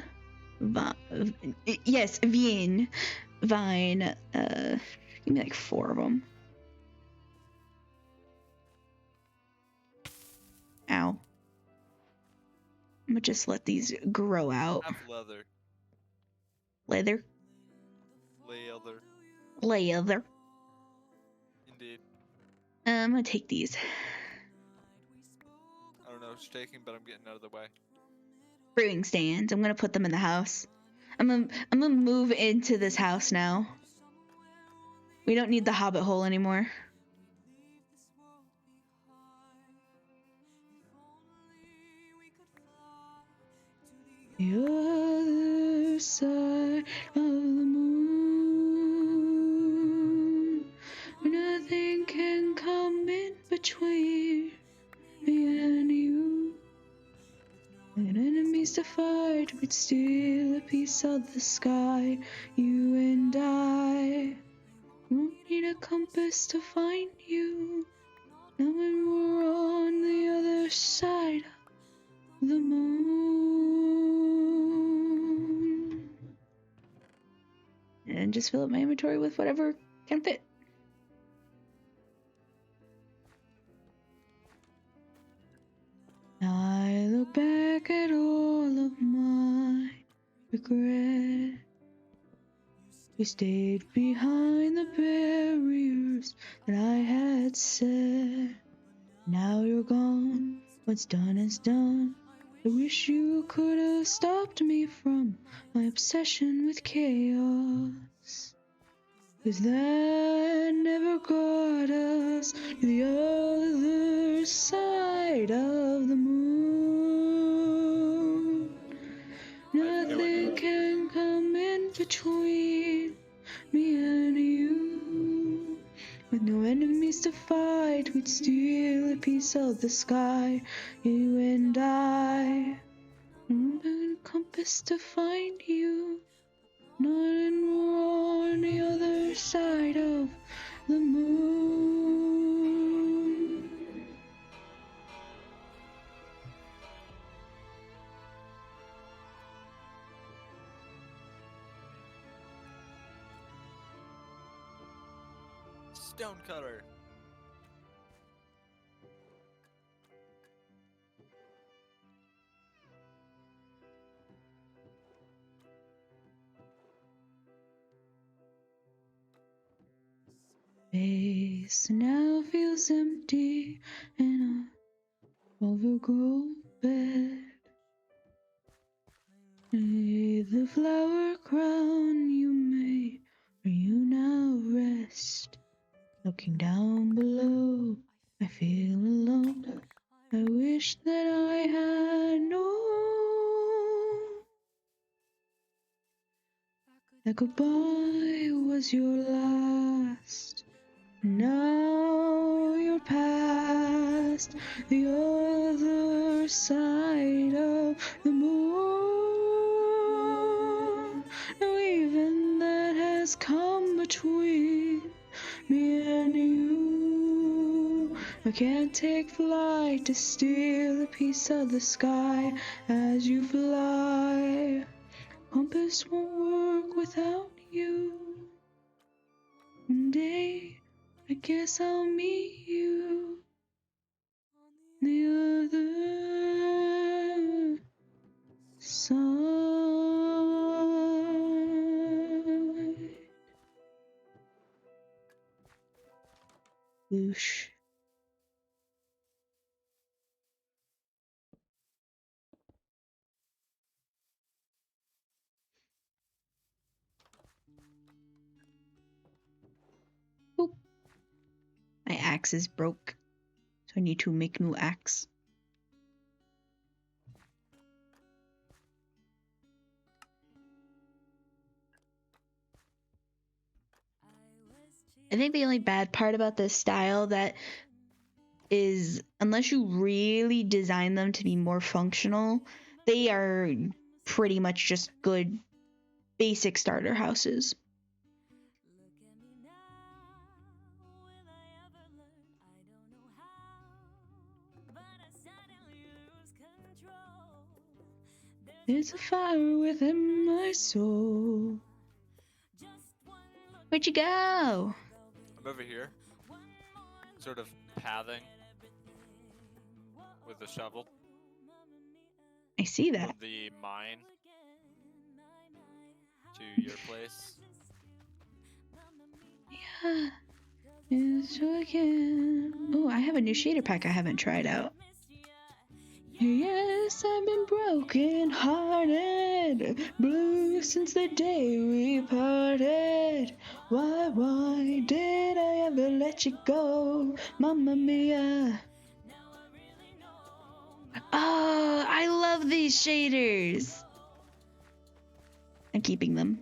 Yes, Vine. Vine. Give me like 4 of them. Ow. I'm gonna just let these grow out. Have leather. Leather. Leather. Indeed. I'm gonna take these. I don't know who's taking, but I'm getting out of the way. Brewing stands. I'm gonna put them in the house. I'm gonna move into this house now. We don't need the hobbit hole anymore. The other side of the moon, where nothing can come in between me and you. And enemies to fight, we'd steal a piece of the sky, you and I. Won't need a compass to find you, knowing we're on the other side of the moon. And just fill up my inventory with whatever can fit. I look back at all of my regret. You stayed behind the barriers that I had set. Now you're gone, what's done is done. I wish you could have stopped me from my obsession with chaos. 'Cause that never got us to the other side of the moon. Nothing can come in between me and you. With no enemies to fight, we'd steal a piece of the sky, you and I. No compass to find you, knowing we're on the other side of the moon. Stonecutter. Space now feels empty in a overgrown bed. May the flower crown you made, where you now rest. Looking down below, I feel alone. I wish that I had known that goodbye was your last. Now you're past the other side of the moon. No, even that has come between me and you. I can't take flight to steal a piece of the sky as you fly. Compass won't work without you. One day I guess I'll meet you the other side. Whoosh. Boop. My axe is broke, so I need to make new axe. I think the only bad part about this style that is, unless you really design them to be more functional, they are pretty much just good basic starter houses. There's a fire within my soul. Where'd you go? I'm over here, sort of pathing with the shovel I see that. from the mine to your place. Yeah. Yes, we can. Oh, I have a new shader pack I haven't tried out. Yes, I've been broken hearted, blue since the day we parted. Why did I ever let you go, Mamma Mia? Oh, I love these shaders. I'm keeping them.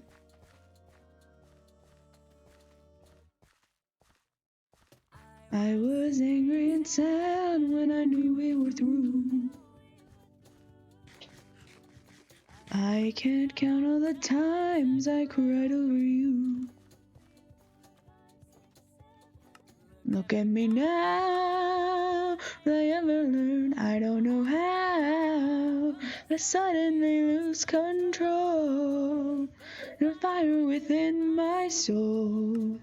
I was angry and sad when I knew we were through. I can't count all the times I cried over you. Look at me now, will I ever learn? I don't know how. I suddenly lose control. The fire within my soul.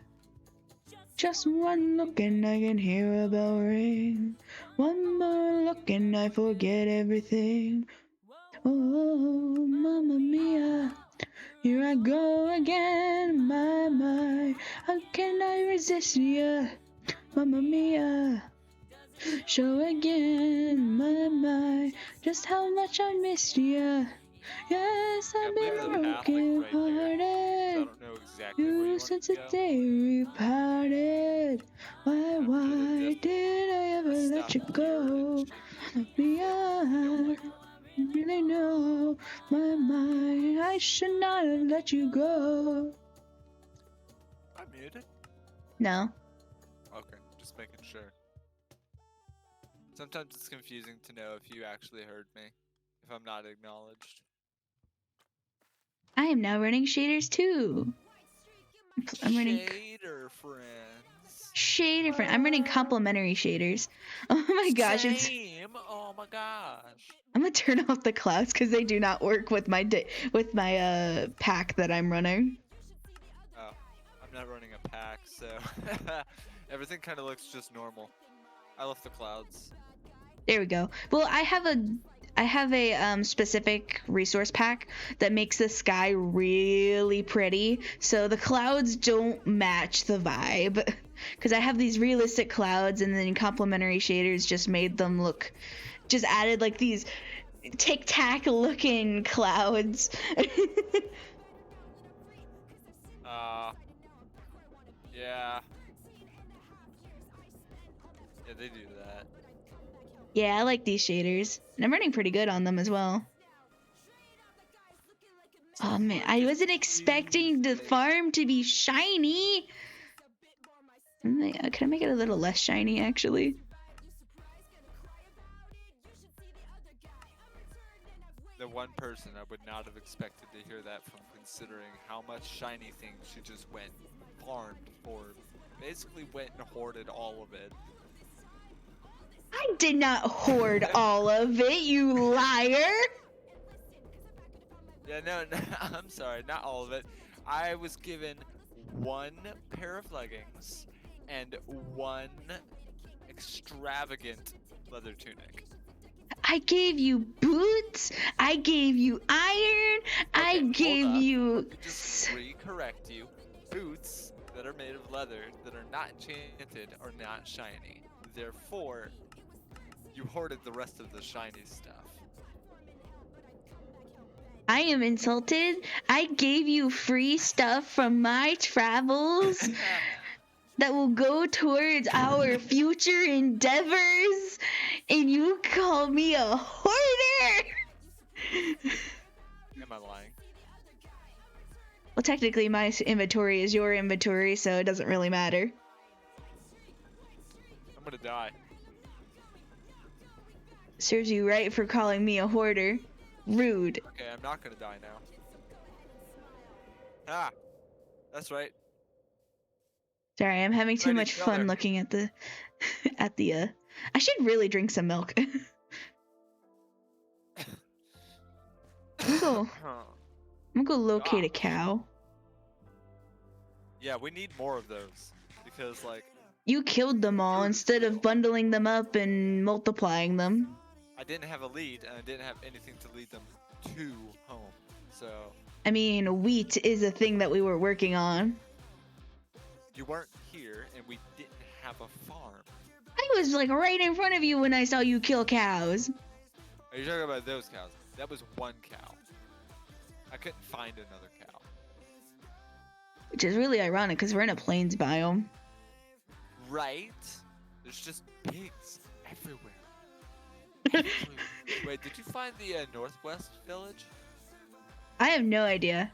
Just one look and I can hear a bell ring. One more look and I forget everything. Oh, Mamma Mia, here I go again, my. How can I resist ya, Mamma Mia? Show again, my, just how much I missed ya. Yes, I've been broken hearted. I don't know exactly where you want Since to the go. day we parted. Why did I ever let you go? Mia, you really know my, I should not have let you go. I'm muted? No. Okay, just making sure. Sometimes it's confusing to know if you actually heard me, if I'm not acknowledged. I am now running shaders too. I'm running Shader friends. shader friend. I'm running complementary shaders. Oh my gosh, it's. Same. Oh my gosh. I'm gonna turn off the clouds because they do not work with my pack that I'm running. Oh, I'm not running a pack, so everything kind of looks just normal. I left the clouds. There we go. Well, I have a specific resource pack that makes the sky really pretty, so the clouds don't match the vibe. Because I have these realistic clouds, and then complementary shaders just made them look, just added like these tic tac looking clouds. Yeah. Yeah, they do that. Yeah, I like these shaders, and I'm running pretty good on them as well. Oh man, I wasn't expecting the farm to be shiny. Can I make it a little less shiny, actually? The one person I would not have expected to hear that from, considering how much shiny things she just went farmed for. Basically went and hoarded all of it. I did not hoard all of it, you liar! Yeah, no, I'm sorry, not all of it. I was given one pair of leggings and one extravagant leather tunic. I gave you boots, I gave you iron, I gave you... Let me just re-correct you. Boots that are made of leather that are not enchanted are not shiny. Therefore, you hoarded the rest of the shiny stuff. I am insulted. I gave you free stuff from my travels that will go towards our future endeavors, and you call me a hoarder. Am I lying? Well, technically, my inventory is your inventory, so it doesn't really matter. I'm gonna die. Serves you right for calling me a hoarder. Rude. Okay, I'm not gonna die now. Ah, that's right. Sorry, I'm having too Fight much each fun other. looking at the I should really drink some milk. I'm gonna go locate a Gosh. cow. Yeah, we need more of those because like You killed them all Food is instead real. of bundling them up and multiplying them. I didn't have a lead and I didn't have anything to lead them to home. So I mean, wheat is a thing that we were working on. you weren't here and we didn't have a farm. I was like right in front of you when I saw you kill cows. Are you talking about those cows? That was one cow. I couldn't find another cow. Which is really ironic because we're in a plains biome. Right? There's just pigs everywhere. Everywhere. Wait, did you find the northwest village? I have no idea.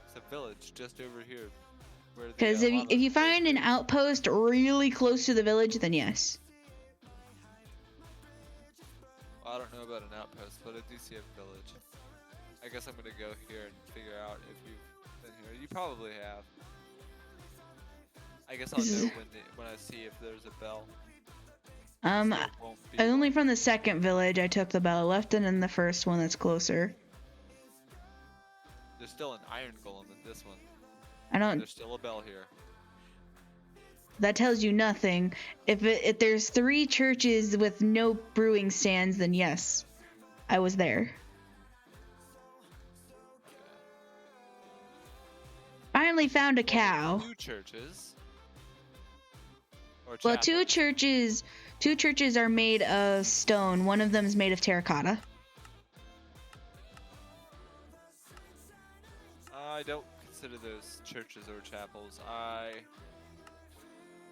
It's a village just over here. Because if you find an outpost really close to the village, then yes. I don't know about an outpost, but I do see a village. I guess I'm gonna go here and figure out if you've been here. You probably have. I guess I'll know when I see if there's a bell. So it won't be Only one. from the second village I took the bell. I left it in the first one that's closer. There's still an iron golem in this one. I don't. There's still a bell here. That tells you nothing. If there's 3 churches with no brewing stands, then yes, I was there. Finally found a cow. 2 churches. Or Well, chapels. 2 churches are made of stone. One of them is made of terracotta. I don't consider those churches or chapels. I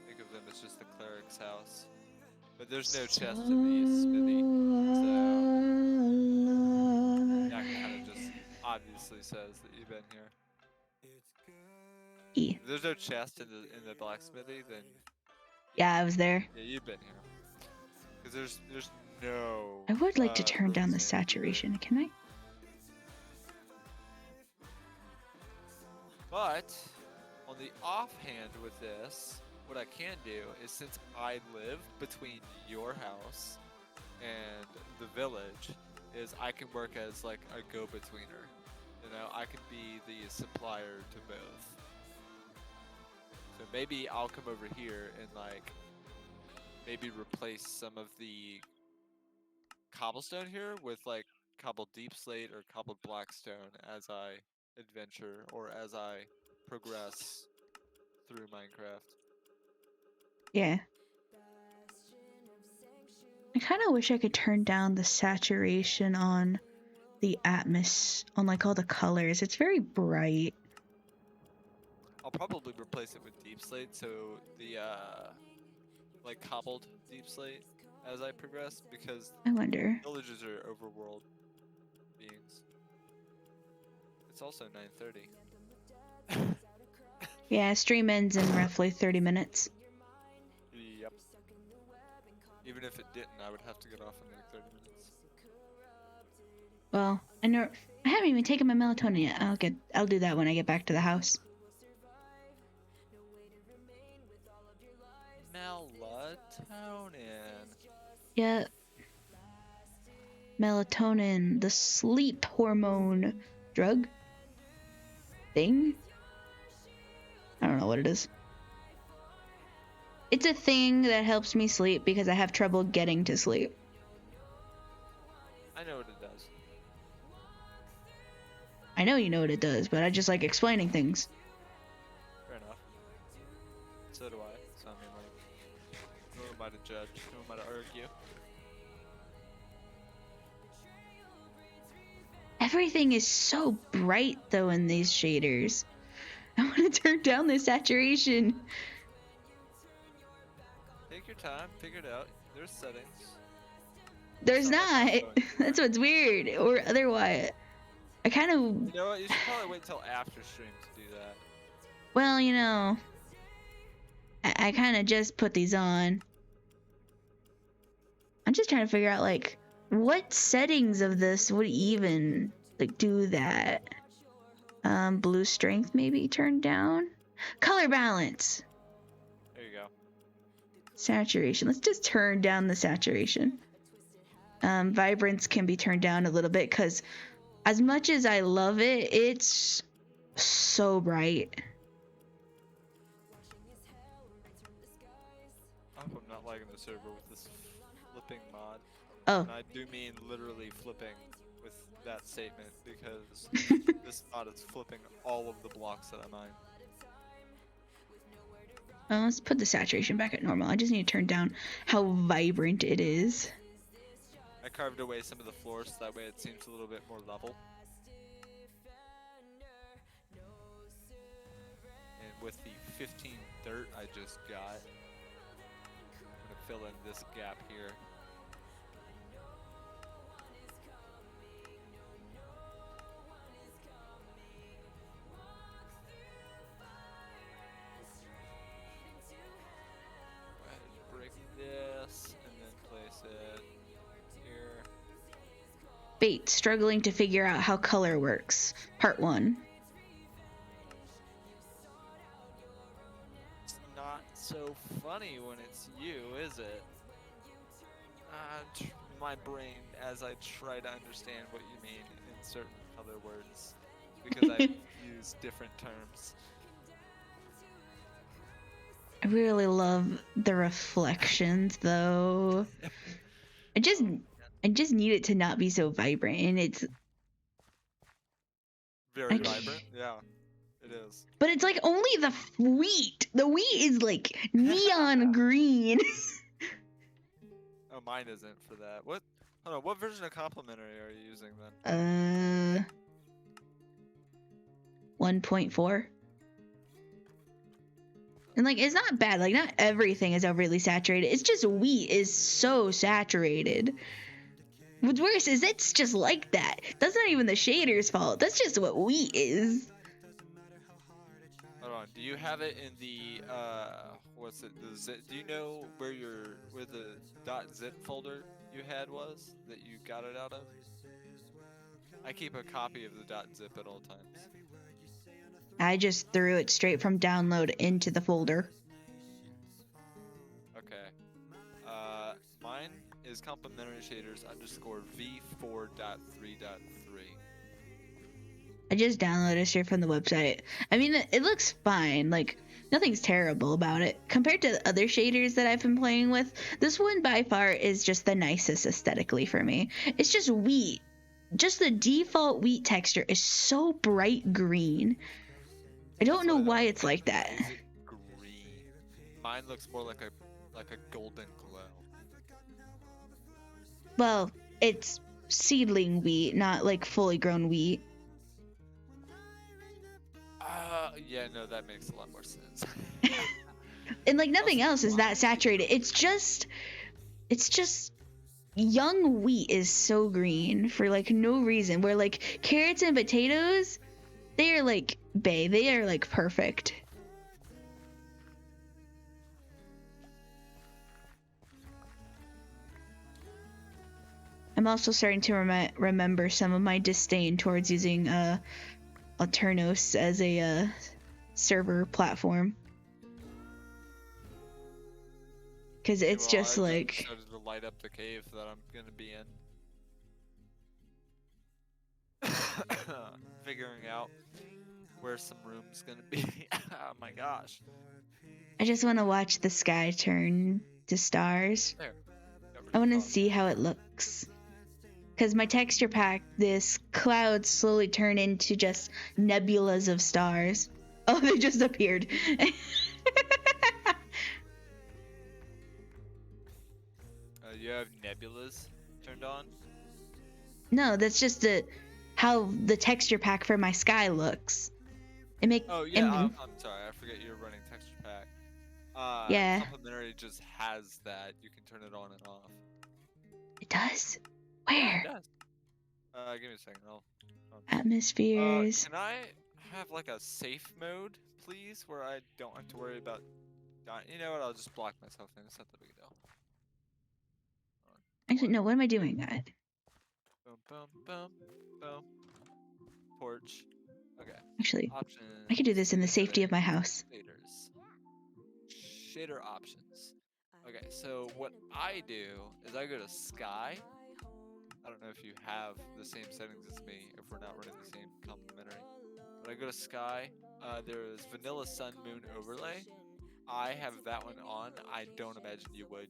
think of them as just the cleric's house. But there's no chest in the smithy, so that kind of just obviously says that you've been here. Yeah. If there's no chest in the blacksmithy, then Yeah, I was there. yeah, you've been here. Because there's no. I would like to turn down the brewing stand here. saturation. Can I? But on the offhand with this, what I can do is, since I live between your house and the village, is I can work as like a go-betweener. You know, I can be the supplier to both. So maybe I'll come over here and like maybe replace some of the cobblestone here with like cobbled deep slate or cobbled blackstone as I adventure or as I progress through Minecraft. Yeah. I kind of wish I could turn down the saturation on the on like all the colors. It's very bright. I'll probably replace it with deep slate, so the like cobbled deep slate as I progress, because I wonder. villages are overworld beings. It's also 9:30. Yeah, stream ends in roughly 30 minutes. Yep. Even if it didn't, I would have to get off in like 30 minutes. Well, I haven't even taken my melatonin yet. I'll do that when I get back to the house. Melatonin. Yeah. Melatonin, the sleep hormone drug thing. I don't know what it is. It's a thing that helps me sleep because I have trouble getting to sleep. I know what it does. I know you know what it does, but I just like explaining things. Fair enough. So do I. So I mean, like, who am I to judge? Who am I to argue? Everything is so bright though in these shaders. I want to turn down the saturation. Take your time, figure it out. There's settings. There's It's not like not. I'm going That's what's weird. Or otherwise, I kind of, You know what? You should probably wait till after stream to do that. well, you know, I kind of just put these on. I'm just trying to figure out like what settings of this would even like do that. Blue strength maybe turned down. Color balance. There you go. Saturation. Let's just turn down the saturation. Vibrance can be turned down a little bit because as much as I love it, it's so bright. I hope I'm not lagging the server with this flipping mod. Oh, And I do mean literally flipping with that statement because this mod is flipping all of the blocks that I mine. let's put the saturation back at normal. I just need to turn down how vibrant it is. I carved away some of the floors so that way it seems a little bit more level. And with the 15 dirt I just got, I'm gonna fill in this gap here. Go ahead and break this and then place it here. Bait, struggling to figure out how color works. Part 1. It's not so funny when it's you, is it? My brain, as I try to understand what you mean in certain other words, because I use different terms. I really love the reflections though. I just need it to not be so vibrant, and it's Very vibrant, yeah, it is. but it's like only the wheat. The wheat is like neon green. Oh, mine isn't for that. What? Hold on, what version of complimentary are you using then? 1.4. And like it's not bad. Like not everything is overly saturated. It's just wheat is so saturated. What's worse is it's just like that. That's not even the shader's fault. That's just what wheat is. Hold on, do you have it in the what's it? The zip? Do you know where the .zip folder you had was that you got it out of? I keep a copy of the .zip at all times. I just threw it straight from download into the folder. Okay. Mine is complimentary shaders _ v4.3.3. I just downloaded it straight from the website. I mean, it looks fine. Like, nothing's terrible about it. Compared to the other shaders that I've been playing with, this one by far is just the nicest aesthetically for me. It's just wheat. Just the default wheat texture is so bright green. I don't know why it's like that. Is it green? Mine looks more like a golden glow. Well, it's seedling wheat, not like fully grown wheat. Yeah, no, that makes a lot more sense. And like nothing else is that saturated. It's just young wheat is so green for like no reason. Where like carrots and potatoes, they are like they are like perfect. I'm also starting to remember some of my disdain towards using Alternos as a server platform, because it's just like started to light up the cave that I'm gonna be in. Figuring out where some room's gonna be. Oh my gosh. I just want to watch the sky turn to stars. There. I want to see how it looks. Because my texture pack, this clouds slowly turn into just nebulas of stars. Oh, they just appeared. You have nebulas turned on? No, that's just how the texture pack for my sky looks. Oh yeah, I'm sorry, I forget you're running texture pack. Yeah. Complimentary just has that. You can turn it on and off. It does? Where? It does. Give me a second. I'll Atmospheres. Can I have like a safe mode, please, where I don't have to worry about dying? You know what? I'll just block myself in. It's not that big a deal. Actually, no. What am I doing? Boom, boom, boom, boom. Torch. Okay. Actually, Options. I could do this in the safety of my settings, house. Shaders. Shader options. Okay, so what I do is I go to Sky. I don't know if you have the same settings as me, if we're not running the same complementary. But I go to Sky. There's Vanilla Sun Moon Overlay. I have that one on. I don't imagine you would.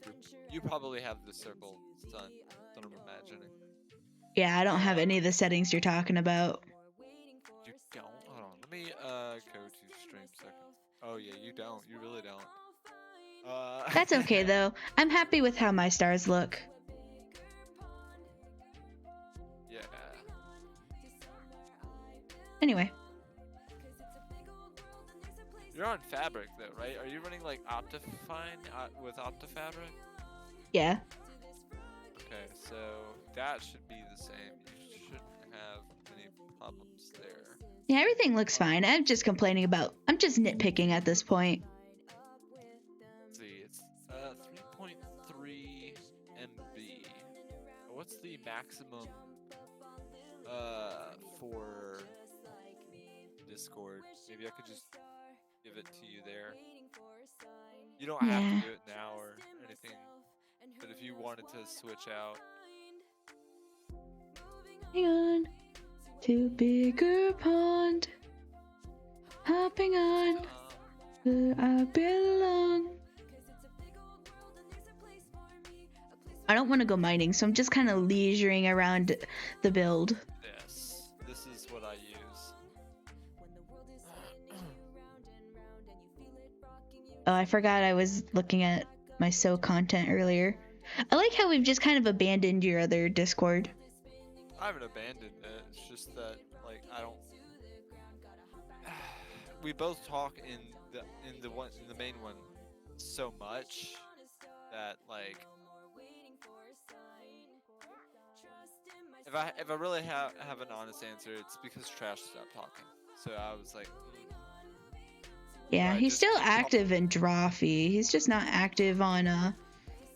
You probably have the Circle Sun. That's what I'm imagining. Yeah, I don't have any of the settings you're talking about. You don't? Hold on. Let me go to stream second. Oh yeah, you don't. You really don't. That's okay though. I'm happy with how my stars look. Yeah. Anyway, You're on Fabric though, right? Are you running like Optifine with OptiFabric? yeah. Okay, so that should be the same. You shouldn't have any problems there. Yeah, everything looks fine. I'm just nitpicking at this point. Let's see, it's 3.3 MB. What's the maximum for Discord? Maybe I could just give it to you there. You don't have Yeah. to do it now or anything, but if you wanted to switch out. Hang on. To bigger pond. Hopping on where I belong. I don't want to go mining, so I'm just kind of leisuring around the build. This is what I use. Oh, I forgot I was looking at my So content earlier. I like how we've just kind of abandoned your other Discord. I haven't abandoned it. It's just that like I don't. We both talk in the main one so much that like if I really have an honest answer, it's because Trash stopped talking. So I was like. Yeah, I he's just still keep active in Drawfee. He's just not active on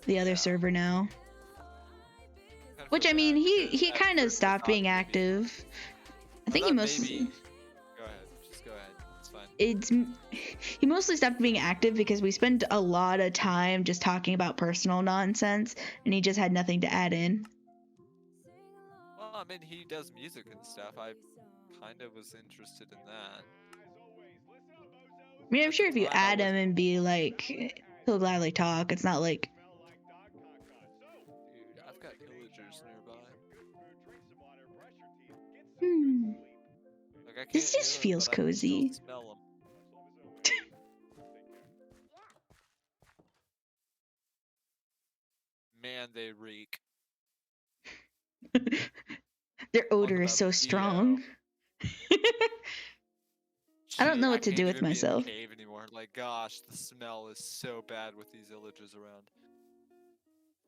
the other server now. Kinda Which feel I mean, bad he because at kind of first I stopped thought being maybe- active. I I think he thought mostly maybe. Go ahead. Just go ahead. It's fine. he mostly stopped being active because we spent a lot of time just talking about personal nonsense, and he just had nothing to add in. Well, I mean, he does music and stuff. I kind of was interested in that. I mean, I'm At sure the if you time, I add him wasn't- and be like, he'll gladly talk. It's not like, Dude, I've got villagers nearby. Like I can't This just hear 'em, feels but I can still cozy. smell 'em. Man, they reek. Their odor Talk is about so BO. strong. I don't know what to do with can't even myself. be in a cave anymore. Like, gosh, the smell is so bad with these villagers around.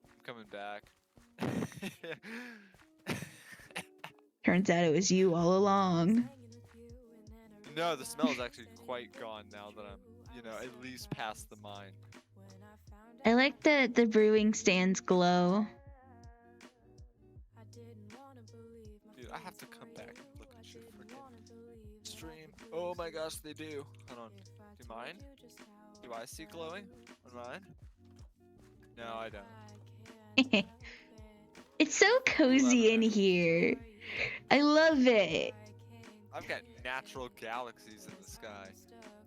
I'm coming back. Turns out it was you all along. No, the smell is actually quite gone now that I'm, at least past the mine. I like that the brewing stands glow. Dude, I have to come back and look at your freaking stream. Oh my gosh, they do. Hold on. Do mine? Do I see glowing on mine? No, I don't. It's so cozy in here. I love it. I've got natural galaxies in the sky.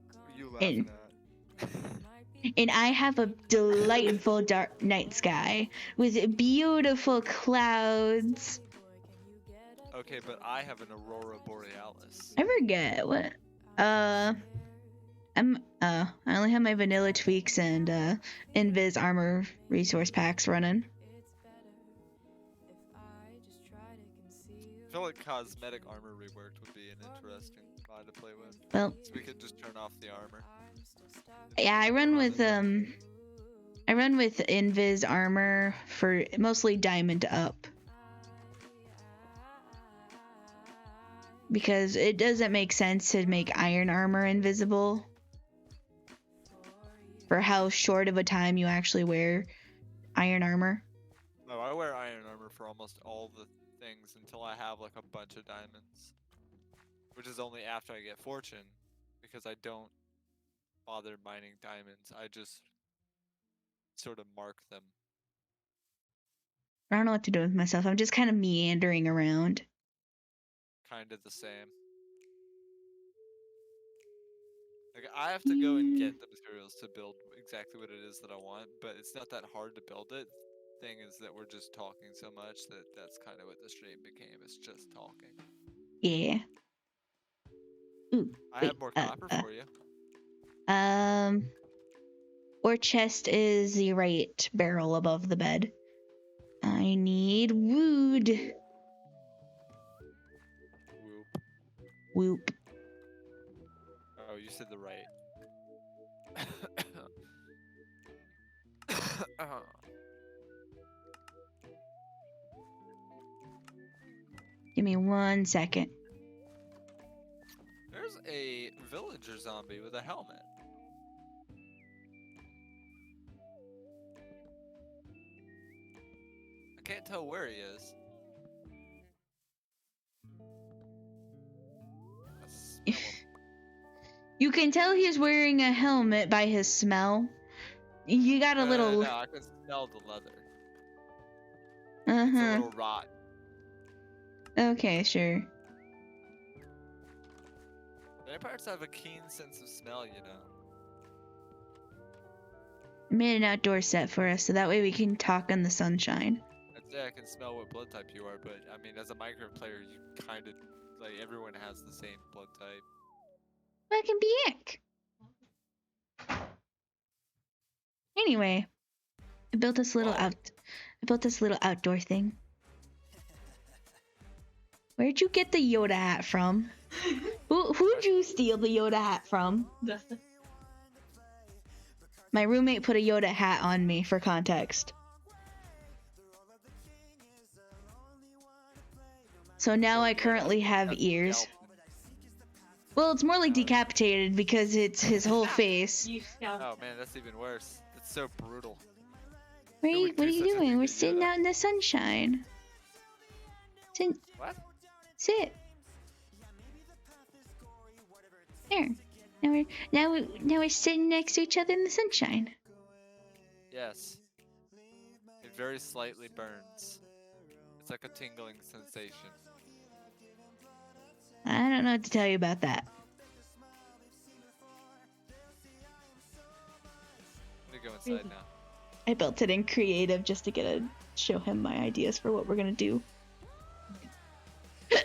What are you laughing at? And I have a delightful dark night sky with beautiful clouds. Okay, but I have an aurora borealis. I forget what. I only have my vanilla tweaks and Invis armor resource packs running. I feel like cosmetic armor reworked would be an interesting mod to play with. Well, So we could just turn off the armor. yeah, I run with Invis armor for mostly diamond up. because it doesn't make sense to make iron armor invisible for how short of a time you actually wear iron armor. No, I wear iron armor for almost all the things until I have like a bunch of diamonds. Which is only after I get fortune, because I don't bother mining diamonds. I just sort of mark them. I don't know what to do with myself. I'm just kind of meandering around. Kind of the same. Like, I have to go and get the materials to build exactly what it is that I want, but it's not that hard to build it. Thing is that we're just talking so much that that's kind of what the stream became. It's just talking. Yeah. Ooh, I wait, have more copper for you. Ore chest is the right barrel above the bed. I need wood. Whoop. Whoop. Oh, you said the right. Give me 1 second. There's a villager zombie with a helmet. I can't tell where he is. I smell him. You can tell he's wearing a helmet by his smell. You got a little. No, I can smell the leather. Uh It's a huh. little rot. Okay, sure. Vampires have a keen sense of smell, you know. I made an outdoor set for us so that way we can talk in the sunshine. I'd say I can smell what blood type you are, but I mean, as a Minecraft player, you kind of like everyone has the same blood type. Fucking Biek. Anyway, I built this little outdoor thing. Where'd you get the Yoda hat from? Who'd you steal the Yoda hat from? My roommate put a Yoda hat on me for context. So now I currently have ears. Well, it's more like decapitated because it's his whole face. Oh man, that's even worse. That's so brutal. What are Who you, would what do are you such a doing? thing We're to sitting Yoda? out in the sunshine. What? Sit. There. Now we're sitting next to each other in the sunshine. Yes. It very slightly burns. It's like a tingling sensation. I don't know what to tell you about that. Let me go inside now. I built it in creative just to show him my ideas for what we're gonna do. Man,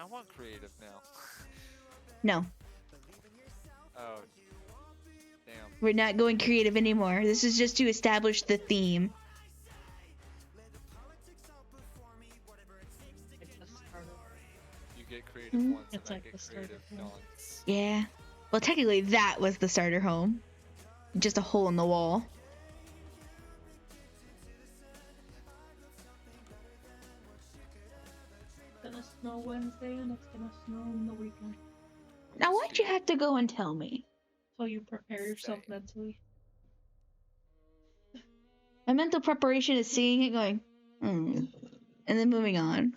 I want creative now. No, Oh. Damn. we're not going creative anymore. This is just to establish the theme. You get creative once It's and like I the get starter creative home. nonce. Yeah. Well, technically that was the starter home. Just a hole in the wall. It's gonna snow Wednesday and it's gonna snow on the weekend. Now why'd you have to go and tell me? So you prepare yourself Same. mentally. My mental preparation is seeing it going, and then moving on.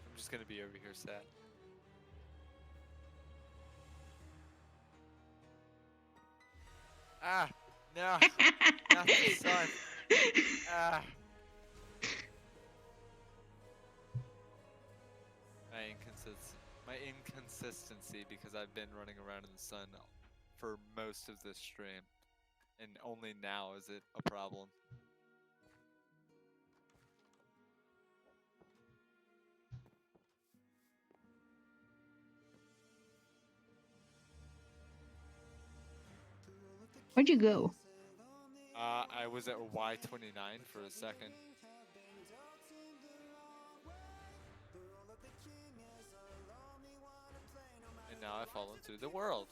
I'm just gonna be over here sad. Ah! No! Not the sun! Ah! My inconsistency because I've been running around in the sun for most of this stream. And only now is it a problem. Where'd you go? I was at Y29 for a second. And now I fall into the world.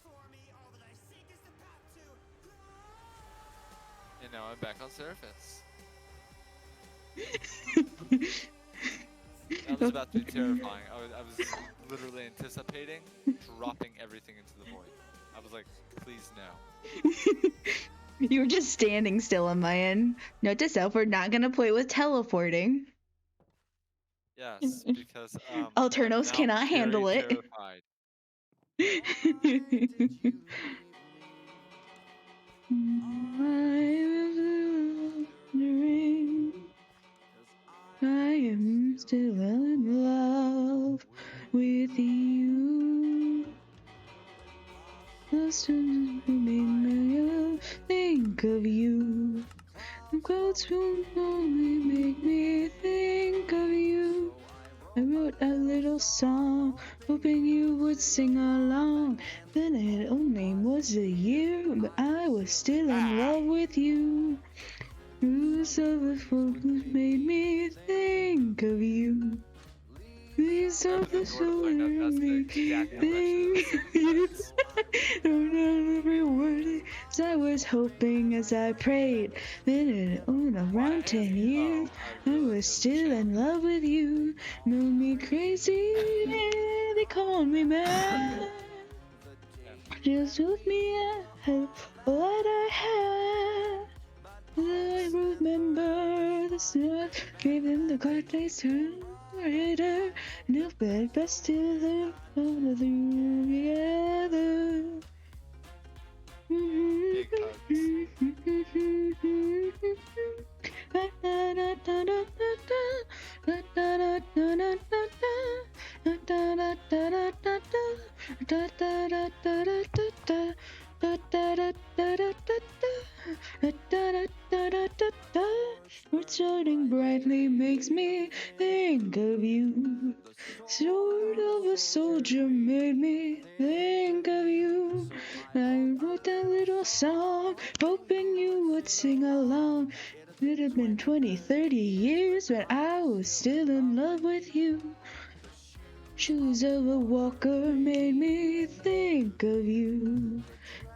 And now I'm back on Surface. That was about to be terrifying. I was literally anticipating dropping everything into the void. I was like, please no. You were just standing still on my end. Note to self, we're not gonna play with teleporting. Yes, because Alternos I'm now cannot handle very it. terrified. I am still in love with you. Lost in the memory, think of you. The clouds will only make me think of you. I wrote a little song, hoping you would sing along. Then it only was a year, but I was still in love with you. Roots of the focus made me think of you. These I've of been the mortified. soul That's the make me exact impression think of of you. Surface. Every word as I was hoping as I prayed. Then in around 10 years, I I realized was there's a still in channel. love with you. Made me crazy, they called me mad. Just took me out what I had. I remember the sun, gave them the card they turned later. No bed, but still they're all together. Big hugs. What's shining brightly makes me think of you. Sword of a soldier made me think of you. I wrote that little song, hoping you would sing along. It had been 20, 30 years, but I was still in love with you. Shoes of a walker made me think of you.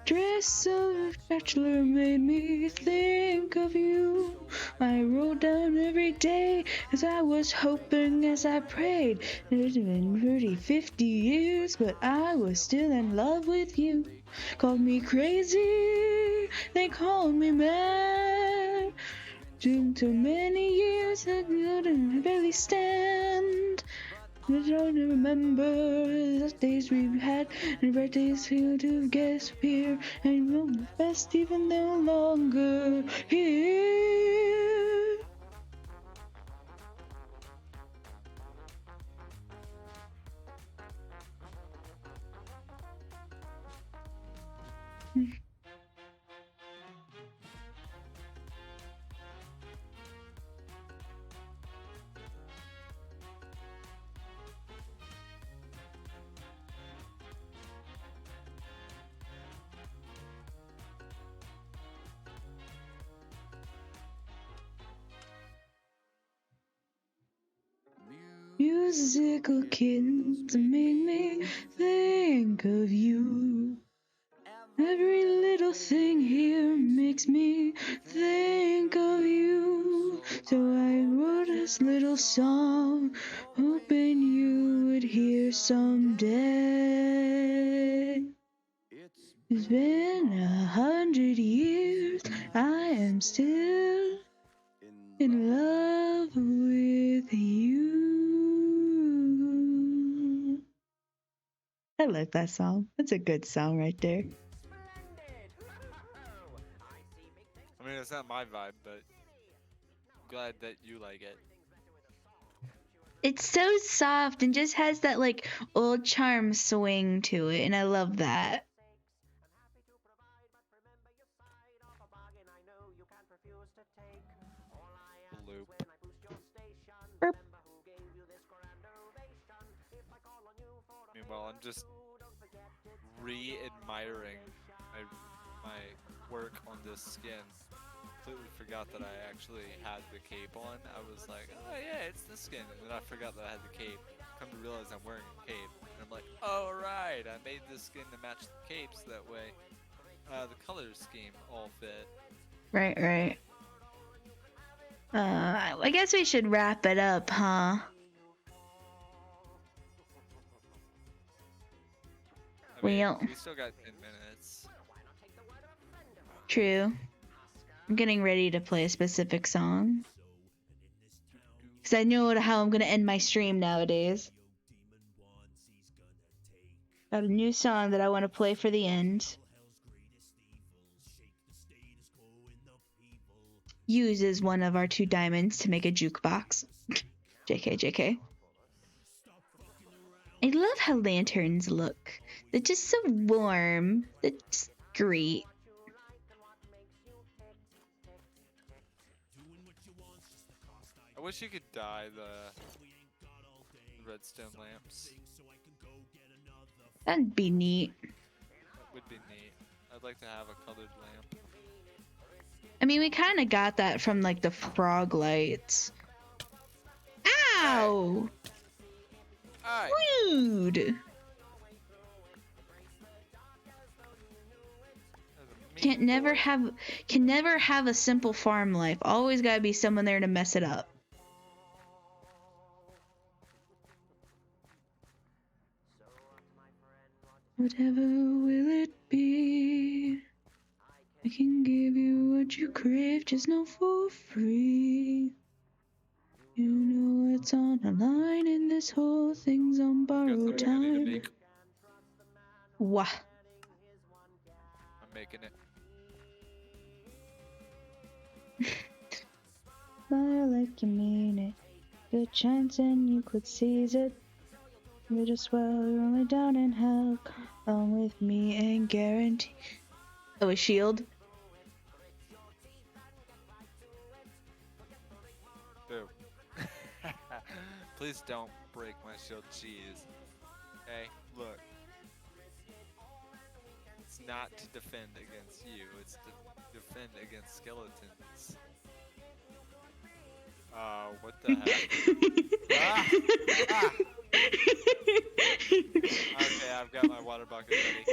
Dress of a bachelor made me think of you. I wrote down every day as I was hoping, as I prayed. It had been 30, 50 years, but I was still in love with you. Called me crazy, they called me mad. Too many years I couldn't barely stand. I'm trying to remember the days we've had, and birthdays feel to disappear, and we'll be best even no longer here. Musical kittens make me think of you. Every little thing here makes me think of you. So I wrote this little song, hoping you would hear someday. It's been 100 years, I am still in love with you. I like that song. That's a good song right there. I mean, it's not my vibe, but I'm glad that you like it. It's so soft and just has that like old charm swing to it, and I love that. Bloop. Burp. Meanwhile, I'm just re-admiring my work on this skin. Completely forgot that I actually had the cape on. I was like, oh yeah, it's the skin, and then I forgot that I had the cape. Come to realize I'm wearing a cape, and I'm like, oh right, I made this skin to match the cape, so that way the color scheme all fit. Right, right. I guess we should wrap it up, huh? I mean, Well, we still got 10 minutes. true. I'm getting ready to play a specific song. Because I know how I'm going to end my stream nowadays. Got a new song that I want to play for the end. Uses one of our 2 diamonds to make a jukebox. JK, JK. I love how lanterns look. They're just so warm. They're just great. I wish you could dye the redstone lamps. That'd be neat. That would be neat. I'd like to have a colored lamp. I mean, we kind of got that from like the frog lights. Ow! Alright. Rude. Can never have a simple farm life. Always gotta be someone there to mess it up. Whatever will it be? I can give you what you crave, just not for free. You know it's on the line, and this whole thing's on borrowed time. Wah. I'm making it. Smile like you mean it. Good chance and you could seize it. You're just well, you're only down in hell. Come with me and guarantee. Oh, a shield? Boo. Please don't break my shield, jeez. Okay, look. It's not to defend against you, it's to defend against skeletons. What the heck? Ah! Ah! Okay, I've got my water bucket ready.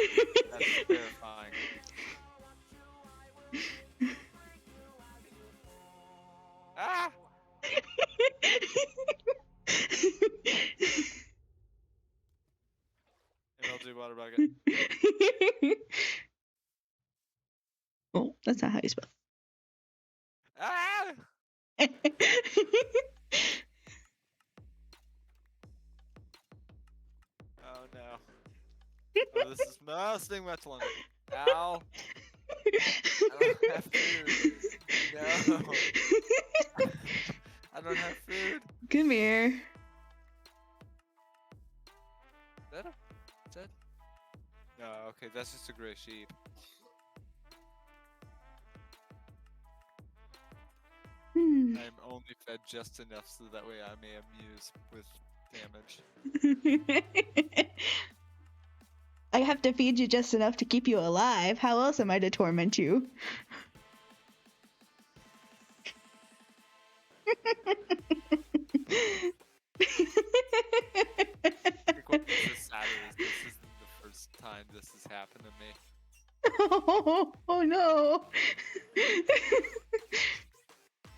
That's terrifying. Ah! MLG water bucket. Oh, that's not how you spell. Ah! Oh no. Oh, this thing much longer. Ow. I don't have food. No. I don't have food. Come here. Is that No, okay, that's just a gray sheep. I'm only fed just enough so that way I may amuse with damage. I have to feed you just enough to keep you alive. How else am I to torment you? I think what makes this sad is this isn't the first time this has happened to me. Oh no.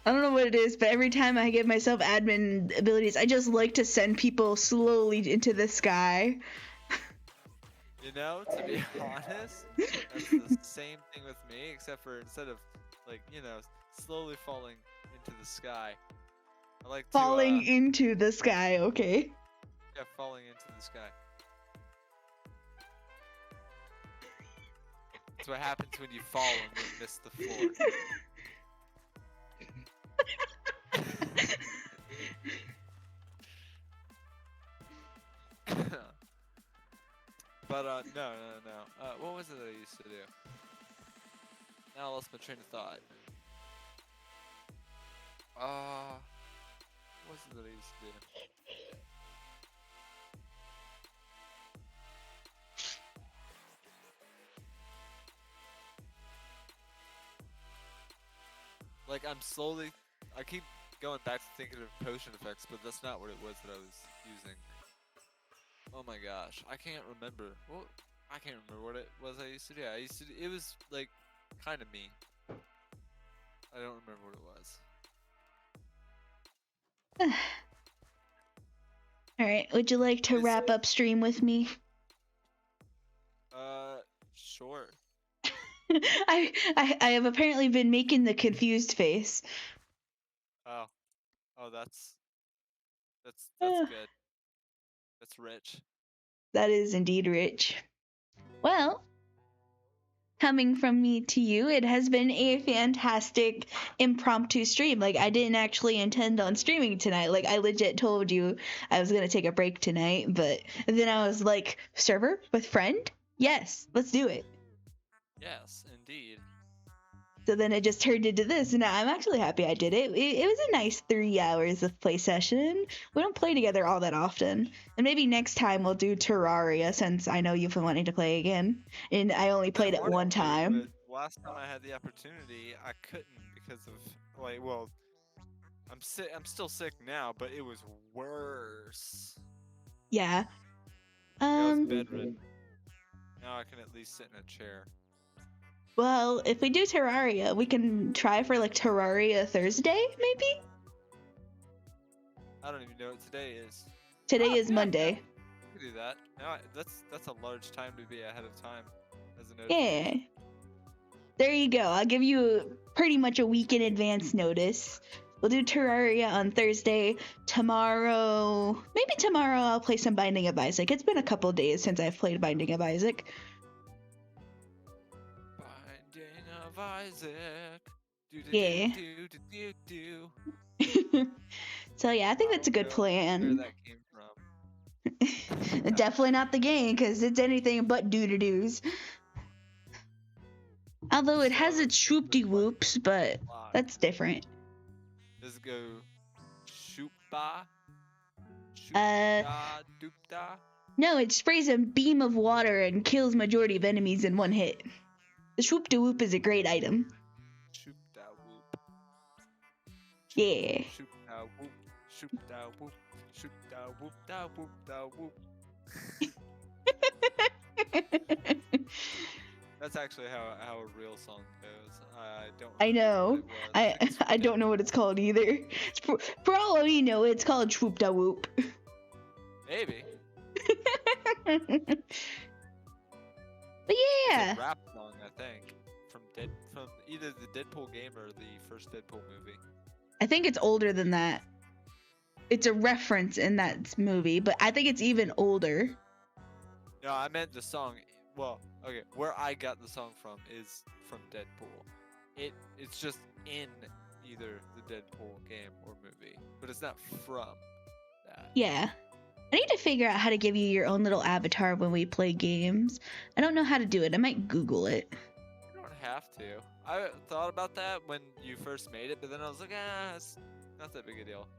I don't know what it is, but every time I give myself admin abilities, I just like to send people slowly into the sky. You know, to be honest, that's the same thing with me, except for instead of, like, you know, slowly falling into the sky, I like to, Falling into the sky, okay. yeah, falling into the sky. That's what happens when you fall and then miss the floor. But, no. What was it that I used to do? Now I lost my train of thought. What was it that I used to do? Like, I keep going back to thinking of potion effects, but that's not what it was that I was using. Oh my gosh, I can't remember. Well, I can't remember what it was I used to do. It was, like, kind of mean. I don't remember what it was. All right. Would you like to Is wrap up stream with me? Sure. I have apparently been making the confused face. Oh, that's Uh, good. That's rich. that is indeed rich. Well, coming from me to you, it has been a fantastic impromptu stream. Like, I didn't actually intend on streaming tonight. Like, I legit told you I was gonna take a break tonight, but then I was like, server with friend? Yes, let's do it. Yes, indeed. So then it just turned into this, and I'm actually happy I did it. It was a nice 3 hours of play session. We don't play together all that often. And maybe next time we'll do Terraria, since I know you've been wanting to play again. And I only played it one time. But last time I had the opportunity, I couldn't because of I'm sick. I'm still sick now, but it was worse. Yeah. I was bedridden. Now I can at least sit in a chair. Well, if we do Terraria, we can try for like Terraria Thursday, maybe? I don't even know what today is. Today is Monday. We can do that. Now that's a large time to be ahead of time. As a note. Yeah. There you go. I'll give you pretty much a week in advance notice. We'll do Terraria on Thursday. Maybe tomorrow I'll play some Binding of Isaac. It's been a couple days since I've played Binding of Isaac. Binding of Isaac. Yeah. So yeah, I think that's a good plan. Where that came from. Definitely not the game, because it's anything but doo-doo-doos. Although it has its swoop-de-whoops, but that's different. Let's go shoop-ba. Shoop-da-doop-da. No, it sprays a beam of water and kills majority of enemies in one hit. The swoop-de-whoop is a great item. Shoop-da-whoop. Yeah. Shoop-da-whoop. Shoop-da-whoop. Shoop-da-whoop-da-whoop-da-whoop. That's actually how a real song goes. I know. I don't know what it's called either. For all we know, it's called Swoop Da Whoop. Maybe. But yeah. It's a rap song, I think, from either the Deadpool game or the first Deadpool movie. I think it's older than that. It's a reference in that movie, but I think it's even older. No, I meant the song. Well, okay, where I got the song from is from Deadpool. It's just in either the Deadpool game or movie, but it's not from that. Yeah. I need to figure out how to give you your own little avatar when we play games. I don't know how to do it. I might Google it. You don't have to. I thought about that when you first made it, but then I was like, it's not that big a deal.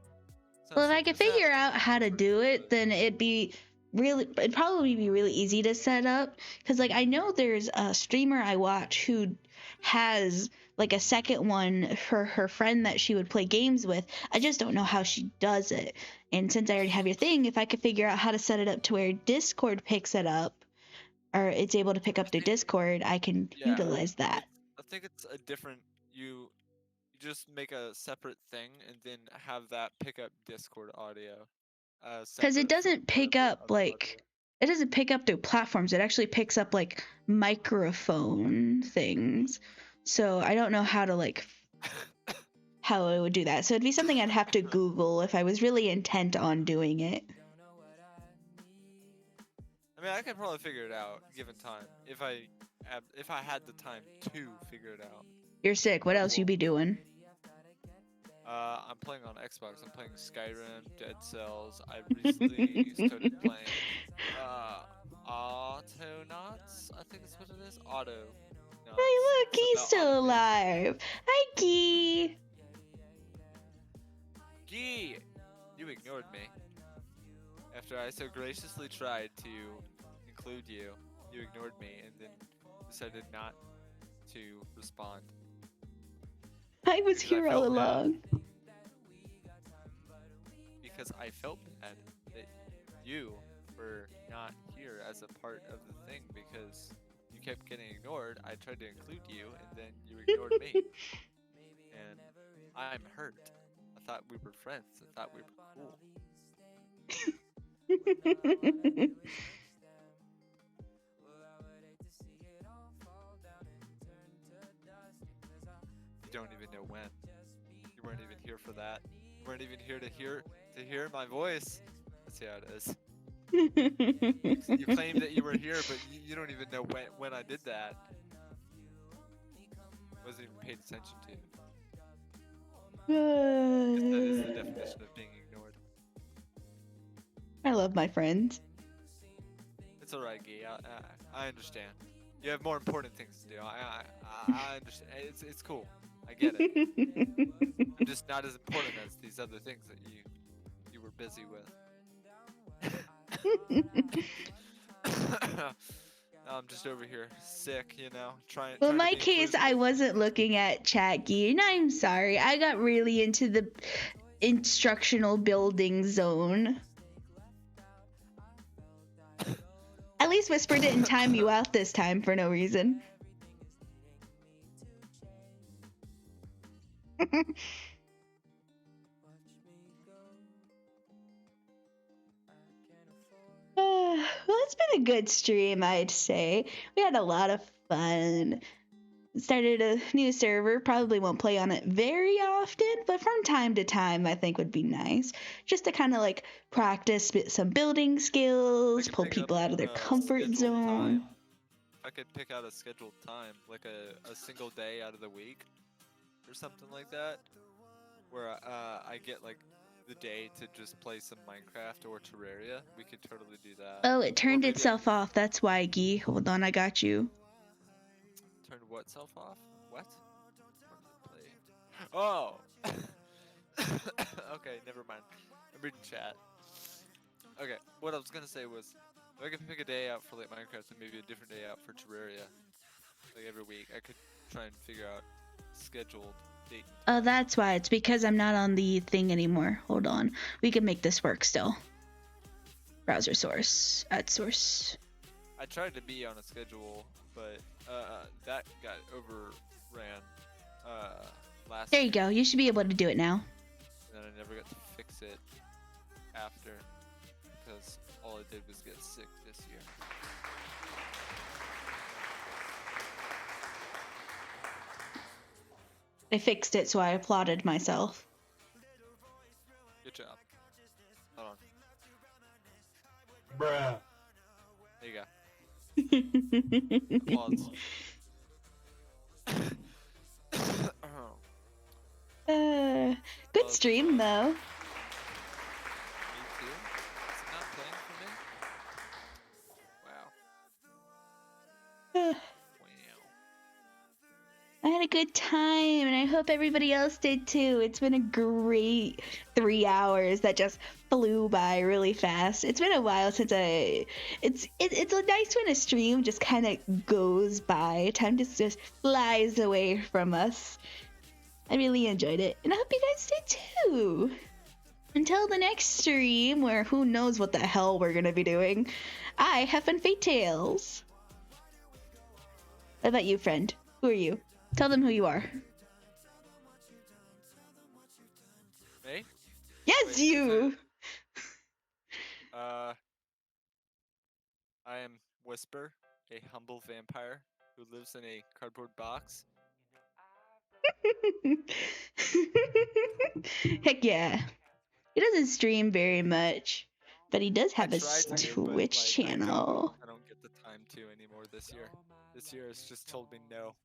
Well, if I could figure out how to do it, then it'd probably be really easy to set up. Because, like, I know there's a streamer I watch who has, like, a second one for her friend that she would play games with. I just don't know how she does it. And since I already have your thing, if I could figure out how to set it up to where Discord picks it up, or it's able to pick up through Discord, I can utilize that. I think it's a different, you just make a separate thing and then have that pick up Discord audio. Because it doesn't pick up, like, it doesn't pick up through platforms. It actually picks up, like, microphone things. So I don't know how to, like, how I would do that. So it'd be something I'd have to Google if I was really intent on doing it. I mean, I could probably figure it out given time. If I had the time to figure it out. You're sick. What else you be doing? I'm playing on Xbox. I'm playing Skyrim, Dead Cells. I recently started playing Autonauts. I think that's what it is. Autonauts. Hey, look, he's still alive. Hi, Gee. Gee, you ignored me. After I so graciously tried to include you, you ignored me and then decided not to respond. I was here all along. Because I felt bad that you were not here as a part of the thing because you kept getting ignored. I tried to include you and then you ignored me. And I'm hurt. I thought we were friends. I thought we were cool. You don't even know when. You weren't even here for that. You weren't even here to hear my voice. Let's see how it is. You claim that you were here, but you don't even know when I did that. Wasn't even paid attention to. Guess that is the definition of being ignored. I love my friends. It's alright, Guy. I understand. You have more important things to do. I understand. It's cool. I get it. I'm just not as important as these other things that you were busy with. I'm just over here sick, you know, trying. Well, in trying my to be case, I inclusive. wasn't looking at chat gear, and I'm sorry. I got really into the instructional building zone. At least Whisper didn't time you out this time for no reason. Well, it's been a good stream, I'd say. We had a lot of fun. Started a new server. Probably won't play on it very often, but from time to time, I think would be nice. Just to kind of like practice some building skills, pull people out of their comfort zone. Time. If I could pick out a scheduled time, like a single day out of the week, or something like that, where I get like the day to just play some Minecraft or Terraria, we could totally do that. Oh, it turned itself off. That's why, Gee. Hold on, I got you. Turned what self off? What? Play. Oh! Okay, never mind. I'm reading chat. Okay, what I was gonna say was, if I could pick a day out for like Minecraft and maybe a different day out for Terraria, like every week, I could try and figure out scheduled date. Oh, that's why. It's because I'm not on the thing anymore. Hold on. We can make this work still. Browser source. Add source. I tried to be on a schedule, but that got overran last There you go. You should be able to do it now. And then I never got to fix it after, because all I did was get sick this year. I fixed it, so I applauded myself. Good job. Hold on. Bruh. There you go. Applause. Good stream, though. Me too. Is it not playing for me? Wow. Wow. I had a good time, and I hope everybody else did too. It's been a great 3 hours that just flew by really fast. It's been a while since it's a nice when a stream just kind of goes by. Time just flies away from us. I really enjoyed it, and I hope you guys did too. Until the next stream, where who knows what the hell we're gonna be doing, I have been Fate Tales. What about you, friend? Who are you? Tell them who you are. Me? Yes, Wait, you! I am Whisper, a humble vampire who lives in a cardboard box. Heck yeah. He doesn't stream very much, but he does have a tried to, but, Twitch like, channel. I don't get the time to anymore this year. This year has just told me no.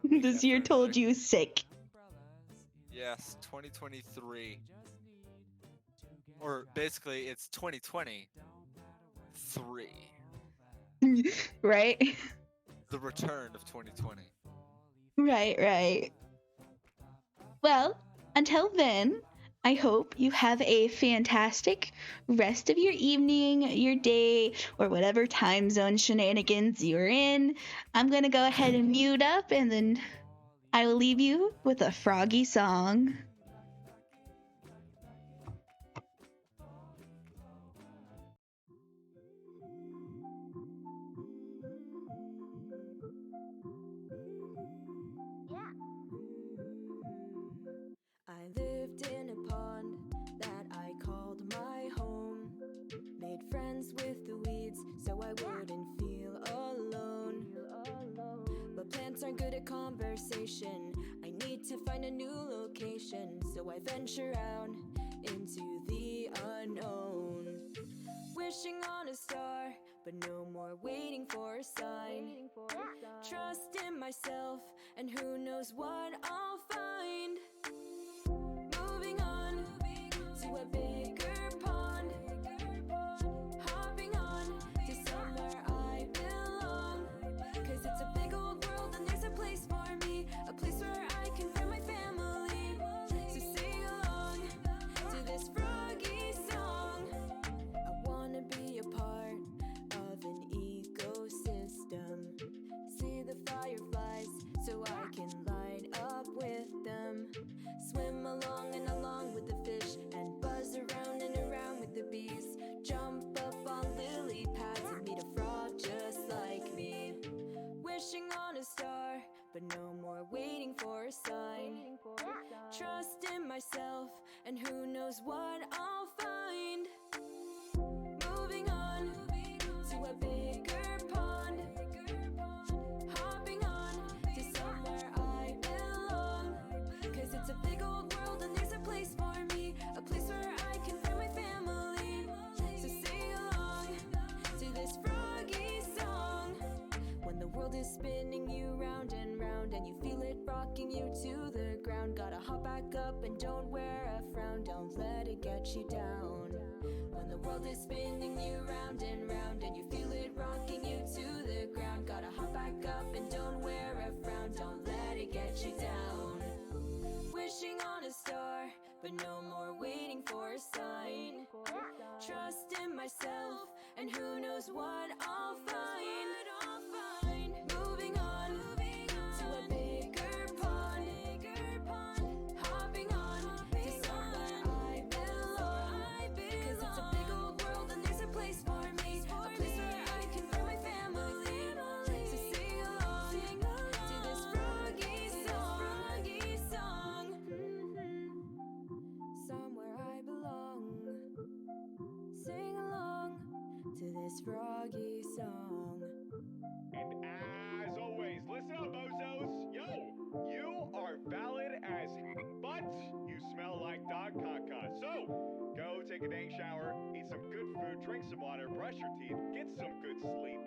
This year told you sick. Yes, 2023. Or basically, it's 2020. 3. Right? The return of 2020. Right. Well, until then, I hope you have a fantastic rest of your evening, your day, or whatever time zone shenanigans you're in. I'm gonna go ahead and mute up, and then I will leave you with a froggy song. I aren't good at conversation. I need to find a new location, so I venture out into the unknown. Wishing on a star, but no more waiting for a sign. Trust in myself, and who knows what I'll find. Moving on to a bigger pond. Hopping on to somewhere I belong. 'Cause it's a big old world and there's a place for me. A place where I can find my family. So sing along to this froggy song. I wanna be a part of an ecosystem. See the fireflies so I can light up with them. Swim along and along with the fish and buzz around and around with the bees. Jump up on lily pads and meet a frog just like me. Wishing on a star, but no more waiting for a sign. Trust in myself, and who knows what I'll find. Moving on to a bigger pond. Hopping on to somewhere I belong. 'Cause it's a big old world and there's a place for me. A place where I can find my family. So sing along to this froggy song. When the world is spinning you round and round and you feel it rocking you to the ground, gotta hop back up and don't wear a frown. Don't let it get you down. When the world is spinning you round and round and you feel it rocking you to the ground, gotta hop back up and don't wear a frown. Don't let it get you down. Wishing on a star, but no more waiting for a sign. Trust in myself, and who knows what I'll find. Moving on to a bigger pond. Hopping on to somewhere I belong. 'Cause it's a big old world and there's a place for me. A place where I can find my family. So sing along to this froggy song. Somewhere I belong. Sing along to this froggy song. And as always, listen up, bozos. Yo, you are valid as but you smell like dog caca. So, go take a dang shower, eat some good food, drink some water, brush your teeth, get some good sleep.